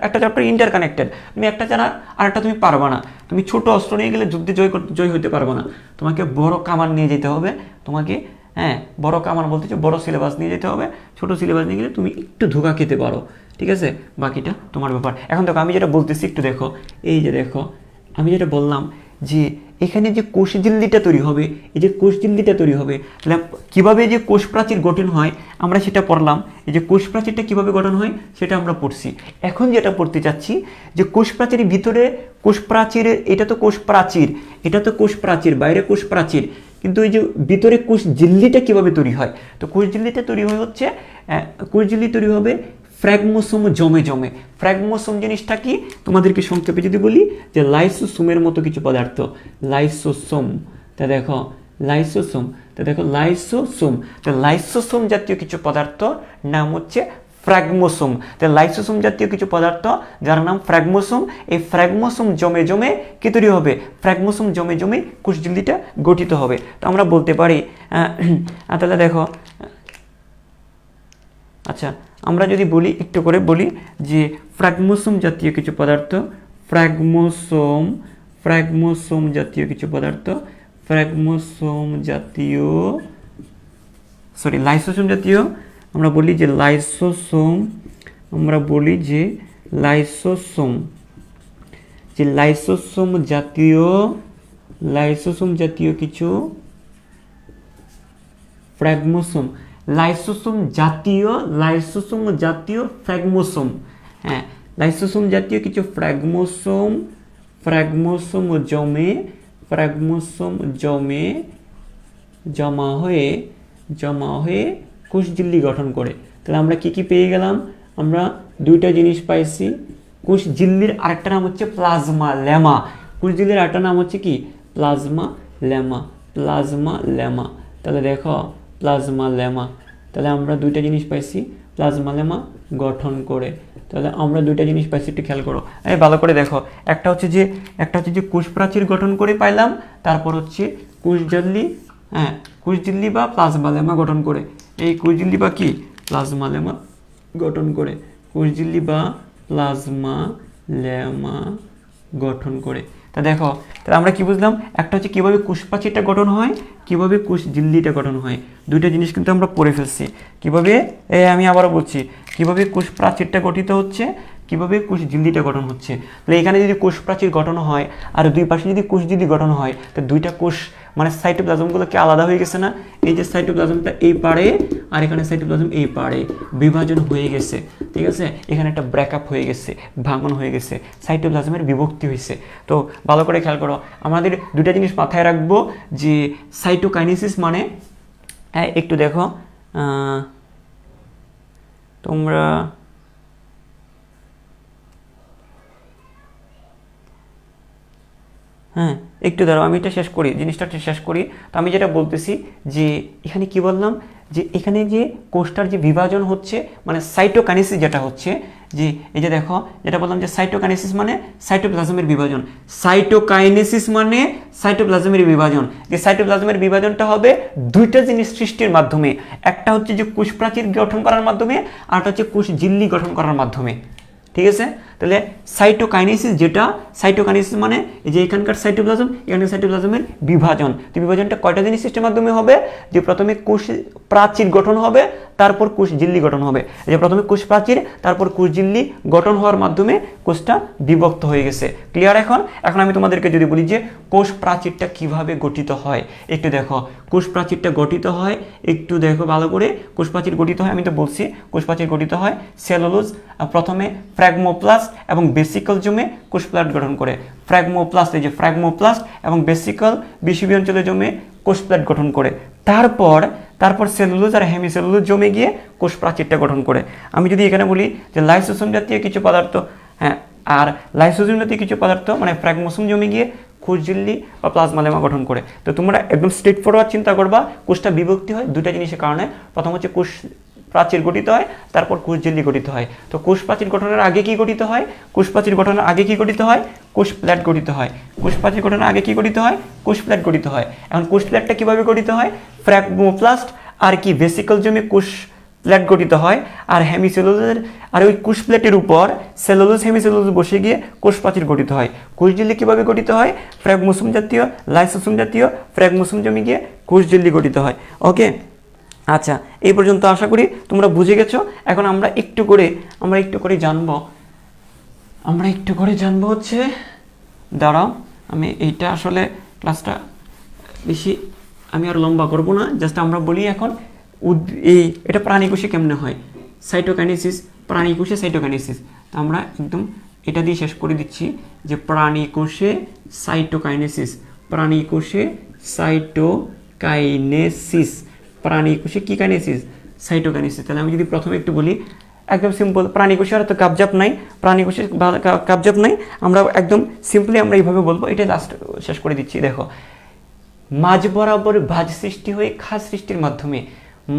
S1: একটা চ্যাপ্টার ইন্টারকানেক্টেড। তুমি একটা জানা আর একটা তুমি পারবা না, তুমি ছোট অস্ত্র নিয়ে গেলে যুদ্ধে জয় হইতে পারবো না, তোমাকে বড় কামান নিয়ে যেতে হবে, তোমাকে হ্যাঁ বড় কামান বলতে বড় সিলেবাস নিয়ে যেতে হবে। ছোট সিলেবাস নিয়ে গেলে তুমি একটু ধোঁকা খেতে পারো, ঠিক আছে, বাকিটা তোমার ব্যাপার। এখন দেখো আমি যেটা বলতেছি একটু দেখো, এই যে দেখো আমি যেটা বললাম যে এখানে যে কোষঝিল্লিটা তৈরি হবে, এই যে কোষঝিল্লিটা তৈরি হবে, তাহলে কীভাবে যে কোষ প্রাচীর গঠন হয় আমরা সেটা পড়লাম। এই যে কোষ প্রাচীরটা কীভাবে গঠন হয় সেটা আমরা পড়ছি। এখন যেটা পড়তে চাচ্ছি যে কোষ প্রাচীরের ভিতরে কোষ প্রাচীরের, এটা তো কোষ প্রাচীর, এটা তো কোষ প্রাচীর, বাইরে কোষ প্রাচীর, কিন্তু এই যে ভিতরে কোষঝিল্লিটা কীভাবে তৈরি হয়, তো কোষঝিল্লিটা তৈরি হয় হচ্ছে কোষঝিল্লি তৈরি হবে ফ্র্যাগমোসোম জমে জমে। ফ্র্যাগমোসোম জিনিসটা কি তোমাদেরকে সংক্ষেপে যদি বলি যে লাইসোসোমের মতো কিছু পদার্থ, লাইসোসোম। তা দেখো লাইসোসোম, তা দেখো লাইসোসোম, তো লাইসোসোম জাতীয় কিছু পদার্থ নাম হচ্ছে ফ্র্যাগমোসোম। তো লাইসোসোম জাতীয় কিছু পদার্থ যার নাম ফ্র্যাগমোসোম, এই ফ্র্যাগমোসোম জমে জমে কি তৈরি হবে, ফ্র্যাগমোসোম জমে জমে কোষঝিল্লিটা গঠিত হবে। তো আমরা বলতে পারি তাহলে দেখো, আচ্ছা আমরা যদি বলি একটু করে বলি যে ফ্র্যাগমোসোম জাতীয় কিছু পদার্থ, ফ্র্যাগমোসোম জাতীয় কিছু পদার্থ, লাইসোসোম জাতীয়, আমরা বলি যে লাইসোসোম, আমরা বলি যে লাইসোসোম জাতীয় কিছু ফ্র্যাগমোসোম, লাইসোসোম জাতীয় ফ্র্যাগমোসোম, হ্যাঁ লাইসোসোম জাতীয় কিছু ফ্র্যাগমোসোম জমা হয়ে কোষঝিল্লি গঠন করে। তাহলে আমরা কি পেয়ে গেলাম, আমরা দুইটা জিনিস পাইছি। কোষঝিল্লির আরেকটা নাম হচ্ছে প্লাজমা লেমা, কোষঝিল্লির আরেকটা নাম হচ্ছে কি প্লাজমা লেমা। তাহলে দেখো প্লাজমা লেমা, তাহলে আমরা দুইটা জিনিস পাইছি, প্লাজমা লেমা গঠন করে। তাহলে আমরা দুইটা জিনিস পাইছি, একটু খেয়াল করো, ভালো করে দেখো। একটা হচ্ছে যে কোষ প্রাচীর গঠন করে পাইলাম, তারপর হচ্ছে কোষঝিল্লি বা প্লাজমা লেমা গঠন করে। এই কোষঝিল্লি বা কি প্লাজমা লেমা গঠন করে, কোষঝিল্লি বা প্লাজমা লেমা গঠন করে। তা দেখো, তাহলে আমরা কি বুঝলাম, একটা হচ্ছে কীভাবে কোষ প্রাচীরটা গঠন হয়, কীভাবে কোষঝিল্লিটা গঠন হয়, দুইটা জিনিস কিন্তু আমরা পড়ে ফেলছি। কীভাবে, আমি আবারও বলছি, কীভাবে কোষ প্রাচীরটা গঠিত হচ্ছে, কীভাবে কোষঝিল্লিটা গঠন হচ্ছে। তাহলে এখানে যদি কোষ প্রাচীর গঠন হয় আর দুই পাশে যদি কোষঝিল্লি গঠন হয়, তো দুইটা কোষ মানে সাইটোপ্লাজমগুলো কি আলাদা হয়ে গেছে না, এই যে সাইটোপ্লাজমটা এই পারে আর এখানে সাইটোপ্লাজম এই পারে বিভাজন হয়ে গেছে, ঠিক আছে, এখানে একটা ব্রেকআপ হয়ে গেছে, ভাঙন হয়ে গেছে, সাইটোপ্লাজমের বিভক্তি হয়েছে। তো ভালো করে খেয়াল করো, আমাদের দুটা জিনিস মাথায় রাখবো যে সাইটোকাইনেসিস মানে, একটু দেখো তোমরা, হ্যাঁ একটু দাঁড়াও আমি এটা শেষ করি, জিনিসটা শেষ করি। তো আমি যেটা বলতেছি যে এখানে কি বললাম, যে এখানে যে কোষটার যে বিভাজন হচ্ছে মানে সাইটোকাইনেসিস যেটা হচ্ছে, যে এই যে দেখো যেটা বললাম যে সাইটোকাইনেসিস মানে সাইটোপ্লাজমের বিভাজন, সাইটোকাইনেসিস মানে সাইটোপ্লাজমের বিভাজন। যে সাইটোপ্লাজমের বিভাজনটা হবে দুইটা জিনিস সৃষ্টির মাধ্যমে, একটা হচ্ছে যে কোষ প্রাচীর গঠন করার মাধ্যমে, আর একটা হচ্ছে কোষঝিল্লি গঠন করার মাধ্যমে, ঠিক আছে। তাহলে সাইটোকাইনেসিস যেটা, সাইটোকাইনেসিস মানে এই যে এখানকার সাইটোপ্লাজম, এখানে সাইটোপ্লাজমের বিভাজন। তো বিভাজনটা কয়টা জিনিস সিস্টেমের মাধ্যমে হবে, যে প্রথমে কোষ প্রাচীর গঠন হবে, তারপর কোষঝিল্লি গঠন হবে। যে প্রথমে কোষ প্রাচীর তারপর কোষঝিল্লি গঠন হওয়ার মাধ্যমে কোষটা বিভক্ত হয়ে গেছে। ক্লিয়ার? এখন আমি তোমাদেরকে যদি বলি যে কোষ প্রাচীরটা কিভাবে গঠিত হয়, একটু দেখো কোষ প্রাচীরটা গঠিত হয়, একটু দেখো ভালো করে। কোষ প্রাচীর গঠিত হয়, আমি তো বলছি কোষ প্রাচীর গঠিত হয় সেলুলোজ, প্রথমে ফ্র্যাগমোপ্লাস্ট এবং বেসিকল জমে কোষ প্লাট গঠন করে। ফ্র্যাগমোপ্লাস্ট, এই যে ফ্র্যাগমোপ্লাস্ট এবং বেসিকল বিষুবীয় অঞ্চলে জমে কোষ প্লেট গঠন করে। তারপর সেলুলোজ আর হেমিসেলুলোজ জমে গিয়ে কোষ প্রাচীরটা গঠন করে। আমি যদি এখানে বলি যে লাইসোসোম জাতীয় কিছু পদার্থ, হ্যাঁ, আর লাইসোসোম জাতীয় কিছু পদার্থ মানে ফ্র্যাগমোসোম জমে গিয়ে কোষঝিল্লি বা প্লাজমা লেমা গঠন করে। তো তোমরা একদম স্ট্রেট ফরওয়ার্ড চিন্তা করবা, কোষটা বিভক্তি হয় দুটা জিনিসের কারণে। প্রথম হচ্ছে কোষ প্রাচীর গঠিত হয়, তারপর কোষঝিল্লি গঠিত হয়। তো কোষ প্রাচীর গঠনের আগে কি গঠিত হয়? কোষ প্রাচীর গঠনের আগে কি গঠিত হয়? কোষ প্লেট গঠিত হয়। কোষ প্রাচীর গঠনের আগে কি গঠিত হয়? কোষ প্লেট গঠিত হয়। এখন কোষ প্লেটটা কিভাবে গঠিত হয়? ফ্র্যাগমোপ্লাস্ট আর কি ভেসিকল জমে কোষ প্লেট গঠিত হয়, আর হেমিসেলুলোজের আর ওই কোষ প্লেটের উপর সেলুলোজ হেমিসেলুলোজ বসে গিয়ে কোষ প্রাচীর গঠিত হয়। কোষঝিল্লি কিভাবে গঠিত হয়? ফ্র্যাগমোসোম জাতীয় লাইসোসোম জাতীয় ফ্র্যাগমোসোম জমে গিয়ে কোষঝিল্লি গঠিত হয়। ওকে, আচ্ছা, এই পর্যন্ত আশা করি তোমরা বুঝে গেছো। এখন আমরা একটু করে জানবো হচ্ছে, দাঁড়াও, আমি এইটা আসলে ক্লাসটা বেশি আমি আর লম্বা করব না, জাস্ট আমরা বলি এখন এটা প্রাণী কোষে কেমনে হয়, সাইটোকাইনেসিস, প্রাণী কোষে সাইটোকাইনেসিস। আমরা একদম এটা দিয়ে শেষ করে দিচ্ছি যে প্রাণী কোষে সাইটোকাইনেসিস, প্রাণী কোষে সাইটোকাইনেসিস, প্রাণী কোষে কি কাইনেসিস? সাইটোকাইনেসিস। তাহলে আমি যদি প্রথমে একটু বলি, একদম সিম্পল, প্রাণী কোষে আর তো কাবজাপ নাই, প্রাণী কোষে কাবজাপ নাই, আমরা একদম সিম্পলি আমরা এইভাবে বলবো, এটা লাস্ট শেষ করে দিচ্ছি। দেখো, মাঝ বরাবর ভাঁজ সৃষ্টি হয়ে খাজ সৃষ্টির মাধ্যমে,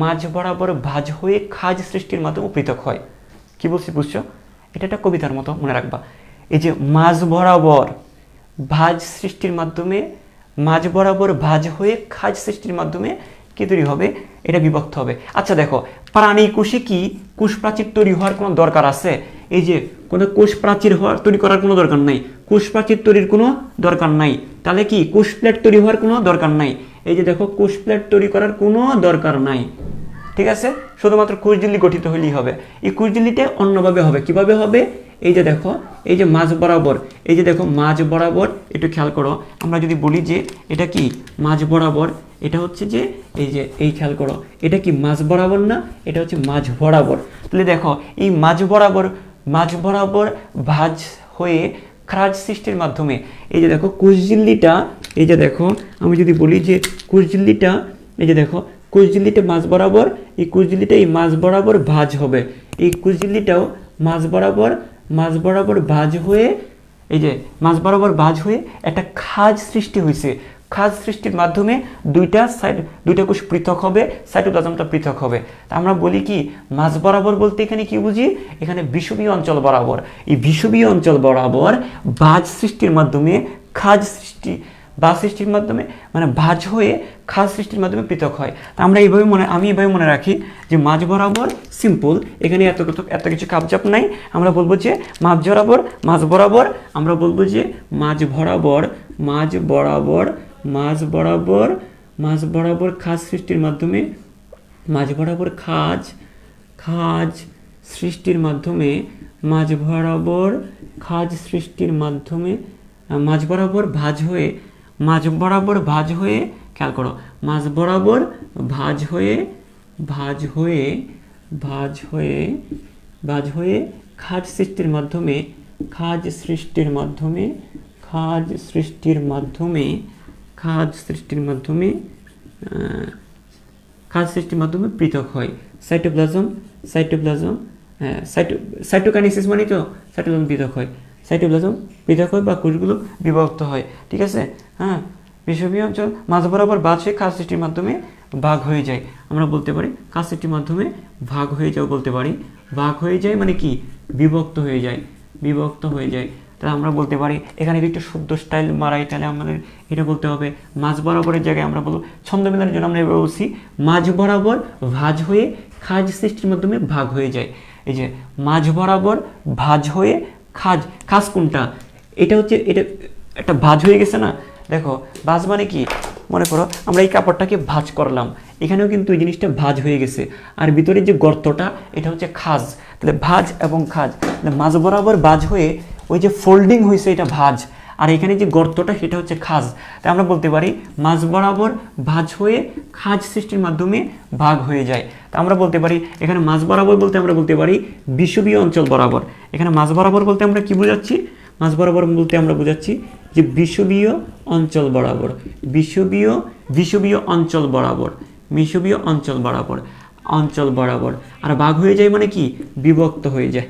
S1: মাঝ বরাবর ভাঁজ হয়ে খাজ সৃষ্টির মাধ্যমে পৃথক হয়। কি বলছি বুঝছো? এটা একটা কবিতার মতো মনে রাখবা। এই যে মাঝ বরাবর ভাঁজ সৃষ্টির মাধ্যমে, মাঝ বরাবর ভাঁজ হয়ে খাজ সৃষ্টির মাধ্যমে কি তৈরি হবে? এটা বিভক্ত হবে। আচ্ছা দেখো, প্রাণী কোষে কি কোষ প্রাচীর তৈরি হওয়ার কোনো দরকার আছে? এই যে কোনো কোষ প্রাচীর তৈরি করার কোনো দরকার নাই, কোষ প্রাচীর তৈরির কোনো দরকার নাই। তাহলে কি কোষ প্লেট তৈরি হওয়ার কোনো দরকার নাই। এই যে দেখো, কোষ প্লেট তৈরি করার কোনো দরকার নাই, ঠিক আছে? শুধুমাত্র কোষঝিল্লি গঠিত হলেই হবে। এই কোষঝিল্লিটা অন্যভাবে হবে। কিভাবে হবে? এই যে দেখো, এই যে মাঝ বরাবর, এই যে দেখো মাঝ বরাবর, একটু খেয়াল করো, আমরা যদি বলি যে এটা কি মাঝ বরাবর, এটা হচ্ছে যে এই খেয়াল করো, এটা কি মাঝ বরাবর না? এটা হচ্ছে মাঝ বরাবর। তাহলে দেখো, এই মাঝ বরাবর ভাঁজ হয়ে খাজ সৃষ্টির মাধ্যমে, এই যে দেখো কোষঝিল্লিটা, এই যে দেখো আমি যদি বলি যে কোষঝিল্লিটা, এই যে দেখো কোষঝিল্লিটা মাঝ বরাবর, এই কোষঝিল্লিটা এই মাঝ বরাবর ভাঁজ হবে, এই কোষঝিল্লিটাও মাঝ বরাবর ভাঁজ হয়ে, এই যে মাঝ বরাবর ভাঁজ হয়ে একটা খাজ সৃষ্টি হয়েছে। খাজ সৃষ্টির মাধ্যমে দুইটা কোষ পৃথক হবে, সাইটোপ্লাজমটা পৃথক হবে। তা আমরা বলি কি মাঝ বরাবর বলতে এখানে কি বুঝি? এখানে বিষুবীয় অঞ্চল বরাবর, এই বিষুবীয় অঞ্চল বরাবর ভাঁজ সৃষ্টির মাধ্যমে খাজ সৃষ্টির মাধ্যমে মানে ভাঁজ হয়ে খাজ সৃষ্টির মাধ্যমে পৃথক হয়। তা আমরা আমি এইভাবে মনে রাখি যে মাঝ বরাবর সিম্পল, এখানে এত কিছু কাবজাপ নাই। আমরা বলবো যে মাঝ বরাবর আমরা বলবো যে মাঝ বরাবর খাজ সৃষ্টির মাধ্যমে, মাঝ বরাবর খাজ সৃষ্টির মাধ্যমে, মাঝ বরাবর ভাঁজ হয়ে খেয়াল করো, মাঝ বরাবর ভাঁজ হয়ে খাজ সৃষ্টির মাধ্যমে পৃথক হয়। সাইটোকাইনেসিস মানে তো সাইটোপ্লাজম পৃথক হয়, বা কোষগুলো বিভক্ত হয়, ঠিক আছে? হ্যাঁ, বিষুবীয় অঞ্চল মাঝ বরাবর ভাঁজ হয়ে খাজ সৃষ্টির মাধ্যমে ভাগ হয়ে যায়। আমরা বলতে পারি খাজ সৃষ্টির মাধ্যমে ভাগ হয়ে যাও, বলতে পারি ভাগ হয়ে যায় মানে কি বিভক্ত হয়ে যায়। তাহলে আমরা বলতে পারি, এখানে একটু শুদ্ধ স্টাইল মারাই, তাহলে আমাদের এটা বলতে হবে মাঝ বরাবরের জায়গায় আমরা বলবো, ছন্দ মেলানোর জন্য আমরা এভাবে বলছি, মাঝ বরাবর ভাঁজ হয়ে খাজ সৃষ্টির মাধ্যমে ভাগ হয়ে যায়। এই যে মাঝ বরাবর ভাঁজ হয়ে খাজ কোনটা? এটা হচ্ছে, এটা একটা ভাঁজ হয়ে গেছে না? দেখো ভাঁজ মানে কি, মনে করো আমরা এই কাপড়টাকে ভাঁজ করলাম, এখানেও কিন্তু এই জিনিসটা ভাঁজ হয়ে গেছে, আর ভিতরে যে গর্তটা এটা হচ্ছে খাজ। তাহলে ভাঁজ এবং খাজ, মাঝ বরাবর ভাঁজ হয়ে ওই যে ফোল্ডিং হয়েছে এটা ভাঁজ, আর এখানে যে গর্তটা সেটা হচ্ছে খাজ। তাই আমরা বলতে পারি মাঝ বরাবর ভাঁজ হয়ে খাজ সৃষ্টির মাধ্যমে ভাগ হয়ে যায়। তা আমরা বলতে পারি এখানে মাঝ বরাবর বলতে আমরা বলতে পারি বিষুবীয় অঞ্চল বরাবর। এখানে মাঝ বরাবর বলতে আমরা কি বোঝাচ্ছি? মাঝ বরাবর বলতে আমরা বোঝাচ্ছি যে বিষুবীয় অঞ্চল বরাবর, বিষুবীয় অঞ্চল বরাবর, বিষুবীয় অঞ্চল বরাবর, অঞ্চল বরাবর। আর ভাগ হয়ে যায় মানে কি, বিভক্ত হয়ে যায়,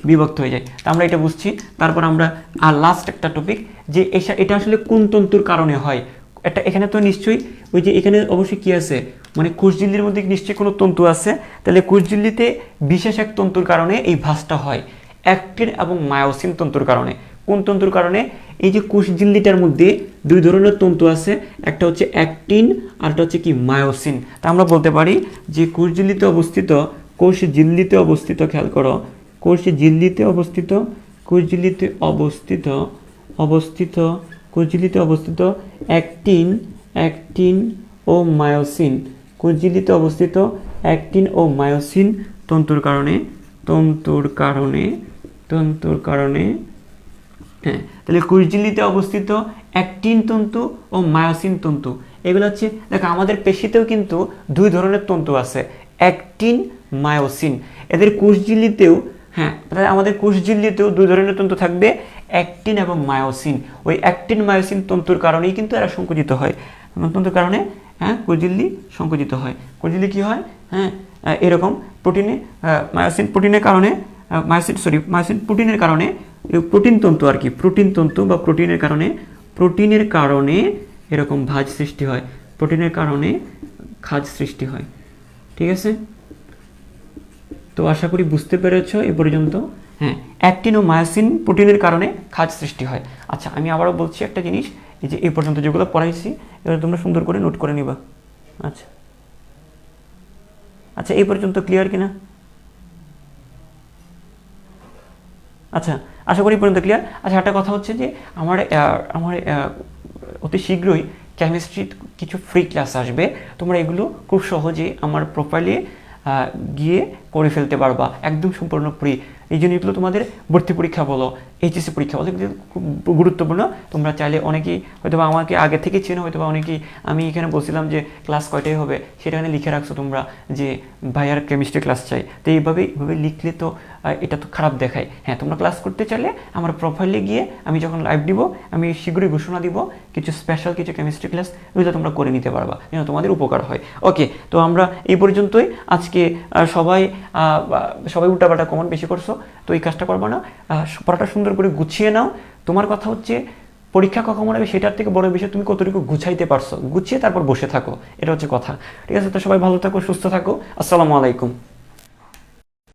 S1: বিভক্ত হয়ে যায়। তা আমরা এটা বুঝছি। তারপর আমরা আর লাস্ট একটা টপিক, যে এটা আসলে কোন তন্তুর কারণে হয়। এটা এখানে তো নিশ্চয়ই ওই যে এখানে অবশ্যই কি আছে, মানে কোষঝিল্লির মধ্যে নিশ্চয়ই কোনো তন্তু আছে, তাহলে কোষঝিল্লিতে বিশেষ এক তন্তুর কারণে এই ভাঁজটা হয়, অ্যাক্টিন এবং মায়োসিন তন্তুর কারণে। কোন তন্তুর কারণে? এই যে কোষঝিল্লিটার মধ্যে দুই ধরনের তন্তু আছে, একটা হচ্ছে অ্যাক্টিন আর একটা হচ্ছে কি মায়োসিন। তা আমরা বলতে পারি যে কোষঝিল্লিতে অবস্থিত, কোষঝিল্লিতে অবস্থিত, খেয়াল করো, কোষঝিল্লিতে অবস্থিত, কোষঝিল্লিতে অবস্থিত, অবস্থিত, কোষঝিল্লিতে অবস্থিত অ্যাক্টিন, অ্যাক্টিন ও মায়োসিন, কোষঝিল্লিতে অবস্থিত অ্যাক্টিন ও মায়োসিন তন্তুর কারণে, তন্তুর কারণে, তন্তুর কারণে, হ্যাঁ, তাহলে কোষঝিল্লিতে অবস্থিত অ্যাক্টিন তন্তু ও মায়োসিন তন্তু, এগুলো হচ্ছে, দেখো আমাদের পেশিতেও কিন্তু দুই ধরনের তন্তু আছে, অ্যাক্টিন, মায়োসিন। এদের কোষঝিল্লিতেও, হ্যাঁ, তাহলে আমাদের কোষঝিল্লিতেও দুই ধরনের তন্তু থাকবে, অ্যাক্টিন এবং মায়োসিন। ওই অ্যাক্টিন মায়োসিন তন্তুর কারণেই কিন্তু এরা সংকুচিত হয়, তন্তুর কারণে, হ্যাঁ, কোষঝিল্লি সংকুচিত হয়। কোষঝিল্লি কি হয়, হ্যাঁ, এরকম প্রোটিনে, মায়োসিন প্রোটিনের কারণে, মায়োসিন প্রোটিনের কারণে, প্রোটিন তন্তু আর কি, প্রোটিন তন্তু বা প্রোটিনের কারণে, প্রোটিনের কারণে এরকম ভাঁজ সৃষ্টি হয়, প্রোটিনের কারণে খাঁজ সৃষ্টি হয়। ঠিক আছে, তো আশা করি বুঝতে পেরেছো এ পর্যন্ত। হ্যাঁ, অ্যাক্টিন ও মায়োসিন প্রোটিনের কারণে খাঁজ সৃষ্টি হয়। আচ্ছা, আমি আবারও বলছি একটা জিনিস, এই যে এই পর্যন্ত যেগুলো পড়াইছি এগুলো তোমরা সুন্দর করে নোট করে নিবা। আচ্ছা আচ্ছা, এই পর্যন্ত ক্লিয়ার কিনা? আচ্ছা, আশা করি পর্যন্ত ক্লিয়ার। আচ্ছা, একটা কথা হচ্ছে যে আমার আমার অতি শীঘ্রই কেমিস্ট্রির কিছু ফ্রি ক্লাস আসবে, তোমরা এগুলো খুব সহজে আমার প্রোফাইলে গিয়ে করে ফেলতে পারবা, একদম সম্পূর্ণ ফ্রি। এই জন্য এগুলো তোমাদের ভর্তি পরীক্ষা বলো, এইচএসসি পরীক্ষা বলো, এগুলো খুব গুরুত্বপূর্ণ। তোমরা চাইলে অনেকেই হয়তো বা আমাকে আগে থেকে চেনো, হয়তো বা অনেকেই, আমি এখানে বলছিলাম যে ক্লাস কয়টাই হবে সেটা এখানে লিখে রাখছো তোমরা যে ভাইয়ার কেমিস্ট্রি ক্লাস চাই, তো এইভাবে লিখলে তো এটা তো খারাপ দেখায়। হ্যাঁ, তোমরা ক্লাস করতে চাইলে আমার প্রোফাইলে গিয়ে আমি যখন লাইভ দিব, আমি শীঘ্রই ঘোষণা দিব কিছু স্পেশাল কিছু কেমিস্ট্রি ক্লাস, ওইগুলো তোমরা করে নিতে পারবা, যেন তোমাদের উপকার হয়। ওকে, তো আমরা এই পর্যন্তই আজকে। সবাই সবাই উল্টাপাল্টা কমেন্ট বেশি করছো, তো এই কাজটা করবা না, পড়াটা সুন্দর করে গুছিয়ে নাও। তোমার কথা হচ্ছে পরীক্ষা কখন হবে সেটার থেকে বড় বিষয় তুমি কতটুকু গুছাইতে পারছো, গুছিয়ে তারপর বসে থাকো, এটা হচ্ছে কথা। ঠিক আছে, তো সবাই ভালো থাকো, সুস্থ থাকো, আসসালামু আলাইকুম।